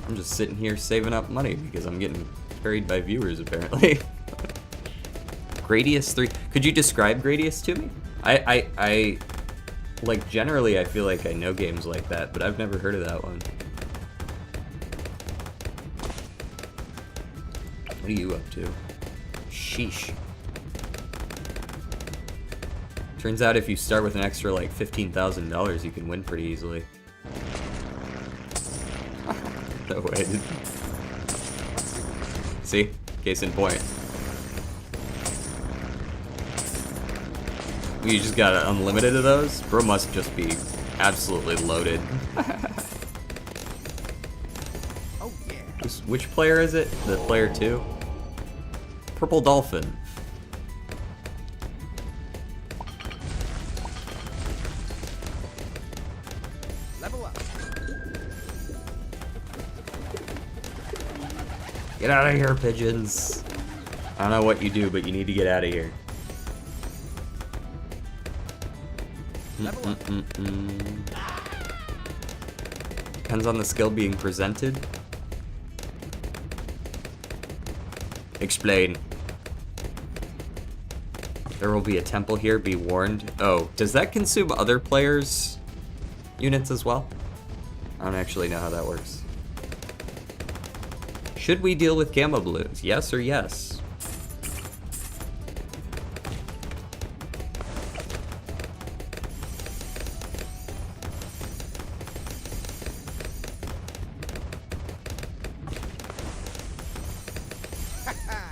Speaker 1: I'm just sitting here saving up money because I'm getting carried by viewers, apparently. Gradius 3. Could you describe Gradius to me? I like, generally, I feel like I know games like that, but I've never heard of that one. What are you up to? Sheesh. Turns out if you start with an extra, like, $15,000, you can win pretty easily. No way. See? Case in point. You just got unlimited of those? Bro must just be absolutely loaded.
Speaker 2: Oh yeah.
Speaker 1: Which player is it? The player 2? Purple Dolphin.
Speaker 2: Level up.
Speaker 1: Get out of here, pigeons. I don't know what you do, but you need to get out of here.
Speaker 2: Level up.
Speaker 1: Depends on the skill being presented. Explain. There will be a temple here, be warned. Oh, does that consume other players' units as well? I don't actually know how that works. Should we deal with gamma balloons? Yes or yes?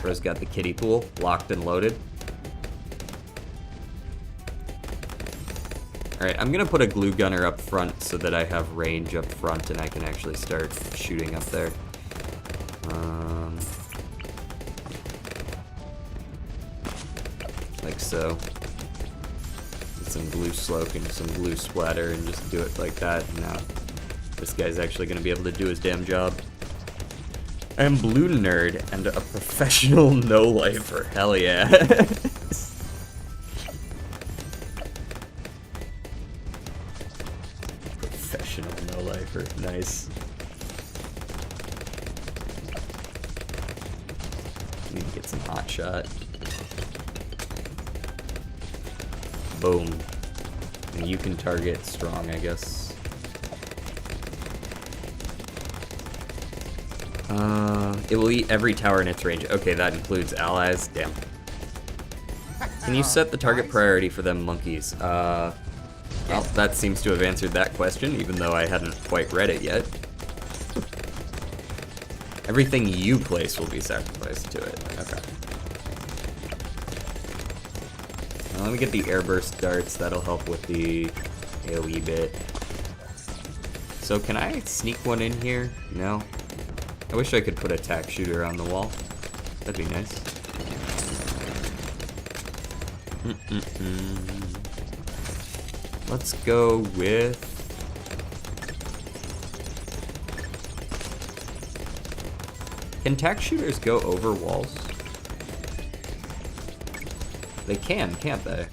Speaker 1: Bro's got the kiddie pool locked and loaded. Alright, I'm gonna put a glue gunner up front so that I have range up front and I can actually start shooting up there. Like so. Get some glue slope and some glue splatter and just do it like that. And now this guy's actually gonna be able to do his damn job. I am Blue Nerd and a professional no-lifer. Hell yeah. Professional no-lifer. Nice. Need to get some hot shot. Boom. And you can target strong, I guess. It will eat every tower in its range. Okay, that includes allies. Damn. Can you set the target priority for them monkeys? Well, that seems to have answered that question, even though I hadn't quite read it yet. Everything you place will be sacrificed to it. Okay. Now let me get the airburst darts. That'll help with the AoE bit. So can I sneak one in here? No? I wish I could put a tack shooter on the wall. That'd be nice. Let's go with... Can tack shooters go over walls? They can, can't they?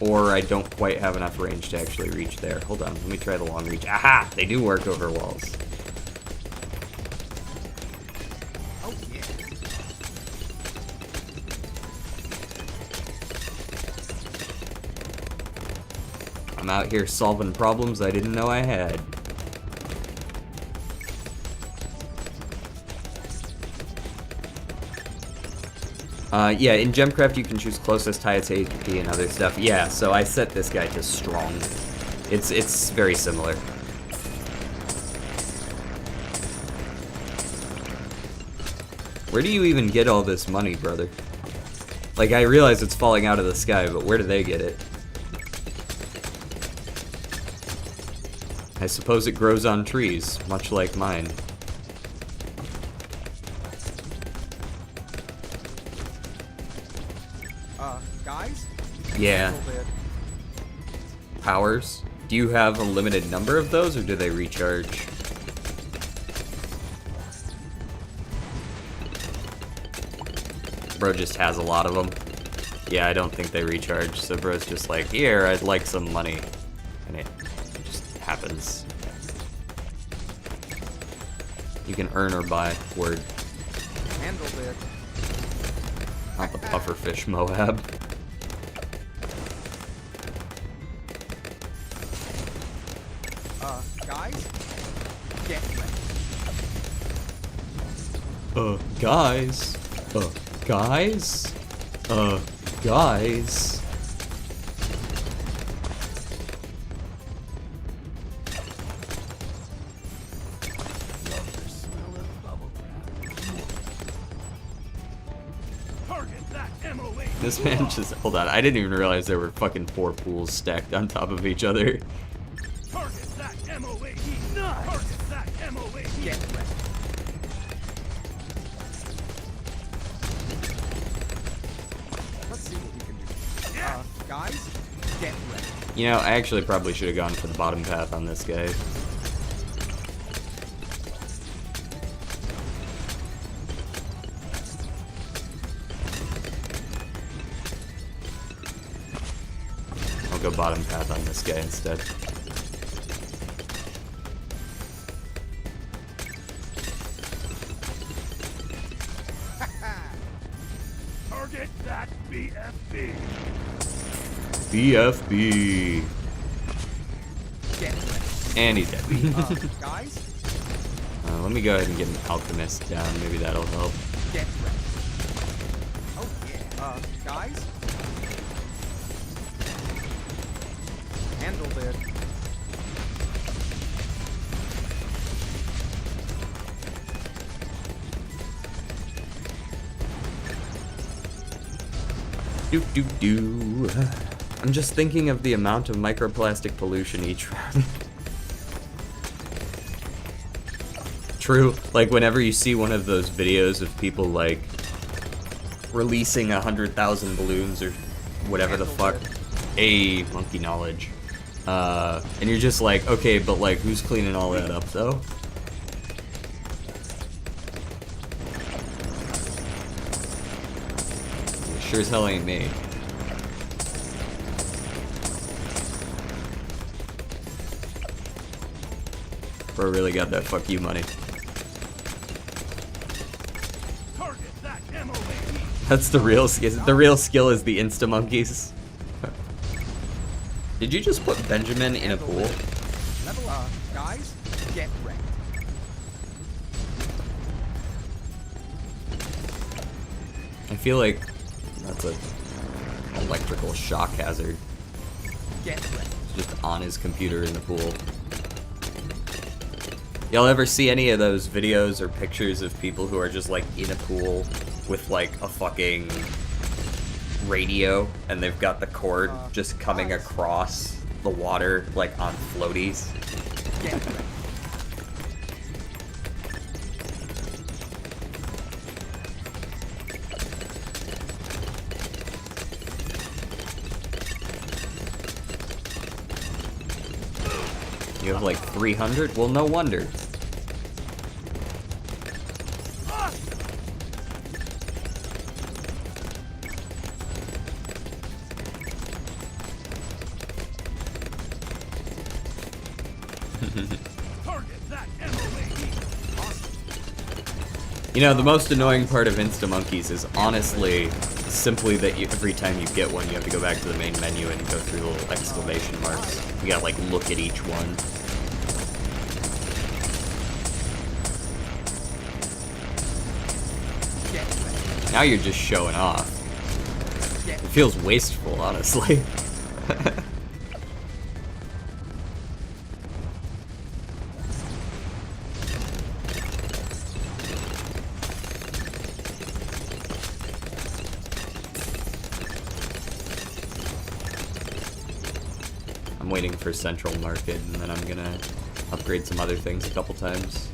Speaker 1: Or I don't quite have enough range to actually reach there. Hold on, let me try the long reach. Aha! They do work over walls.
Speaker 2: Oh yeah.
Speaker 1: I'm out here solving problems I didn't know I had. Yeah, in Gemcraft you can choose closest, highest HP, and other stuff. Yeah, so I set this guy to strong. It's very similar. Where do you even get all this money, brother? Like, I realize it's falling out of the sky, but where do they get it? I suppose it grows on trees, much like mine.
Speaker 2: Guys?
Speaker 1: Yeah. Powers? Do you have a limited number of those, or do they recharge? Bro just has a lot of them. Yeah, I don't think they recharge, so bro's just like, here, I'd like some money. And it happens. You can earn or buy. Word.
Speaker 2: Handled it.
Speaker 1: Not the pufferfish Moab.
Speaker 2: Guys? Get ready.
Speaker 1: Guys. Guys? Guys? This man just, hold on, I didn't even realize there were fucking 4 pools stacked on top of each other.
Speaker 4: Target that MOAE. Target that MOAE.
Speaker 2: Get ready. Let's see what we can do. Guys? Get ready.
Speaker 1: You know, I actually probably should have gone for the bottom path on this guy. I'll go bottom path on this guy instead.
Speaker 4: Target that BFB.
Speaker 1: BFB.
Speaker 2: Get ready.
Speaker 1: And he's dead.
Speaker 2: Guys?
Speaker 1: Let me go ahead and get an alchemist down. Maybe that'll help.
Speaker 2: Get ready. Oh yeah. Guys? Handled it.
Speaker 1: Do. I'm just thinking of the amount of microplastic pollution each round. True. Like, whenever you see one of those videos of people, like, releasing 100,000 balloons or whatever the fuck. Monkey knowledge. And you're just like, okay, but, like, who's cleaning all that up, though? It sure as hell ain't me. Bro really got that fuck you money.
Speaker 4: Target that MOAE.
Speaker 1: That's the real skill. The real skill is the insta monkeys. Did you just put Benjamin in a pool?
Speaker 2: Level up. Guys? Get ready.
Speaker 1: I feel like that's a electrical shock hazard.
Speaker 2: Get ready.
Speaker 1: Just on his computer in the pool. Y'all ever see any of those videos or pictures of people who are just like in a pool with like a fucking radio and they've got the cord just coming across the water like on floaties?
Speaker 2: Get ready.
Speaker 1: You have like 300? Well, no wonder.
Speaker 4: Target that MOAE.
Speaker 1: You know, the most annoying part of Insta Monkeys is honestly simply that every time you get one, you have to go back to the main menu and go through the little exclamation marks. You gotta like look at each one.
Speaker 2: Get ready.
Speaker 1: Now you're just showing off.
Speaker 2: Get
Speaker 1: It feels wasteful, honestly. I'm waiting for Central Market, and then I'm gonna upgrade some other things a couple times.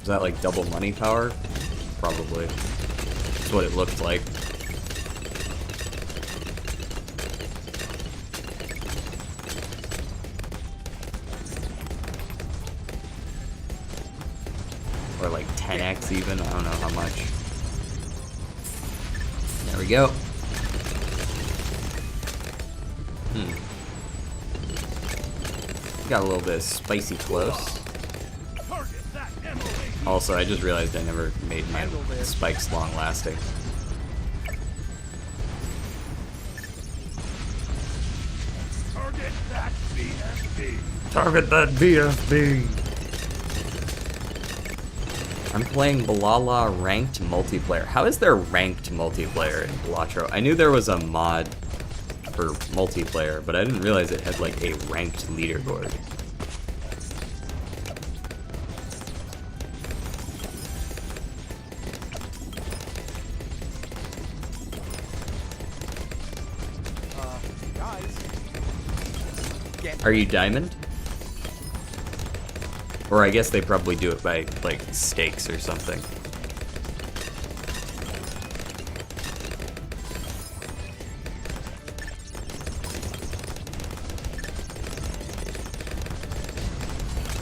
Speaker 1: Is that like double money power? Probably. That's what it looked like. Or like 10x even, I don't know how much. There we go. Got a little bit of spicy close.
Speaker 4: Target that MOAB.
Speaker 1: Also, I just realized I never made my spikes long lasting.
Speaker 4: Target that BFB.
Speaker 1: Target that BFB! I'm playing Balala ranked multiplayer. How is there ranked multiplayer in Balatro? I knew there was a mod for multiplayer, but I didn't realize it had like a ranked leaderboard.
Speaker 2: Guys, get
Speaker 1: Are you diamond? Or I guess they probably do it by like stakes or something.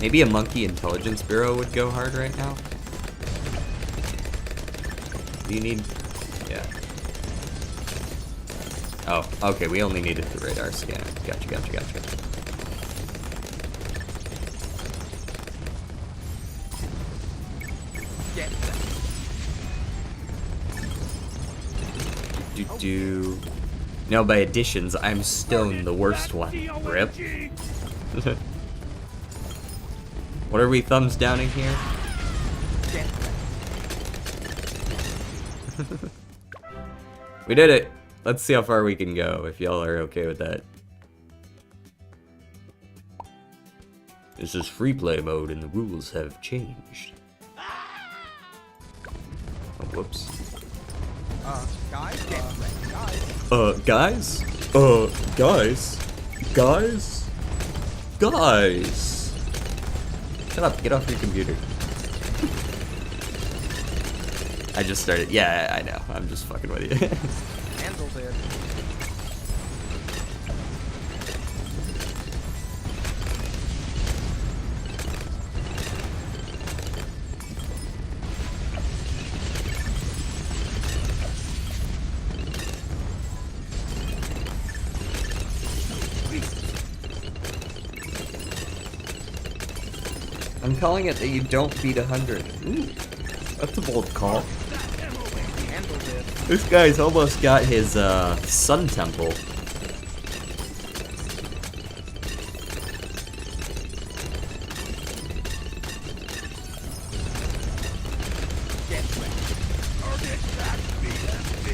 Speaker 1: Maybe a monkey intelligence bureau would go hard right now. Do you need? Yeah. Oh, okay. We only needed the radar scanner. Gotcha, gotcha, gotcha.
Speaker 2: get
Speaker 1: Do. No, by additions, I'm Stone, the worst one. Rip. What are we thumbs downing here?
Speaker 2: get
Speaker 1: We did it! Let's see how far we can go, if y'all are okay with that. This is free play mode and the rules have changed. Oh, whoops.
Speaker 2: guys, get ready.
Speaker 1: Guys? Guys? Guys? Guys? Shut up, get off your computer. I just started. Yeah, I know. I'm just fucking with you.
Speaker 2: Handled it.
Speaker 1: I'm calling it that you don't beat 100. Ooh, that's a bold call.
Speaker 2: Handled it.
Speaker 1: This guy's almost got his sun temple.
Speaker 2: Get ready.
Speaker 4: Target that BFB.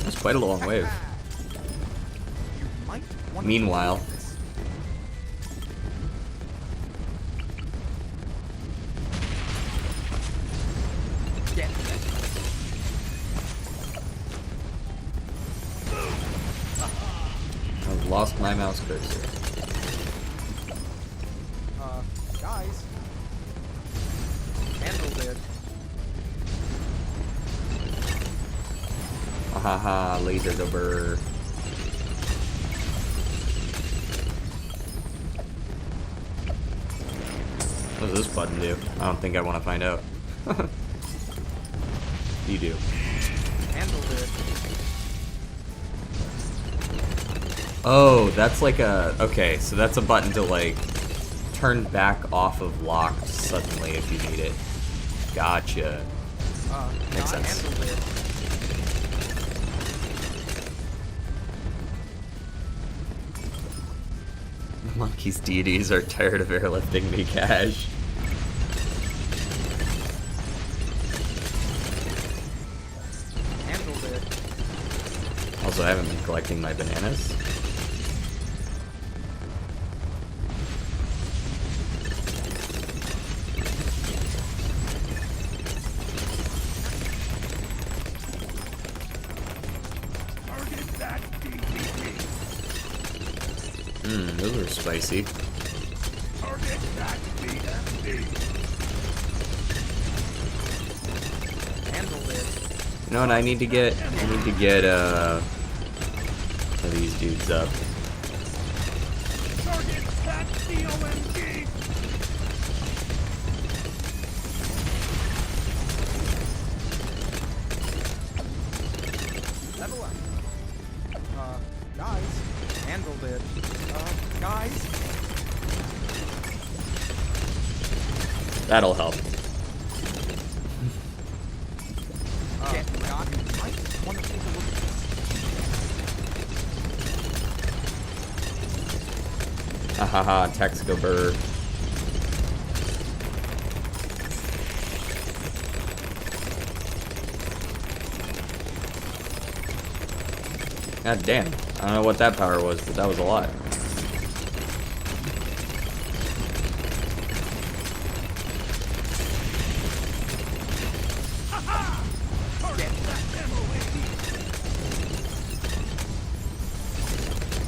Speaker 1: That's quite a long wave.
Speaker 2: You might want
Speaker 1: Meanwhile,
Speaker 2: to this. Get ready.
Speaker 1: I've lost my mouse cursor.
Speaker 2: Guys. Handled it.
Speaker 1: Haha, laser dober. What does this button do? I don't think I want to find out. You do.
Speaker 2: Handled it.
Speaker 1: Oh, that's like a... Okay, so that's a button to, like, turn back off of locked suddenly if you need it. Gotcha. Makes
Speaker 2: Guys,
Speaker 1: sense.
Speaker 2: handled it.
Speaker 1: Monkey's deities are tired of airlifting me cash.
Speaker 2: Handled it.
Speaker 1: Also, I haven't been collecting my bananas.
Speaker 4: Target that BTD.
Speaker 1: Those are spicy.
Speaker 4: Target that BFB.
Speaker 2: Handled it.
Speaker 1: You know what I need to get? I need to get, these dudes up.
Speaker 4: Target that COMG.
Speaker 1: That'll help.
Speaker 2: Get got. You might want to take a look at this.
Speaker 1: Ahaha, Texcobur. God damn. I don't know what that power was, but that was a lot.
Speaker 4: Target that MOAD.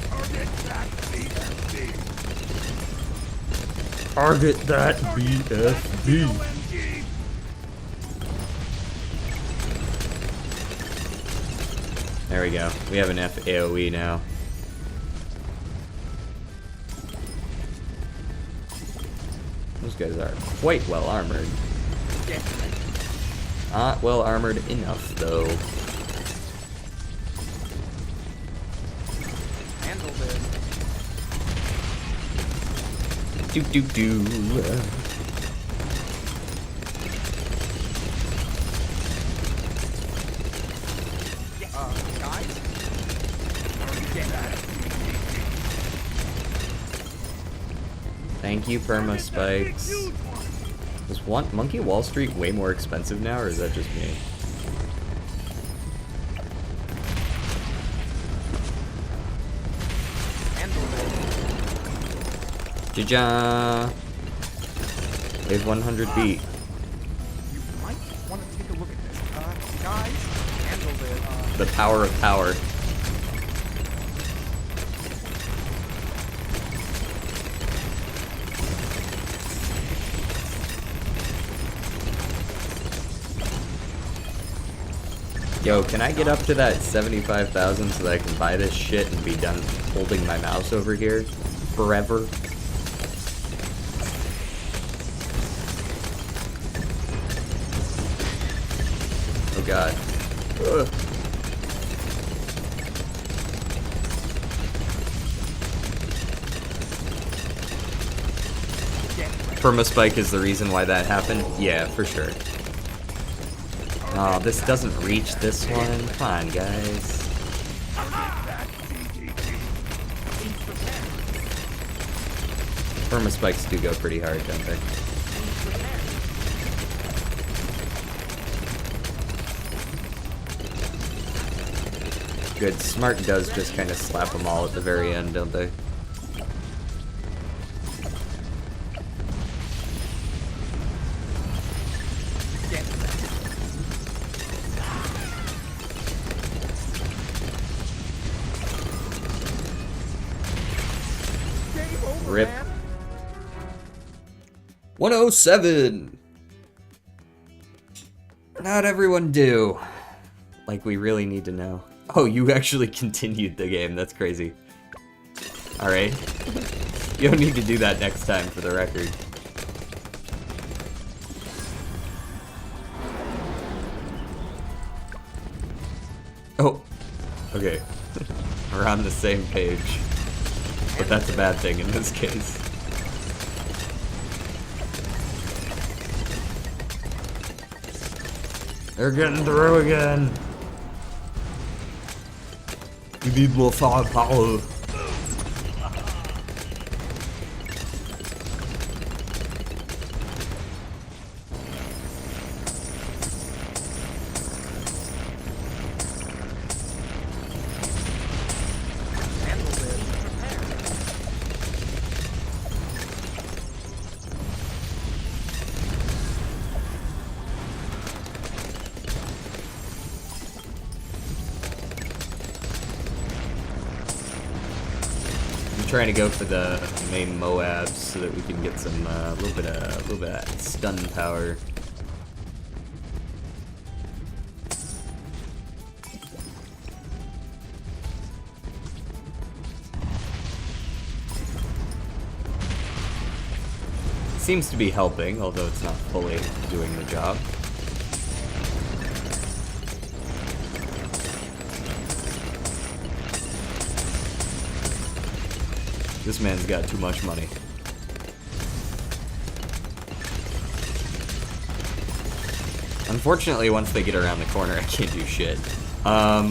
Speaker 4: Target that BFD.
Speaker 1: Target that
Speaker 4: BFD.
Speaker 1: There we go. We have an F AoE now. Those guys are quite well armored. Not well armored enough, though.
Speaker 2: Handle this.
Speaker 1: Doop doop doo.
Speaker 2: Guys?
Speaker 1: Thank you, Perma Spikes. Is Monkey Wall Street way more expensive now, or is that just me? Ja-ja! Wave 100 beat.
Speaker 2: You might want to take a look at this. Guys? Handle this.
Speaker 1: The power of power. Yo, can I get up to that 75,000 so that I can buy this shit and be done holding my mouse over here forever? Oh god. Ugh. Permaspike is the reason why that happened? Yeah, for sure. Oh, this doesn't reach this one. Come on, guys. Permaspikes do go pretty hard, don't they? Good. Smart does just kind of slap them all at the very end, don't they? Rip. 107! Not everyone do. Like, we really need to know. Oh, you actually continued the game. That's crazy. Alright. You don't need to do that next time, for the record. Oh. Okay. We're on the same page. But that's a bad thing in this case. They're getting through again. You need more firepower. Trying to go for the main Moabs so that we can get some little bit of stun power. Seems to be helping, although it's not fully doing the job. This man's got too much money. Unfortunately, once they get around the corner, I can't do shit.
Speaker 2: Handle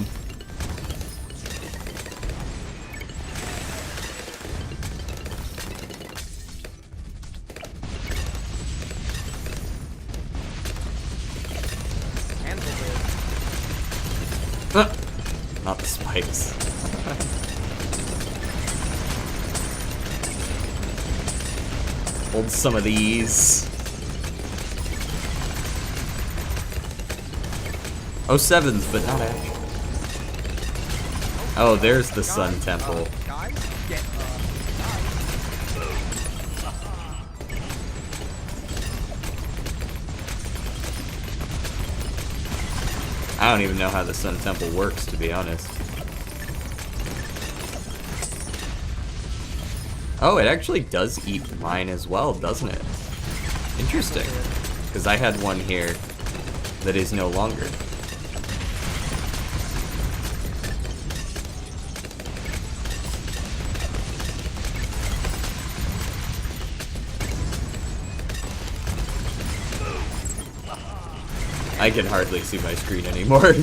Speaker 2: it.
Speaker 1: Not the spikes. Hold some of these. Oh, sevens, but not actually. Oh, there's the Sun Temple.
Speaker 2: Guys, get
Speaker 1: I don't even know how the Sun Temple works, to be honest. Oh, it actually does eat mine as well, doesn't it? Interesting. Because I had one here that is no longer. I can hardly see my screen anymore.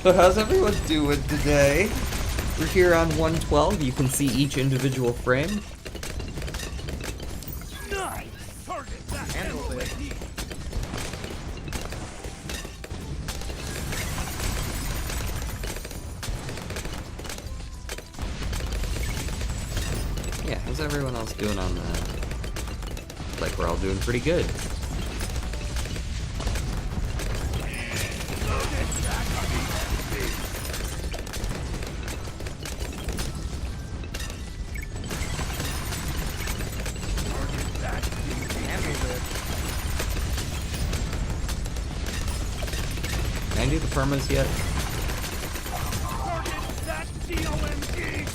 Speaker 1: So how's everyone doing today? We're here on 112. You can see each individual frame.
Speaker 4: Nice! Target that
Speaker 2: Handle
Speaker 4: MOAD!
Speaker 2: it.
Speaker 1: Yeah, how's everyone else doing on that? Like we're all doing pretty good.
Speaker 2: handle it.
Speaker 1: Can I do the permas yet?
Speaker 4: Target that DOMG!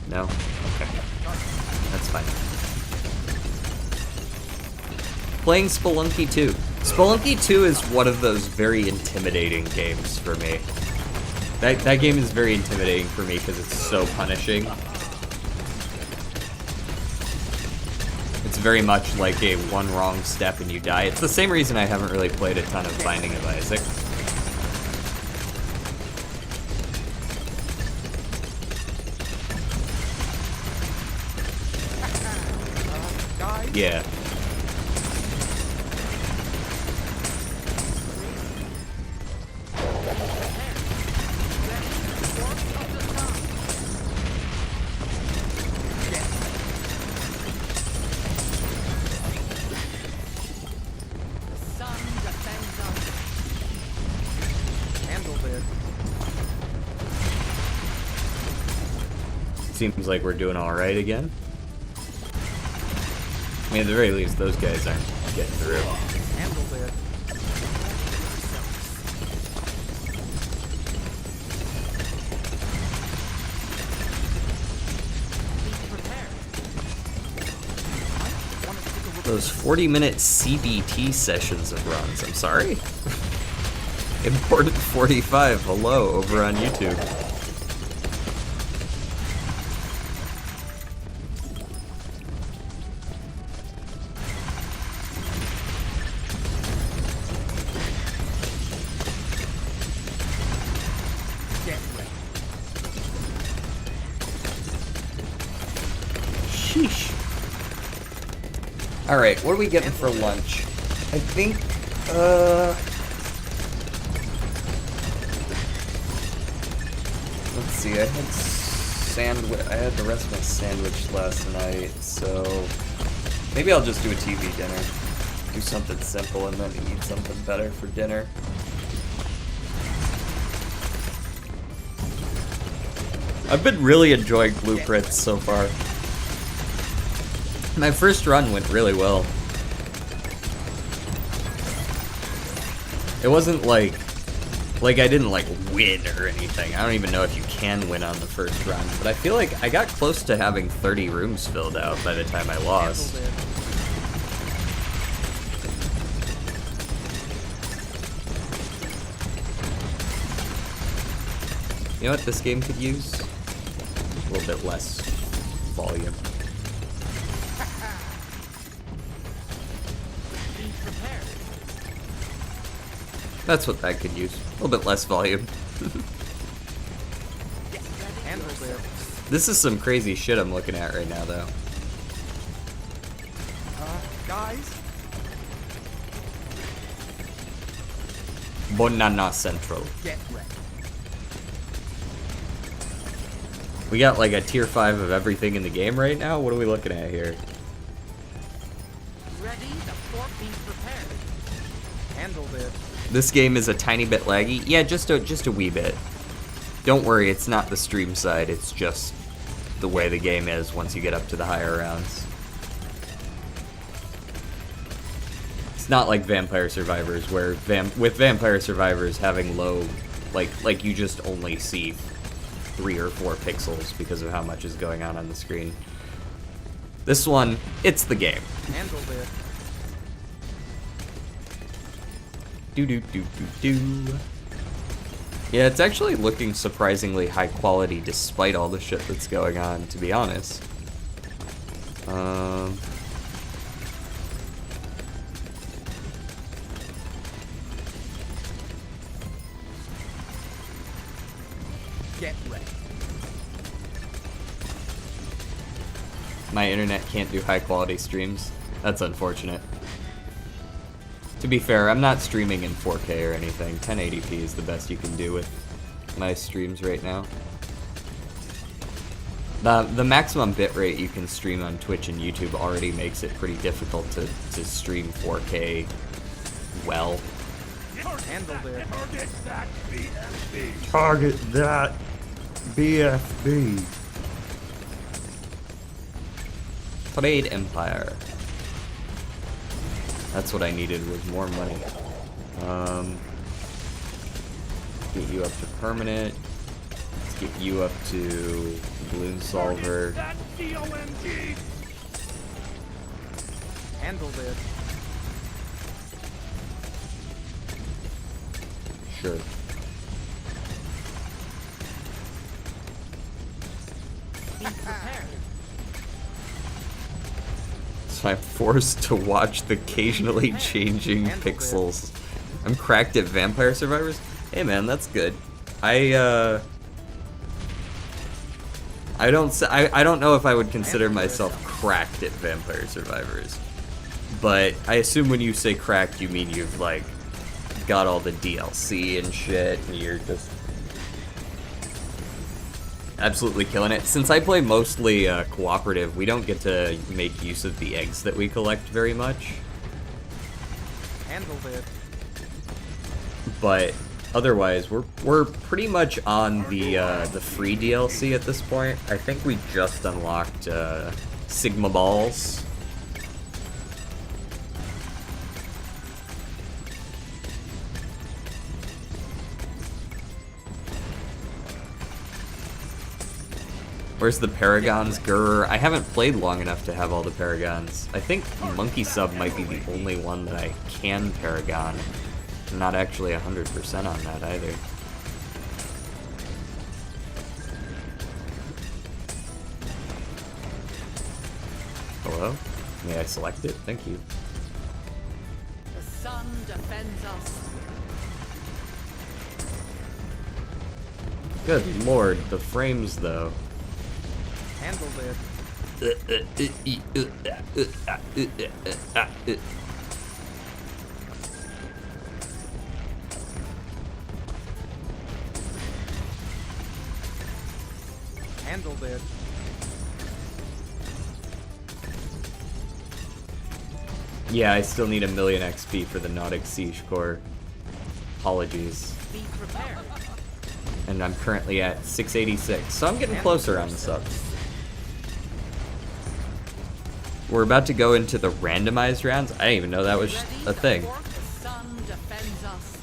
Speaker 1: No? Okay. That's fine. Playing Spelunky 2. Spelunky 2 is one of those very intimidating games for me. That game is very intimidating for me because it's so punishing. It's very much like a one wrong step and you die. It's the same reason I haven't really played a ton of Binding of Isaac.
Speaker 2: Guys,
Speaker 1: Yeah.
Speaker 3: Sun defends us.
Speaker 2: handle it.
Speaker 1: Seems like we're doing alright again. I mean, at the very least, those guys aren't getting through.
Speaker 2: Handle it.
Speaker 1: Those 40-minute CBT sessions of runs, I'm sorry? Important 45, hello, over on YouTube.
Speaker 2: Get ready.
Speaker 1: Sheesh. Alright, what are we getting for lunch? I think, let's see, I had the rest of my sandwich last night, so maybe I'll just do a TV dinner. Do something simple and then eat something better for dinner. I've been really enjoying Blueprints so far. My first run went really well. It wasn't like I didn't like win or anything. I don't even know if you can win on the first run, but I feel like I got close to having 30 rooms filled out by the time I lost.
Speaker 2: Handle it.
Speaker 1: You know what this game could use? A little bit less volume.
Speaker 3: Be prepared.
Speaker 1: That's what that could use. A little bit less volume.
Speaker 2: Handle it.
Speaker 1: This is some crazy shit I'm looking at right now, though.
Speaker 2: Guys?
Speaker 1: Banana Central.
Speaker 2: Get ready.
Speaker 1: We got like a tier 5 of everything in the game right now? What are we looking at here?
Speaker 3: Ready, the fort be prepared.
Speaker 2: Handle it.
Speaker 1: This game is a tiny bit laggy. Yeah, just a wee bit. Don't worry, it's not the stream side, it's just the way the game is once you get up to the higher rounds. It's not like Vampire Survivors, where with Vampire Survivors having low, like you just only see 3 or 4 pixels because of how much is going on the screen. This one, it's the game.
Speaker 2: Handle it.
Speaker 1: Do do do do do. Yeah, it's actually looking surprisingly high quality despite all the shit that's going on, to be honest.
Speaker 2: Get ready.
Speaker 1: My internet can't do high quality streams. That's unfortunate. To be fair, I'm not streaming in 4K or anything. 1080p is the best you can do with my streams right now. The maximum bitrate you can stream on Twitch and YouTube already makes it pretty difficult to stream 4K well.
Speaker 2: Handle it.
Speaker 4: Target that BFB.
Speaker 1: Target that BFB. Trade Empire. That's what I needed, was more money. Get you up to permanent. Let's get you up to balloon solver.
Speaker 4: That COMG.
Speaker 2: Handle it.
Speaker 1: Sure.
Speaker 3: Be prepared.
Speaker 1: So I'm forced to watch the occasionally changing pixels. I'm cracked at Vampire Survivors? Hey man, that's good. I don't know if I would consider myself cracked at Vampire Survivors. But I assume when you say cracked, you mean you've like got all the DLC and shit, and you're just absolutely killing it. Since I play mostly cooperative, we don't get to make use of the eggs that we collect very much.
Speaker 2: Handle it.
Speaker 1: But otherwise, we're pretty much on the free DLC at this point. I think we just unlocked Sigma Balls. Where's the Paragons? Grr. I haven't played long enough to have all the Paragons. I think Monkey Sub might be the only one that I can Paragon. I'm not actually 100% on that either. Hello? May I select it? Thank you.
Speaker 3: The sun defends us.
Speaker 1: Good lord, the frames though.
Speaker 2: Handle it. Handle it.
Speaker 1: Yeah, I still need 1,000,000 XP for the Nautic Siege Core. Apologies.
Speaker 3: Be prepared.
Speaker 1: And I'm currently at 686, so I'm getting closer on the subs. We're about to go into the randomized rounds. I didn't even know that was a thing.
Speaker 3: The sun defends us.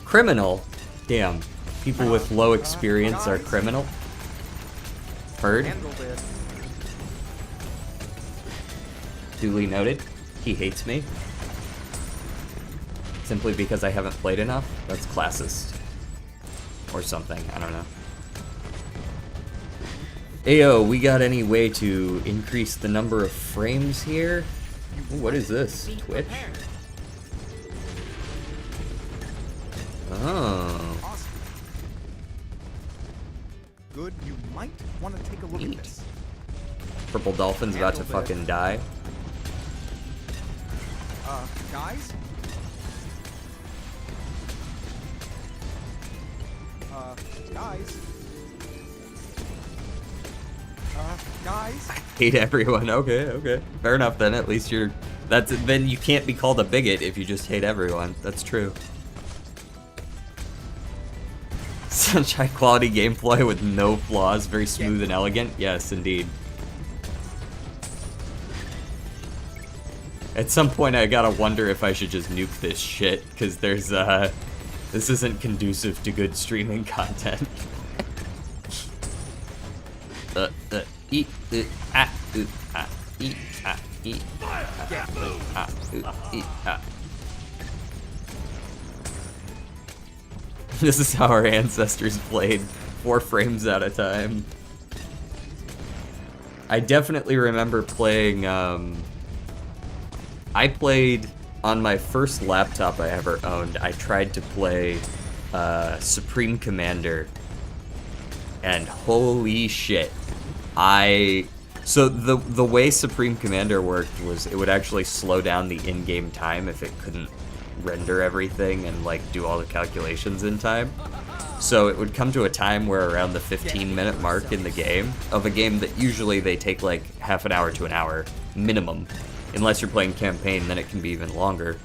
Speaker 1: Criminal? Damn. People with low experience are criminal? Heard?
Speaker 2: Handle it.
Speaker 1: Duly noted. He hates me. Simply because I haven't played enough? That's classist. Or something, I don't know. Ayo, we got any way to increase the number of frames here? Ooh, what is this?
Speaker 3: Be
Speaker 1: Twitch?
Speaker 3: prepared.
Speaker 1: Oh.
Speaker 2: Awesome. Good. You might want to take a look
Speaker 1: Neat.
Speaker 2: at this.
Speaker 1: Purple Dolphin's about to fucking die.
Speaker 2: Guys? Guys? Guys?
Speaker 1: Hate everyone. Okay, okay. Fair enough then. At least you're... Then you can't be called a bigot if you just hate everyone. That's true. Such high quality gameplay with no flaws. Very smooth and elegant. Yes, indeed. At some point I gotta wonder if I should just nuke this shit, because there's, this isn't conducive to good streaming content. Eat, ah, ah, eat, ah, eat, ah, eat, ah. This is how our ancestors played, 4 frames at a time. I definitely remember playing, I played on my first laptop I ever owned. I tried to play Supreme Commander, and holy shit, so the way Supreme Commander worked was it would actually slow down the in-game time if it couldn't render everything and like do all the calculations in time. So it would come to a time where around the 15-minute mark in the game, of a game that usually they take like half an hour to an hour minimum. Unless you're playing campaign, then it can be even longer.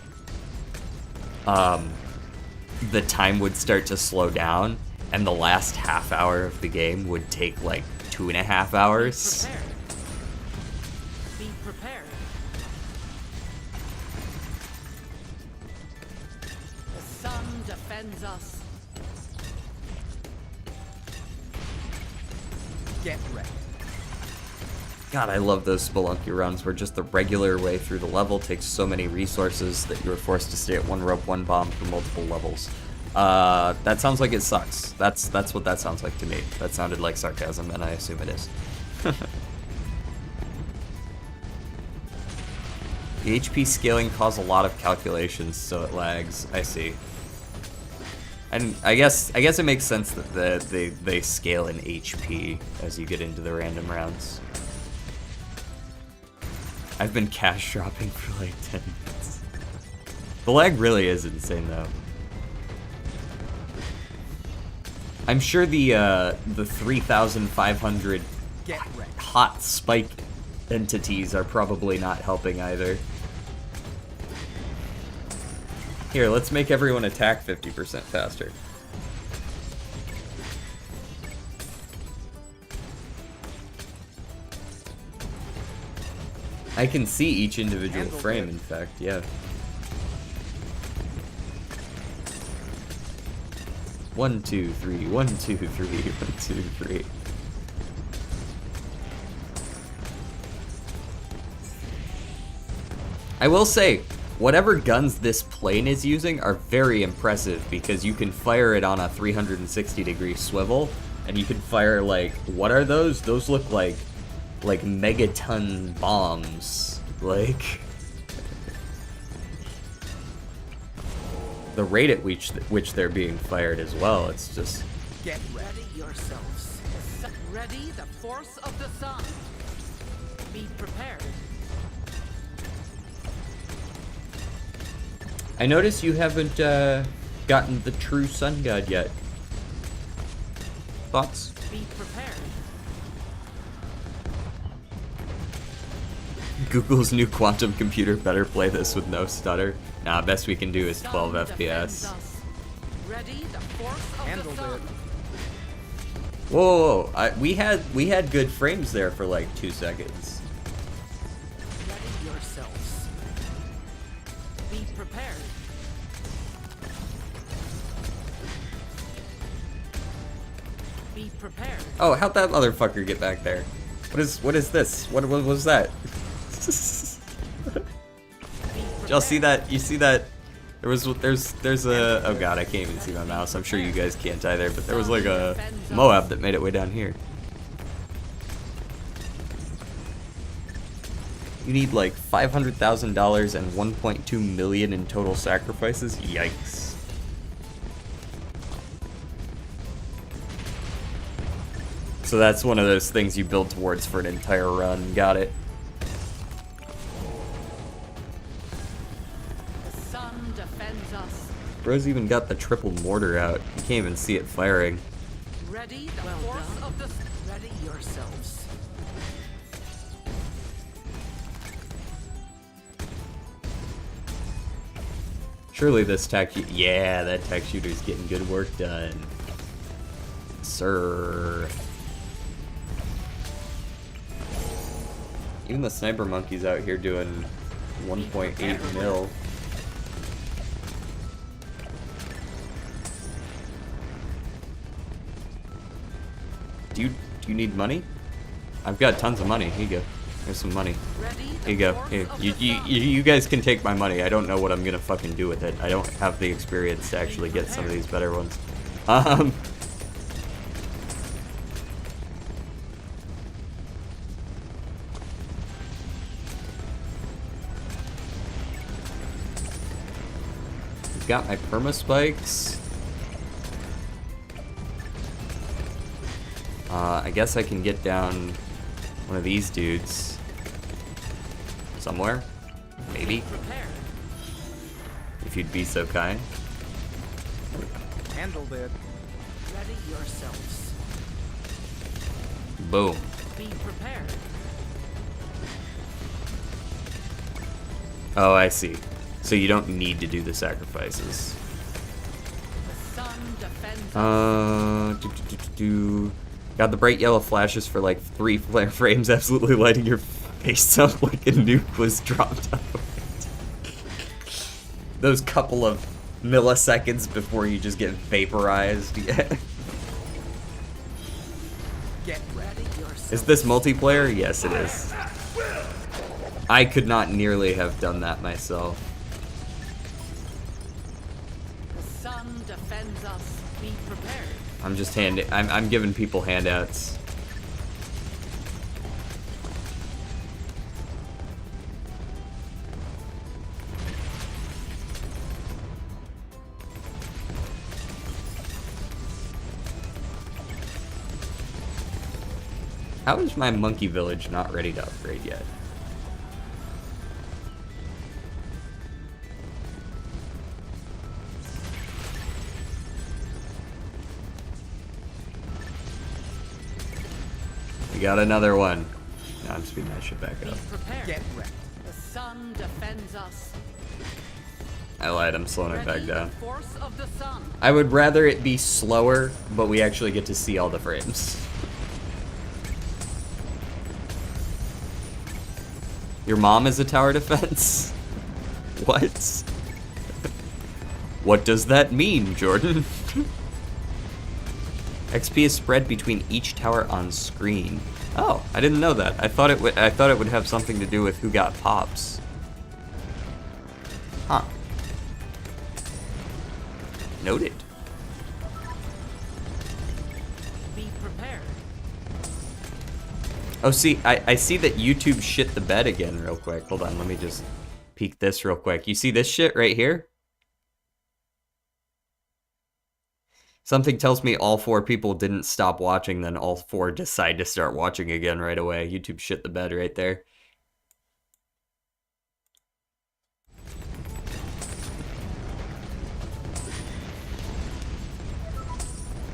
Speaker 1: The time would start to slow down, and the last half hour of the game would take like 2.5 hours.
Speaker 3: Be prepared. The sun defends us.
Speaker 2: Get ready.
Speaker 1: God, I love those Spelunky runs where just the regular way through the level takes so many resources that you are forced to stay at one rope, one bomb for multiple levels. That sounds like it sucks. That's what that sounds like to me. That sounded like sarcasm, and I assume it is. The HP scaling caused a lot of calculations, so it lags. I see. And I guess it makes sense that they scale in HP as you get into the random rounds. I've been cash dropping for like 10 minutes. The lag really is insane though. I'm sure the 3,500 hot spike entities are probably not helping either. Here, let's make everyone attack 50% faster. I can see each individual frame, in fact, yeah. One, two, three, 1, 2, 3, 1, 2, 3. I will say, whatever guns this plane is using are very impressive because you can fire it on a 360-degree swivel, and you can fire like, what are those? Those look like megaton bombs. Like the rate at which they're being fired as well. It's just
Speaker 2: Get
Speaker 3: Ready yourselves. Ready the force of the sun. Be prepared.
Speaker 1: I notice you haven't gotten the true sun god yet. Thoughts?
Speaker 3: Be prepared.
Speaker 1: Google's new quantum computer better play this with no stutter. Nah, best we can do is 12
Speaker 3: Sun defends
Speaker 1: FPS.
Speaker 3: us. Ready the force of
Speaker 2: Handled
Speaker 3: the sun.
Speaker 2: it.
Speaker 1: Whoa, we had good frames there for like 2 seconds.
Speaker 3: Ready yourselves. Be prepared. Be prepared.
Speaker 1: Oh, how'd that motherfucker get back there? What is this? What was that? Did y'all see that? You see that? There's a, oh god, I can't even see my mouse. I'm sure you guys can't either, but there was like a Moab that made it way down here. You need like $500,000 and 1.2 million in total sacrifices? Yikes. So that's one of those things you build towards for an entire run. Got it.
Speaker 3: The sun defends us.
Speaker 1: Bro's even got the triple mortar out. You can't even see it firing.
Speaker 3: Ready the force of the... Ready yourselves.
Speaker 1: Surely this tack shooter... Yeah, that tack shooter's getting good work done. Sir. Even the sniper monkey's out here doing 1.8 mil. Do you need money? I've got tons of money. Here you go. Here's some money. Here you go. Here. You guys can take my money. I don't know what I'm gonna fucking do with it. I don't have the experience to actually get some of these better ones. Got my perma spikes. I guess I can get down one of these dudes somewhere, maybe, if you'd be so kind.
Speaker 2: Handled it.
Speaker 3: Ready yourselves.
Speaker 1: Boom.
Speaker 3: Be prepared.
Speaker 1: Oh, I see. So you don't need to do the sacrifices.
Speaker 3: The sun defends us.
Speaker 1: Got the bright yellow flashes for like 3 flare frames, absolutely lighting your face up like a nuke was dropped out of it. Those couple of milliseconds before you just get vaporized. Yeah.
Speaker 2: Get ready yourself.
Speaker 1: Is this multiplayer? Yes, it is. I could not nearly have done that myself.
Speaker 3: The sun defends us. Be prepared.
Speaker 1: I'm just I'm giving people handouts. How is my monkey village not ready to upgrade yet? We got another one. No, I'm speeding that shit back up.
Speaker 3: Prepare.
Speaker 2: Get ready.
Speaker 3: The sun defends us.
Speaker 1: I lied, I'm slowing it back
Speaker 3: Ready
Speaker 1: down.
Speaker 3: the force of the sun.
Speaker 1: I would rather it be slower, but we actually get to see all the frames. Your mom is a tower defense? What? What does that mean, Jordan? XP is spread between each tower on screen. Oh, I didn't know that. I thought it would have something to do with who got pops. Huh. Noted.
Speaker 3: Be prepared.
Speaker 1: Oh, see, I see that YouTube shit the bed again real quick. Hold on, let me just peek this real quick. You see this shit right here? Something tells me all 4 people didn't stop watching, then all 4 decide to start watching again right away. YouTube shit the bed right there.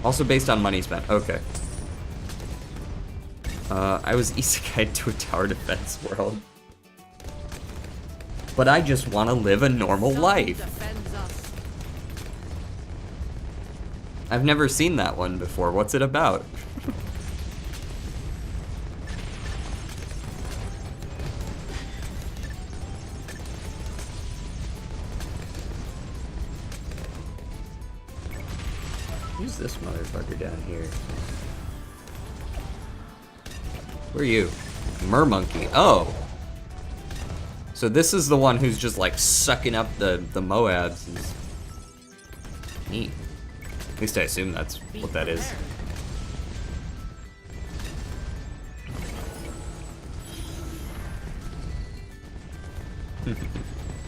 Speaker 1: Also based on money spent. Okay. I was isekai'd to a tower defense world. But I just want to live a normal life.
Speaker 3: Defends us.
Speaker 1: I've never seen that one before. What's it about? Who's this motherfucker down here? Where are you? Mermonkey. Oh. So this is the one who's just like sucking up the Moabs. Neat. At least I assume that's what that is.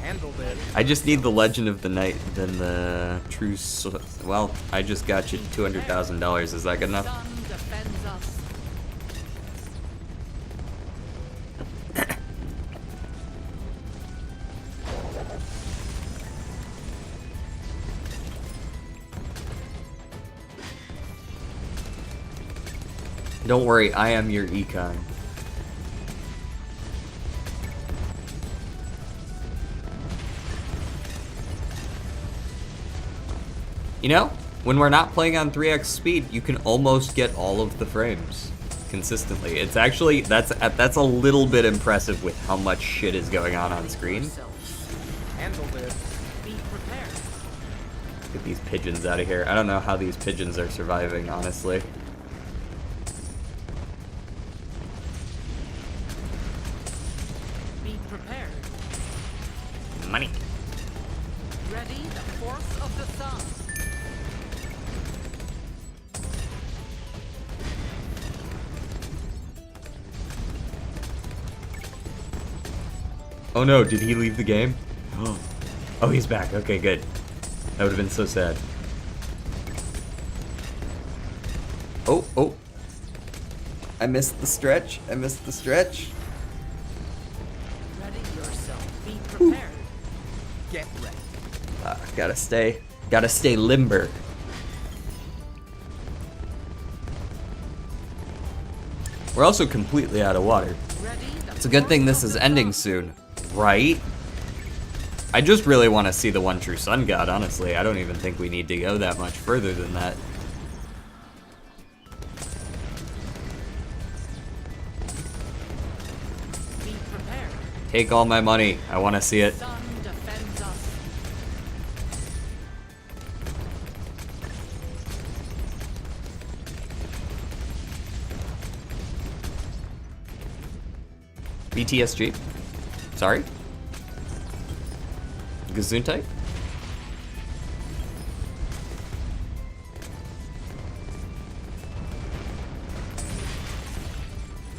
Speaker 2: Handled it.
Speaker 1: I just need the Legend of the Night, then the True. Well, I just got you $200,000. Is that good
Speaker 3: The
Speaker 1: enough?
Speaker 3: sun defends us.
Speaker 1: Don't worry, I am your econ. You know, when we're not playing on 3x speed, you can almost get all of the frames consistently. It's actually, that's a little bit impressive with how much shit is going on screen.
Speaker 3: Yourselves.
Speaker 2: Handled it.
Speaker 3: Be prepared.
Speaker 1: Get these pigeons out of here. I don't know how these pigeons are surviving, honestly.
Speaker 3: Be prepared.
Speaker 1: Money.
Speaker 3: Ready the force of the sun.
Speaker 1: Oh no, did he leave the game? Oh, he's back. Okay, good. That would have been so sad. Oh. I missed the stretch.
Speaker 3: Ready yourself. Be prepared.
Speaker 2: Get ready.
Speaker 1: Gotta stay limber. We're also completely out of water.
Speaker 3: Ready the
Speaker 1: It's a good thing
Speaker 3: force
Speaker 1: this
Speaker 3: of
Speaker 1: is
Speaker 3: the
Speaker 1: ending
Speaker 3: sun.
Speaker 1: soon, right? I just really want to see the one true sun god, honestly. I don't even think we need to go that much further than that.
Speaker 3: Be prepared.
Speaker 1: Take all my money. I want to see it.
Speaker 3: Sun defends us.
Speaker 1: BTSG. Sorry? Gesundheit?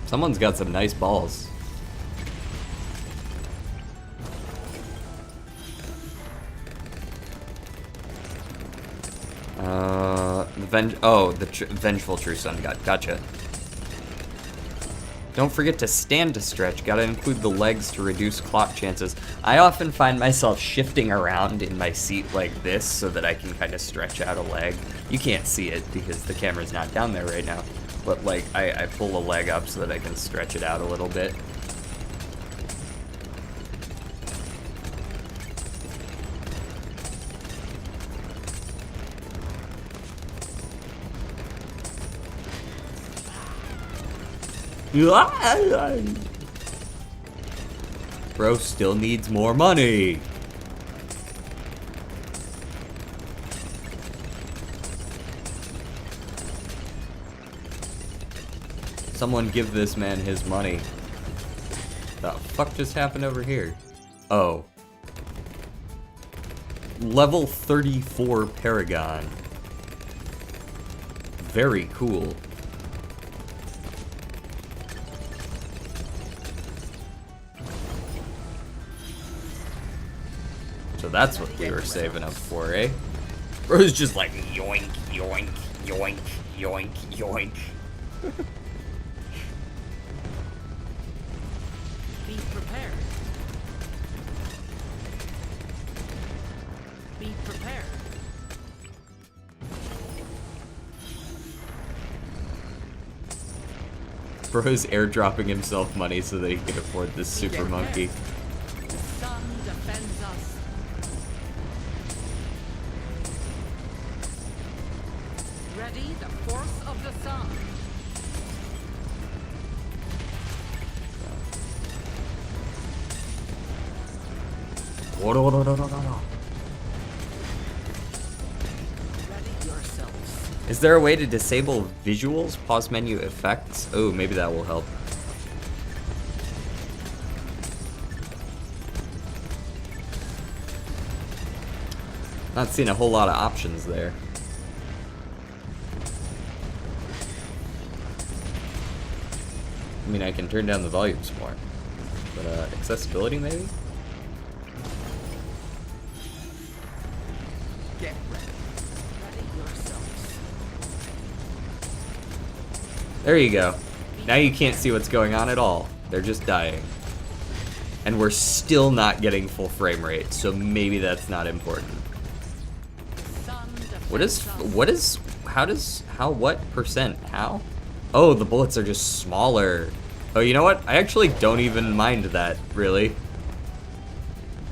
Speaker 1: Someone's got some nice balls. The Vengeful True Sun God. Gotcha. Don't forget to stand to stretch. Gotta include the legs to reduce clot chances. I often find myself shifting around in my seat like this so that I can kind of stretch out a leg. You can't see it because the camera's not down there right now. But like, I pull a leg up so that I can stretch it out a little bit. Bro still needs more money. Someone give this man his money. The fuck just happened over here? Oh. Level 34 Paragon. Very cool. So that's what we were saving up for, eh? Bro's just like yoink, yoink, yoink, yoink, yoink.
Speaker 3: Be prepared. Be prepared.
Speaker 1: Bro's airdropping himself money so that he can afford this super monkey.
Speaker 3: The sun defends us. Ready the force of the sun. Ready yourselves.
Speaker 1: Is there a way to disable visuals, pause menu effects? Oh, maybe that will help. Not seeing a whole lot of options there. I mean, I can turn down the volume some more. But, accessibility maybe? There you go. Now you can't see what's going on at all. They're just dying. And we're still not getting full frame rate, so maybe that's not important. What percent? How? Oh, the bullets are just smaller. Oh, you know what? I actually don't even mind that, really.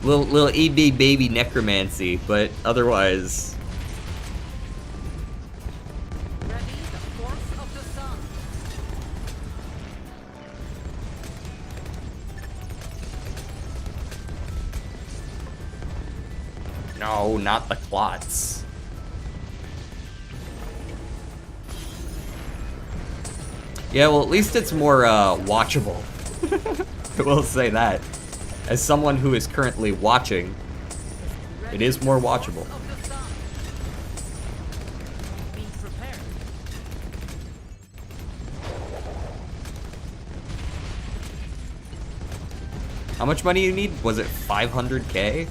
Speaker 1: Little EB baby necromancy, but otherwise...
Speaker 3: Ready the force of the sun.
Speaker 1: No, not the clots. Yeah, well, at least it's more watchable. I will say that. As someone who is currently watching, it is more watchable.
Speaker 3: Of the sun. Be prepared.
Speaker 1: How much money you need? Was it 500K?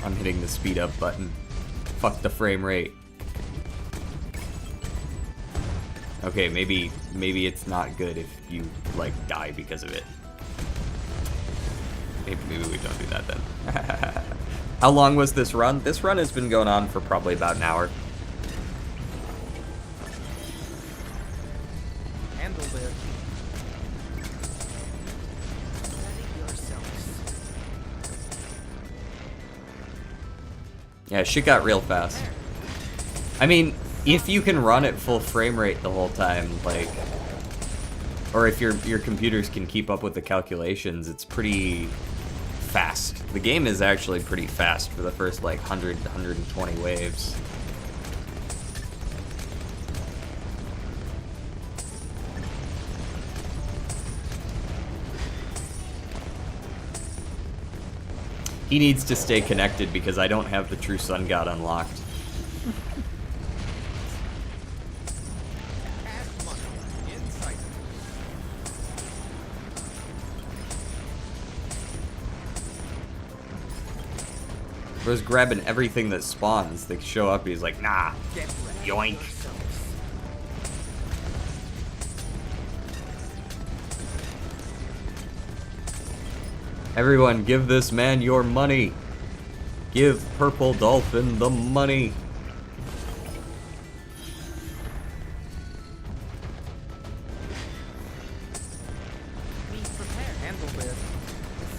Speaker 1: I'm hitting the speed up button. Fuck the frame rate. Okay, maybe it's not good if you, like, die because of it. Maybe we don't do that then. How long was this run? This run has been going on for probably about an hour.
Speaker 2: Handle it.
Speaker 3: Ready yourselves.
Speaker 1: Yeah, shit got real fast. I mean, if you can run at full frame rate the whole time, like, or if your computers can keep up with the calculations, it's pretty fast. The game is actually pretty fast for the first, like, 100 to 120 waves. He needs to stay connected because I don't have the True Sun God unlocked.
Speaker 2: Cash money. Insight.
Speaker 1: Bro's grabbing everything that spawns. They show up, he's like, nah,
Speaker 2: Get ready.
Speaker 1: yoink. Everyone, give this man your money. Give Purple Dolphin the money.
Speaker 3: Be prepared.
Speaker 2: Handle it.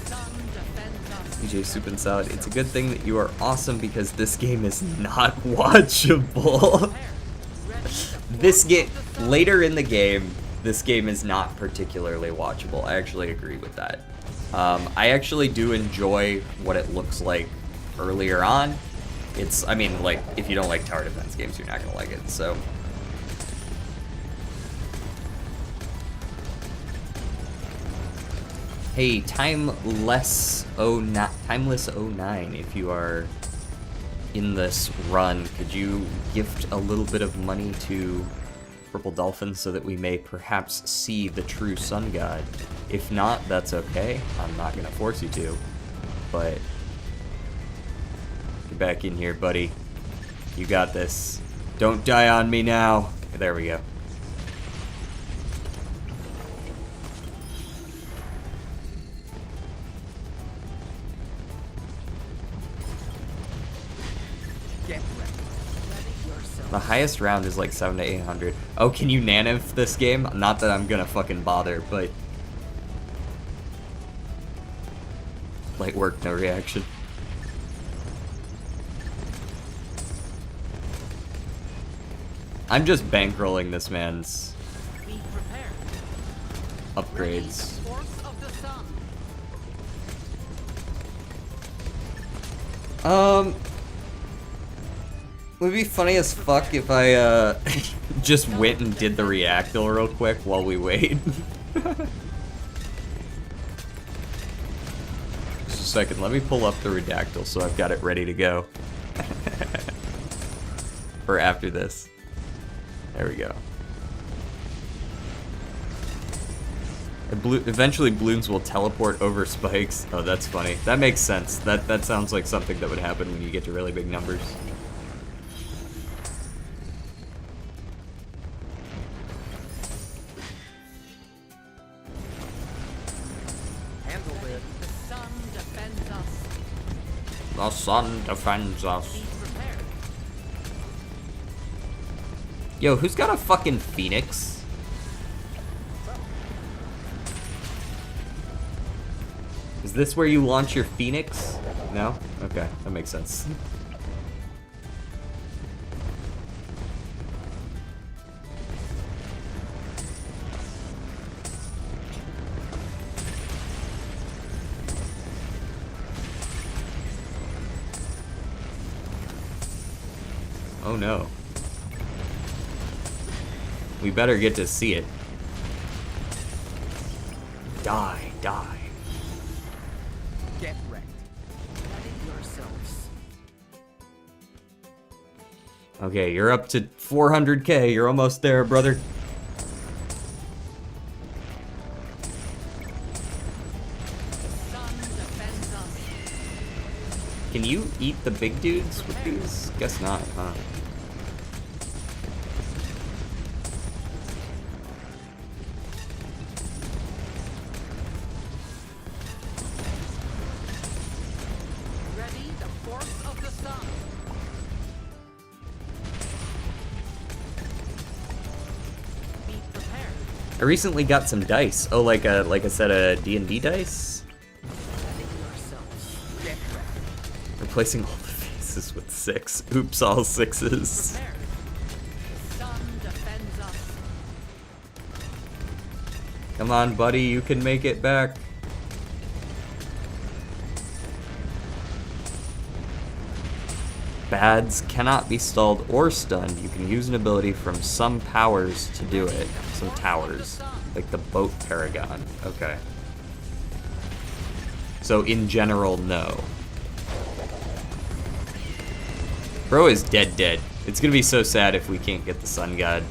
Speaker 3: Sun defends us.
Speaker 1: DJ Soup and Salad, it's a good thing that you are awesome because this game is not watchable.
Speaker 3: Prepared. Ready the
Speaker 1: This
Speaker 3: force
Speaker 1: game,
Speaker 3: of the sun.
Speaker 1: later in the game, this game is not particularly watchable. I actually agree with that. I actually do enjoy what it looks like earlier on. I mean, like, if you don't like tower defense games, you're not gonna like it, so. Hey, Timeless09, if you are in this run, could you gift a little bit of money to Purple Dolphin so that we may perhaps see the true sun god? If not, that's okay. I'm not gonna force you to, but get back in here, buddy. You got this. Don't die on me now. There we go.
Speaker 2: Get ready.
Speaker 3: Ready yourself.
Speaker 1: The highest round is like 700 to 800. Oh, can you Naniv this game? Not that I'm gonna fucking bother, but... Light work, no reaction. I'm just bankrolling this man's
Speaker 3: Be prepared. Ready the
Speaker 1: upgrades.
Speaker 3: force of the sun.
Speaker 1: Would be funny as fuck if I, just went and did the reactil real quick while we wait. Just a second, let me pull up the redactyl so I've got it ready to go. For after this. There we go. Eventually balloons will teleport over spikes. Oh, that's funny. That makes sense. That sounds like something that would happen when you get to really big numbers. The sun defends us.
Speaker 3: Be prepared.
Speaker 1: Yo, who's got a fucking phoenix? Is this where you launch your phoenix? No? Okay, that makes sense. Oh no. We better get to see it. Die, die.
Speaker 2: Get wrecked.
Speaker 3: Ready yourselves.
Speaker 1: Okay, you're up to 400k. You're almost there, brother.
Speaker 3: Sun defends us.
Speaker 1: Can you eat the big dudes with these? Guess not, huh?
Speaker 3: Ready the force of the sun. Be prepared.
Speaker 1: I recently got some dice. Oh, like a set of D&D dice?
Speaker 3: Ready yourselves.
Speaker 2: Get wrecked.
Speaker 1: Replacing all the faces with 6. Oops, all 6s.
Speaker 3: Prepared. The sun defends us.
Speaker 1: Come on, buddy, you can make it back. Bads cannot be stalled or stunned. You can use an ability from some powers to do it. Some towers. Like the boat paragon. Okay. So in general, no. Bro is dead. It's gonna be so sad if we can't get the sun god.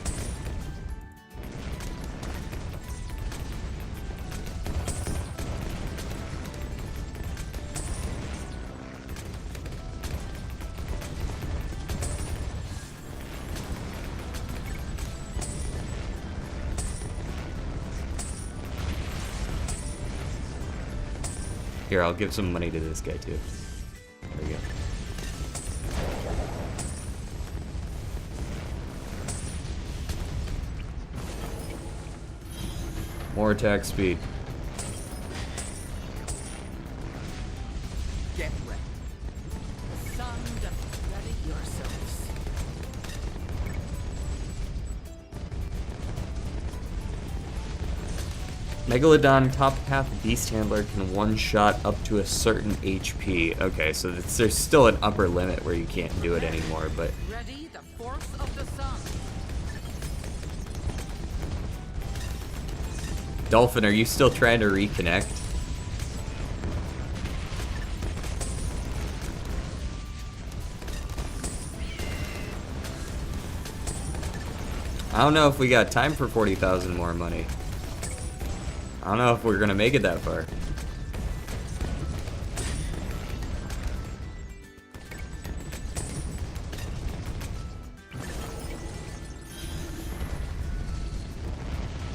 Speaker 1: Here, I'll give some money to this guy too. There you go. More attack speed.
Speaker 2: Get wrecked.
Speaker 3: Sun ready yourselves.
Speaker 1: Megalodon top path beast handler can one-shot up to a certain HP. Okay, so there's still an upper limit where you can't do it anymore, but
Speaker 3: Ready the force of the sun.
Speaker 1: Dolphin, are you still trying to reconnect? I don't know if we got time for 40,000 more money. I don't know if we're gonna make it that far.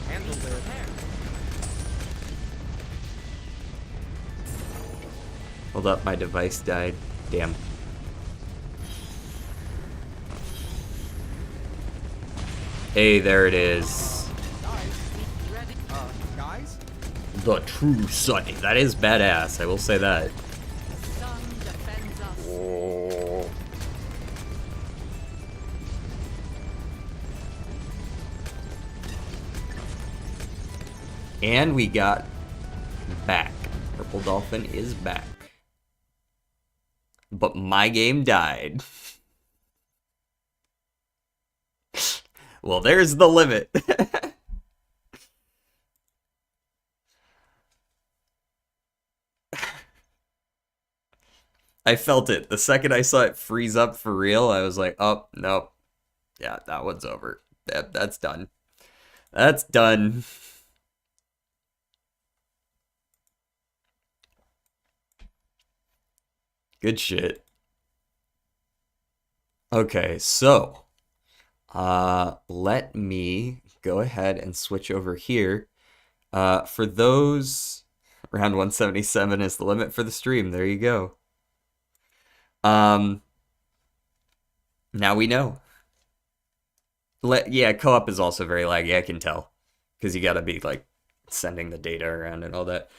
Speaker 2: Handle it.
Speaker 1: Hold up, my device died. Damn. Hey, there it is.
Speaker 3: Ready.
Speaker 2: Guys?
Speaker 1: The true Sunny. That is badass, I will say that.
Speaker 3: Sun defends us.
Speaker 1: And we got back. Purple Dolphin is back. But my game died. Well, there's the limit. I felt it. The second I saw it freeze up for real, I was like, oh, no. Yeah, that one's over. That's done. That's done. Good shit. Okay, so let me go ahead and switch over here. For those, round 177 is the limit for the stream. There you go. Um, now we know. Yeah, co-op is also very laggy, I can tell. Because you gotta be, like, sending the data around and all that.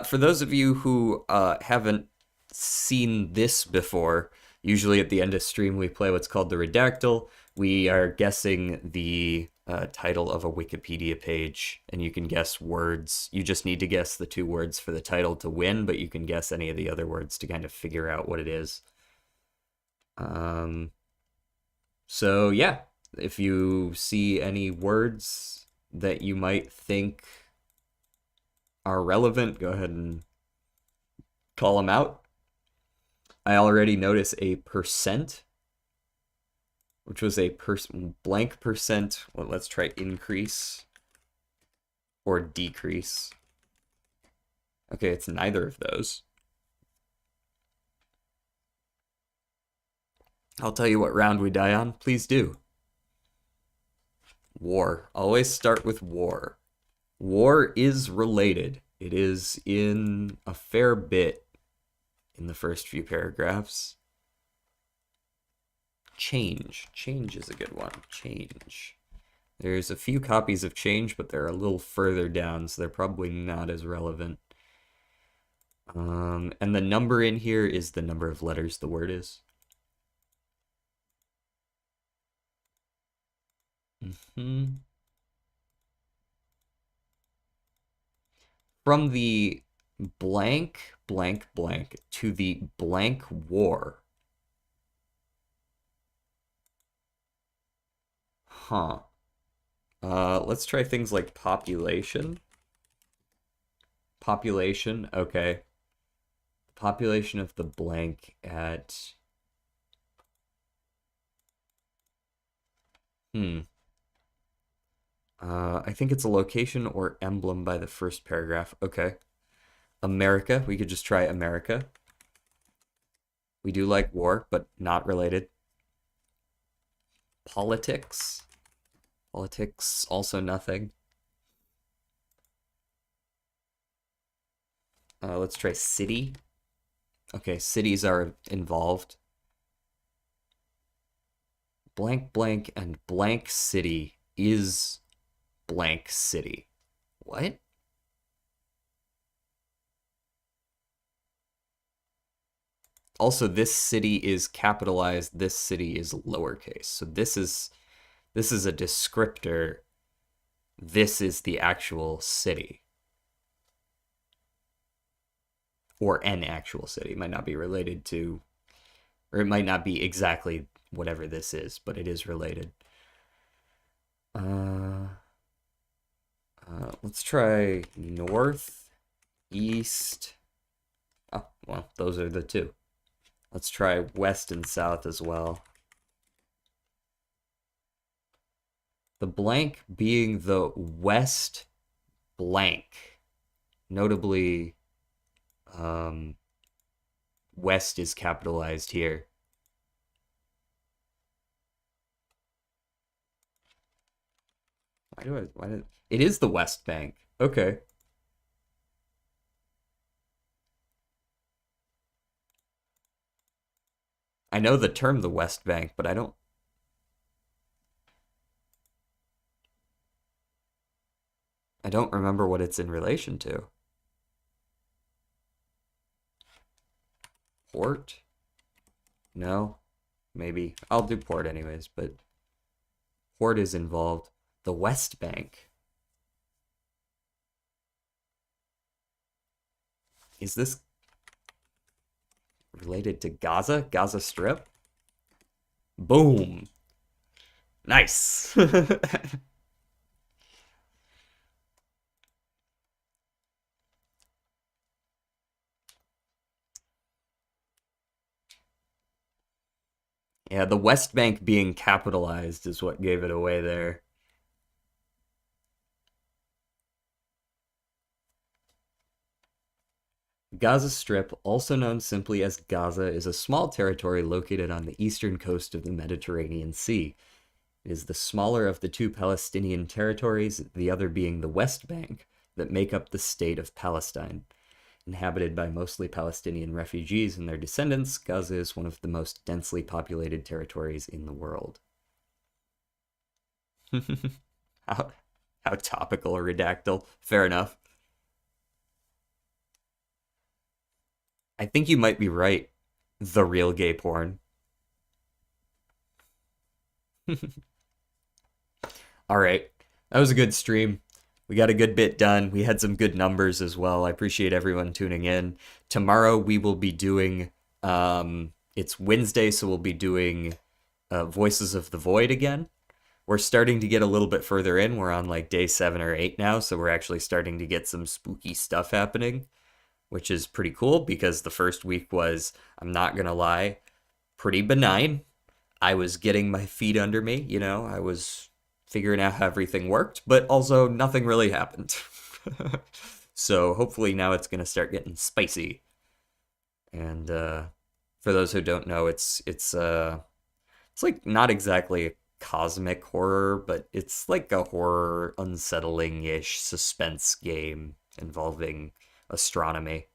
Speaker 1: For those of you who haven't seen this before, usually at the end of stream we play what's called the Redactyl. We are guessing the title of a Wikipedia page, and you can guess words. You just need to guess the 2 words for the title to win, but you can guess any of the other words to kind of figure out what it is. So yeah, if you see any words that you might think are relevant, go ahead and call them out. I already notice a percent, which was a blank percent. Well, let's try increase or decrease. Okay, it's neither of those. I'll tell you what round we die on. Please do. War. Always start with war. War is related. It is in a fair bit in the first few paragraphs. Change. Change is a good one. Change. There's a few copies of Change, but they're a little further down, so they're probably not as relevant. And the number in here is the number of letters the word is. From the blank, blank, blank to the blank war. Huh. Let's try things like population. Population, okay. Population of the blank at... I think it's a location or emblem by the first paragraph. Okay. America, we could just try America. We do like war, but not related. Politics. Politics, also nothing. Let's try city. Okay, cities are involved. Blank, blank, and blank city is blank city. What? Also, this city is capitalized, this city is lowercase. So this is a descriptor. This is the actual city. Or an actual city. It might not be related to, or it might not be exactly whatever this is, but it is related. Let's try north, east. Oh, well, those are the 2. Let's try west and south as well. The blank being the west blank. Notably, west is capitalized here. It is the West Bank. Okay. I know the term the West Bank, but I don't remember what it's in relation to. Port? No? Maybe. I'll do port anyways, but port is involved. The West Bank. Is this related to Gaza? Gaza Strip? Boom. Nice. Yeah, the West Bank being capitalized is what gave it away there. Gaza Strip, also known simply as Gaza, is a small territory located on the eastern coast of the Mediterranean Sea. It is the smaller of the 2 Palestinian territories, the other being the West Bank, that make up the state of Palestine. Inhabited by mostly Palestinian refugees and their descendants, Gaza is one of the most densely populated territories in the world. how, how topical, Redactyl. Fair enough. I think you might be right. The real gay porn. All right. That was a good stream. We got a good bit done. We had some good numbers as well. I appreciate everyone tuning in. Tomorrow we will be doing, it's Wednesday, so we'll be doing Voices of the Void again. We're starting to get a little bit further in. We're on like day 7 or 8 now, so we're actually starting to get some spooky stuff happening, which is pretty cool because the first week was, I'm not going to lie, pretty benign. I was getting my feet under me, you know, I was figuring out how everything worked, but also nothing really happened. So hopefully now it's going to start getting spicy. And for those who don't know, it's like not exactly a cosmic horror, but it's like a horror, unsettling-ish suspense game involving astronomy.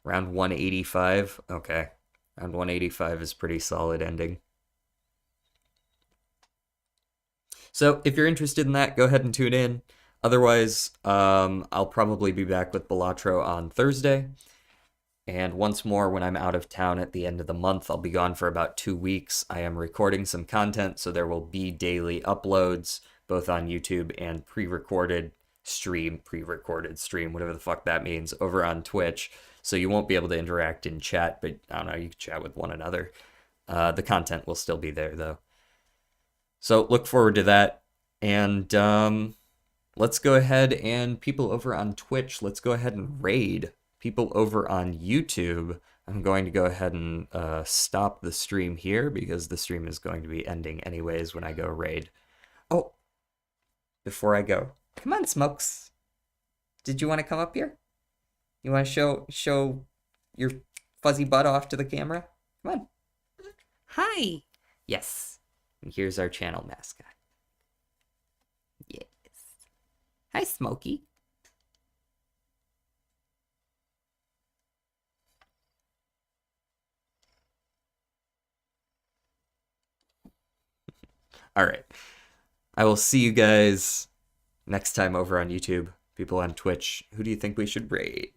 Speaker 1: Round 185? Okay. Round 185 is pretty solid ending. So if you're interested in that, go ahead and tune in. Otherwise, I'll probably be back with Balatro on Thursday. And once more, when I'm out of town at the end of the month, I'll be gone for about 2 weeks. I am recording some content, so there will be daily uploads, both on YouTube and pre-recorded stream, whatever the fuck that means, over on Twitch. So you won't be able to interact in chat, but I don't know, you can chat with one another. The content will still be there, though. So look forward to that. And let's go ahead and people over on Twitch, let's go ahead and raid. People over on YouTube, I'm going to go ahead and stop the stream here because the stream is going to be ending anyways when I go raid. Oh, before I go, come on, Smokes. Did you want to come up here? You want to show your fuzzy butt off to the camera? Come on. Hi. Yes. And here's our channel mascot. Yes. Hi, Smokey. All right. I will see you guys next time over on YouTube. People on Twitch, who do you think we should raid?